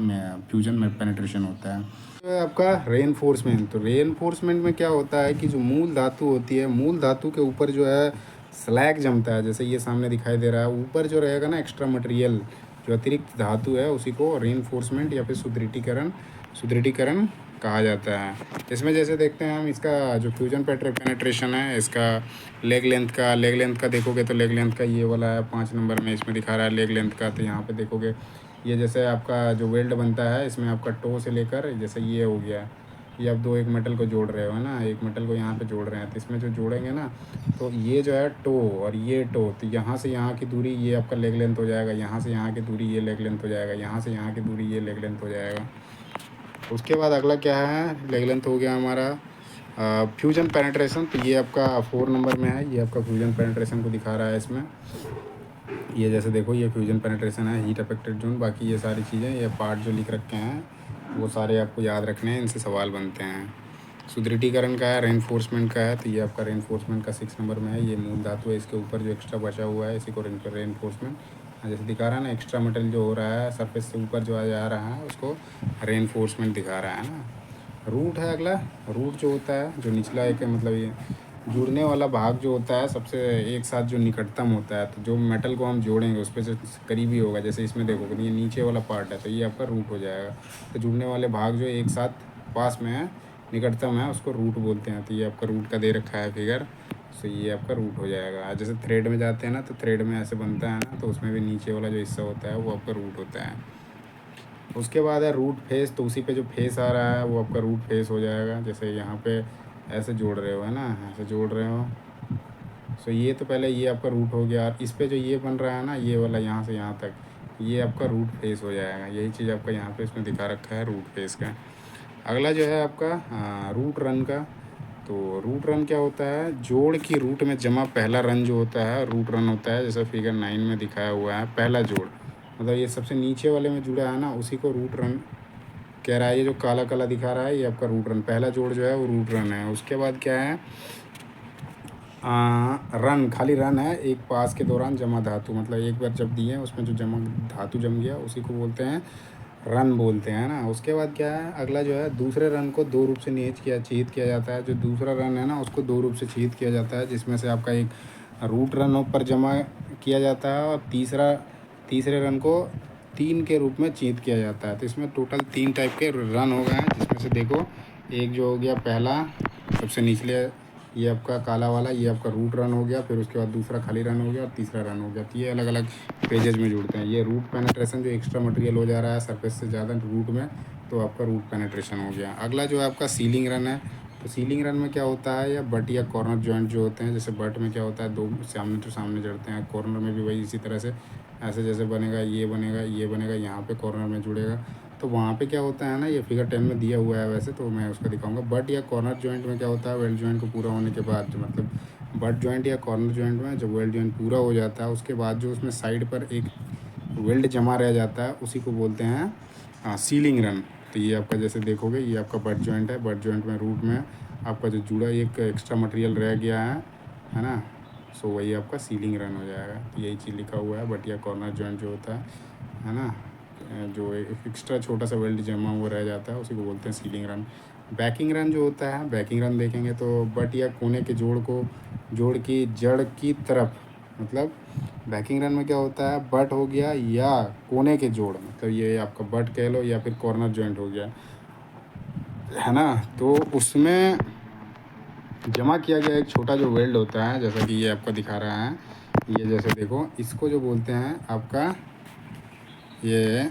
फ्यूजन में पेनिट्रेशन होता है। तो आपका रेनफोर्समेंट, तो रेनफोर्समेंट में क्या होता है कि जो मूल धातु होती है, मूल धातु के ऊपर जो है स्लैग जमता है, जैसे ये सामने दिखाई दे रहा है, ऊपर जो रहेगा ना एक्स्ट्रा मटेरियल जो अतिरिक्त धातु है उसी को रेनफोर्समेंट या फिर सुदृढ़ीकरण कहा जाता है। इसमें जैसे देखते हैं हम इसका जो फ्यूजन पेनिट्रेशन है, इसका लेग लेंथ का देखोगे तो लेग लेंथ का ये वाला है 5 नंबर में इसमें दिखा रहा है लेग लेंथ का। तो यहाँ पे देखोगे ये जैसे आपका जो वेल्ड बनता है इसमें आपका टो से लेकर जैसे ये हो गया, ये आप एक मेटल को जोड़ रहे हो ना, एक मेटल को यहाँ पे जोड़ रहे हैं, तो इसमें जो जोड़ेंगे ना तो ये जो है टो और ये टो, तो यहाँ से यहाँ की दूरी ये आपका लेग लेंथ हो जाएगा, यहाँ से यहाँ की दूरी ये लेग लेंथ हो जाएगा, यहाँ से यहाँ की दूरी ये लेग लेंथ हो जाएगा। उसके बाद अगला क्या है, लेग लेंथ हो गया हमारा फ्यूजन पेनिट्रेशन। तो ये आपका 4 नंबर में है, ये आपका फ्यूजन पेनिट्रेशन को दिखा रहा है इसमें। ये जैसे देखो ये फ्यूजन पेनिट्रेशन है, हीट अफेक्टेड जोन, बाकी ये सारी चीज़ें ये पार्ट जो लिख रखे हैं वो सारे आपको याद रखने हैं, इनसे सवाल बनते हैं। सुदृढ़ीकरण का है, रेनफोर्समेंट का है, तो ये आपका रेनफोर्समेंट का 6 नंबर में है। ये मूल धातु है, इसके ऊपर जो एक्स्ट्रा बचा हुआ है इसी को रेनफोर्समेंट जैसे दिखा रहा है ना, एक्स्ट्रा मटेरियल जो हो रहा है सरफेस से ऊपर जो आ जा रहा है उसको रेनफोर्समेंट दिखा रहा है ना। रूट है अगला, रूट जो होता है जो निचला एक मतलब ये जुड़ने वाला भाग जो होता है सबसे एक साथ जो निकटतम होता है, तो जो मेटल को हम जोड़ेंगे उस पर जो करीबी होगा, जैसे इसमें देखोगे ये नीचे वाला पार्ट है तो ये आपका रूट हो जाएगा। तो जुड़ने वाले भाग जो एक साथ पास में है, निकटतम है, उसको रूट बोलते हैं। तो ये आपका रूट का दे रखा है फिगर, तो ये आपका रूट हो जाएगा। जैसे थ्रेड में जाते हैं ना तो थ्रेड में ऐसे बनता है ना, तो उसमें भी नीचे वाला जो हिस्सा होता है वो आपका रूट होता है। उसके बाद है रूट फेस, तो उसी पे जो फेस आ रहा है वो आपका रूट फेस हो जाएगा। जैसे यहाँ पे ऐसे जोड़ रहे हो है ना, ऐसे जोड़ रहे हो, सो ये तो पहले ये आपका रूट हो गया। इस पे जो ये बन रहा है ना ये वाला यहाँ से यहाँ तक, ये आपका रूट फेस हो जाएगा। यही चीज़ आपका यहाँ पे इसमें दिखा रखा है रूट फेस का। अगला जो है आपका रूट रन का, तो रूट रन क्या होता है, जोड़ की रूट में जमा पहला रन जो होता है रूट रन होता है। जैसे फिगर 9 में दिखाया हुआ है, पहला जोड़ मतलब ये सबसे नीचे वाले में जुड़ा है ना उसी को रूट रन कह रहा है। ये जो काला काला दिखा रहा है ये आपका रूट रन, पहला जोड़ जो है वो रूट रन है। उसके बाद क्या है, रन, खाली रन है एक पास के दौरान जमा धातु, मतलब एक बार जब दिए उसमें जो जमा धातु जम गया उसी को बोलते हैं रन बोलते हैं ना। उसके बाद क्या है, अगला जो है दूसरे रन को 2 रूप से चिह्नित किया जाता है। जो दूसरा रन है ना उसको 2 रूप से चिह्नित किया जाता है, जिसमें से आपका एक रूट रन पर जमा किया जाता है और तीसरे रन को 3 के रूप में चिह्नित किया जाता है। तो इसमें टोटल 3 टाइप के रन हो गए हैं, जिसमें से देखो एक जो हो गया पहला सबसे निचले ये आपका काला वाला, ये आपका रूट रन हो गया, फिर उसके बाद दूसरा खाली रन हो गया और तीसरा रन हो गया। तो ये अलग अलग पेजेज में जुड़ते हैं। ये रूट पेनिट्रेशन जो एक्स्ट्रा मटेरियल हो जा रहा है सरफेस से ज़्यादा रूट में, तो आपका रूट पेनिट्रेशन हो गया। अगला जो है आपका सीलिंग रन है, तो सीलिंग रन में क्या होता है, या बट या कॉर्नर जॉइंट जो होते हैं, जैसे बट में क्या होता है 2 सामने तो सामने जड़ते हैं, कॉर्नर में भी वही इसी तरह से ऐसे जैसे बनेगा, ये बनेगा यहाँ पे कॉर्नर में जुड़ेगा। तो वहाँ पे क्या होता है ना, ये फिगर 10 में दिया हुआ है वैसे, तो मैं उसका दिखाऊंगा। बट या कॉर्नर जॉइंट में क्या होता है, वेल्ड जॉइंट को पूरा होने के बाद जो मतलब बट जॉइंट या कॉर्नर जॉइंट में जब वेल्ड जॉइंट पूरा हो जाता है उसके बाद जो उसमें साइड पर एक वेल्ड जमा रह जाता है उसी को बोलते हैं सीलिंग रन। तो ये आपका जैसे देखोगे ये आपका बट जॉइंट है, बट जॉइंट में रूट में आपका जो जुड़ा एक एक्स्ट्रा मटेरियल रह गया है ना, सो वही आपका सीलिंग रन हो जाएगा। तो यही चीज़ लिखा हुआ है, बट या कॉर्नर जॉइंट जो होता है ना, जो एक एक्स्ट्रा छोटा सा वेल्ड जमा हुआ रह जाता है उसी को बोलते हैं सीलिंग रन। बैकिंग रन जो होता है, बैकिंग रन देखेंगे तो बट या कोने के जोड़ की जड़ की तरफ, मतलब बैकिंग रन में क्या होता है, बट हो गया या कोने के जोड़, मतलब ये आपका बट कह लो या फिर कॉर्नर जॉइंट हो गया है ना, तो उसमें जमा किया गया एक छोटा जो वेल्ड होता है, जैसा कि ये आपका दिखा रहा है, ये जैसे देखो इसको जो बोलते हैं आपका ये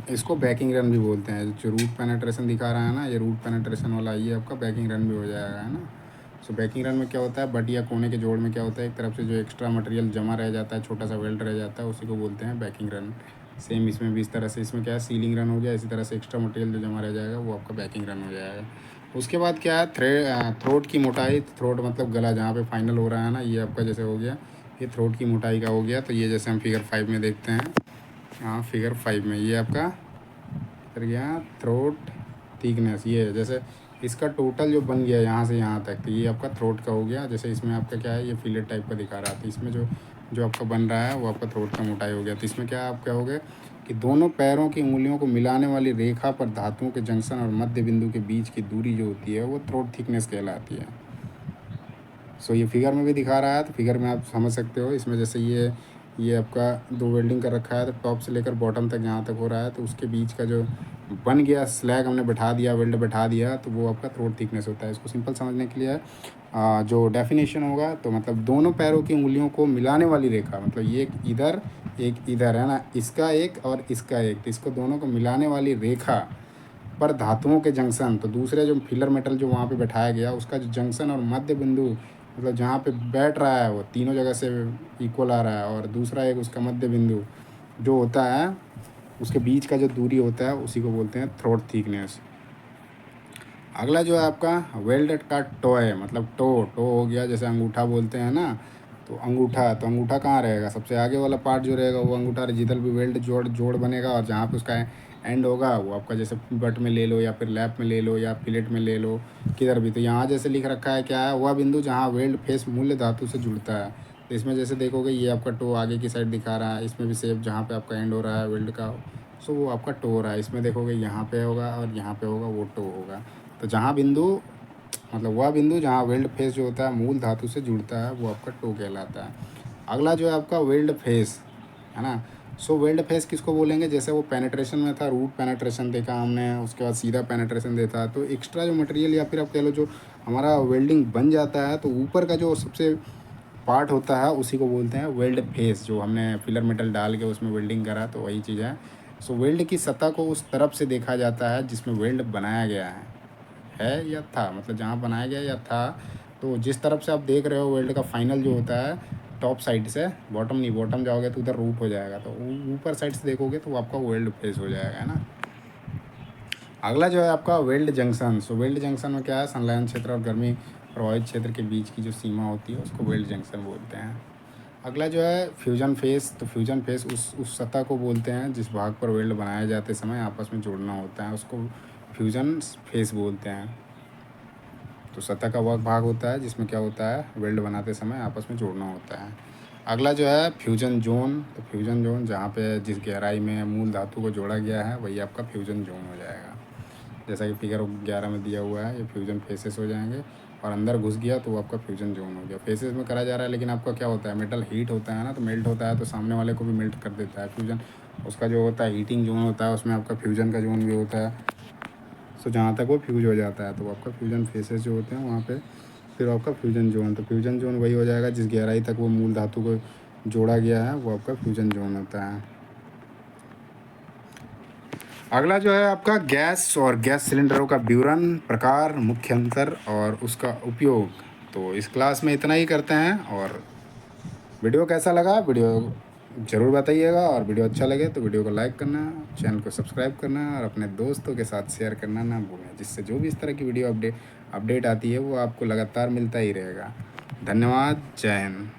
इसको बैकिंग रन भी बोलते हैं। जो रूट पेनेट्रेशन दिखा रहा है ना, ये रूट पेनेट्रेशन वाला, ये आपका बैकिंग रन भी हो जाएगा, है ना। सो बैकिंग रन में क्या होता है, बट या कोने के जोड़ में क्या होता है, एक तरफ से जो एक्स्ट्रा मटेरियल जमा रह जाता है, छोटा सा वेल्ड रह जाता है, उसी को बोलते हैं बैकिंग रन। सेम इसमें भी इस तरह से, इसमें क्या है, सीलिंग रन हो गया, इसी तरह से एक्स्ट्रा मटेरियल जो जमा रह जाएगा वो आपका बैकिंग रन हो जाएगा। उसके बाद क्या है, थ्रोट की मोटाई। थ्रोट मतलब गला, जहाँ पे फाइनल हो रहा है ना, ये आपका जैसे हो गया, ये थ्रोट की मोटाई का हो गया। तो ये जैसे हम फिगर 5 में देखते हैं, हाँ फिगर 5 में ये आपका कर गया थ्रोट थिकनेस। ये जैसे इसका टोटल जो बन गया यहाँ से यहाँ तक, तो ये आपका थ्रोट का हो गया। जैसे इसमें आपका क्या है, ये फिलेट टाइप का दिखा रहा था, इसमें जो जो आपका बन रहा है वो आपका थ्रोट का मोटाई हो गया। तो इसमें क्या आप क्या हो गया कि दोनों पैरों की उंगलियों को मिलाने वाली रेखा पर धातुओं के जंक्शन और मध्य बिंदु के बीच की दूरी जो होती है वो थ्रोट थिकनेस कहलाती है। सो ये फिगर में भी दिखा रहा है, तो फिगर में आप समझ सकते हो। इसमें जैसे ये आपका दो वेल्डिंग का रखा है, तो टॉप से लेकर बॉटम तक यहाँ तक हो रहा है, तो उसके बीच का जो बन गया स्लैग हमने बैठा दिया, वेल्ड बैठा दिया, तो वो आपका थ्रोट थिकनेस होता है। इसको सिंपल समझने के लिए जो डेफिनेशन होगा, तो मतलब दोनों पैरों की उंगलियों को मिलाने वाली रेखा, मतलब ये एक इधर है ना, इसका एक और इसका एक, तो इसको दोनों को मिलाने वाली रेखा पर धातुओं के जंक्शन, तो दूसरे जो फिलर मेटल जो वहाँ पे बैठाया गया उसका जो जंक्शन और मध्य बिंदु, मतलब जहाँ पे बैठ रहा है वो तीनों जगह से इक्वल आ रहा है, और दूसरा एक उसका मध्य बिंदु जो होता है, उसके बीच का जो दूरी होता है उसी को बोलते हैं थ्रोट थिकनेस। अगला जो है आपका वेल्डेड का टो है, मतलब टो टो हो गया, जैसे अंगूठा बोलते हैं ना, तो अंगूठा कहाँ रहेगा, सबसे आगे वाला पार्ट जो रहेगा वो अंगूठा, जिधर भी वेल्ड जोड़ जोड़ बनेगा और जहाँ पे उसका एंड होगा वो आपका, जैसे बट में ले लो या फिर लैप में ले लो या फिलेट में ले लो, किधर भी। तो यहाँ जैसे लिख रखा है क्या है, वह बिंदु जहाँ वेल्ड फेस मूल्य धातु से जुड़ता है। तो इसमें जैसे देखोगे ये आपका टो आगे की साइड दिखा रहा है, इसमें भी सेफ जहाँ पे आपका एंड हो रहा है वेल्ड का, सो वो आपका टो हो रहा है। इसमें देखोगे यहाँ पे होगा और यहाँ पे होगा, वो टो होगा। तो जहाँ बिंदु, मतलब वह बिंदु जहाँ वेल्ड फेस जो होता है मूल धातु से जुड़ता है वो आपका टो कहलाता है। अगला जो है आपका वेल्ड फेस, है ना। सो वेल्ड फेस किसको बोलेंगे, जैसे वो पेनेट्रेशन में था, रूट पेनेट्रेशन देखा हमने, उसके बाद सीधा पेनेट्रेशन देखा, तो एक्स्ट्रा जो मटेरियल या फिर आप कह लो जो हमारा वेल्डिंग बन जाता है, तो ऊपर का जो सबसे पार्ट होता है उसी को बोलते हैं वेल्ड फेस। जो हमने फिलर मेटल डाल के उसमें वेल्डिंग करा, तो वही चीज़ है। सो वेल्ड की सतह को उस तरफ से देखा जाता है जिसमें वेल्ड बनाया गया है या था, मतलब जहाँ बनाया गया या था, तो जिस तरफ से आप देख रहे हो वेल्ड का फाइनल जो होता है, टॉप साइड से, बॉटम नहीं, बॉटम जाओगे तो उधर रूट हो जाएगा, तो ऊपर साइड से देखोगे तो आपका वेल्ड फेस हो जाएगा, है ना। अगला जो है आपका वेल्ड जंक्शन। सो वेल्ड जंक्शन में क्या है, संलयन क्षेत्र और गर्मी प्रभावित क्षेत्र के बीच की जो सीमा होती है उसको वेल्ड जंक्शन बोलते हैं। अगला जो है फ्यूजन फेस। तो फ्यूजन फेस उस सतह को बोलते हैं जिस भाग पर वेल्ड बनाए जाते समय आपस में जोड़ना होता है, उसको फ्यूजन फेस बोलते हैं। तो सतह का वह भाग होता है जिसमें क्या होता है, वेल्ड बनाते समय आपस में जोड़ना होता है। अगला जो है फ्यूजन जोन। तो फ्यूजन जोन जहाँ पे जिस गहराई में मूल धातु को जोड़ा गया है वही आपका फ्यूजन जोन हो जाएगा। जैसा कि फिगर 11 में दिया हुआ है, ये फ्यूजन फेसेस हो जाएंगे, और अंदर घुस गया तो वो आपका फ्यूजन जोन हो गया। फेसेस में करा जा रहा है, लेकिन आपका क्या होता है, मेटल हीट होता है ना, तो मेल्ट होता है, तो सामने वाले को भी मेल्ट कर देता है फ्यूजन। उसका जो होता है हीटिंग जोन होता है, उसमें आपका फ्यूजन का जोन भी होता है। सो जहाँ तक वो फ्यूज हो जाता है तो आपका फ्यूजन फेसेस जो होते हैं वहाँ पे फिर आपका फ्यूजन जोन। तो फ्यूजन जोन वही हो जाएगा जिस गहराई तक वो मूल धातु को जोड़ा गया है, वो आपका फ्यूजन जोन होता है। अगला जो है आपका गैस और गैस सिलेंडरों का विवरण, प्रकार, मुख्य अंतर और उसका उपयोग। तो इस क्लास में इतना ही करते हैं, और वीडियो कैसा लगा वीडियो ज़रूर बताइएगा, और वीडियो अच्छा लगे तो वीडियो को लाइक करना, चैनल को सब्सक्राइब करना और अपने दोस्तों के साथ शेयर करना ना भूलें, जिससे जो भी इस तरह की वीडियो अपडेट आती है वो आपको लगातार मिलता ही रहेगा। धन्यवाद, जय हिंद।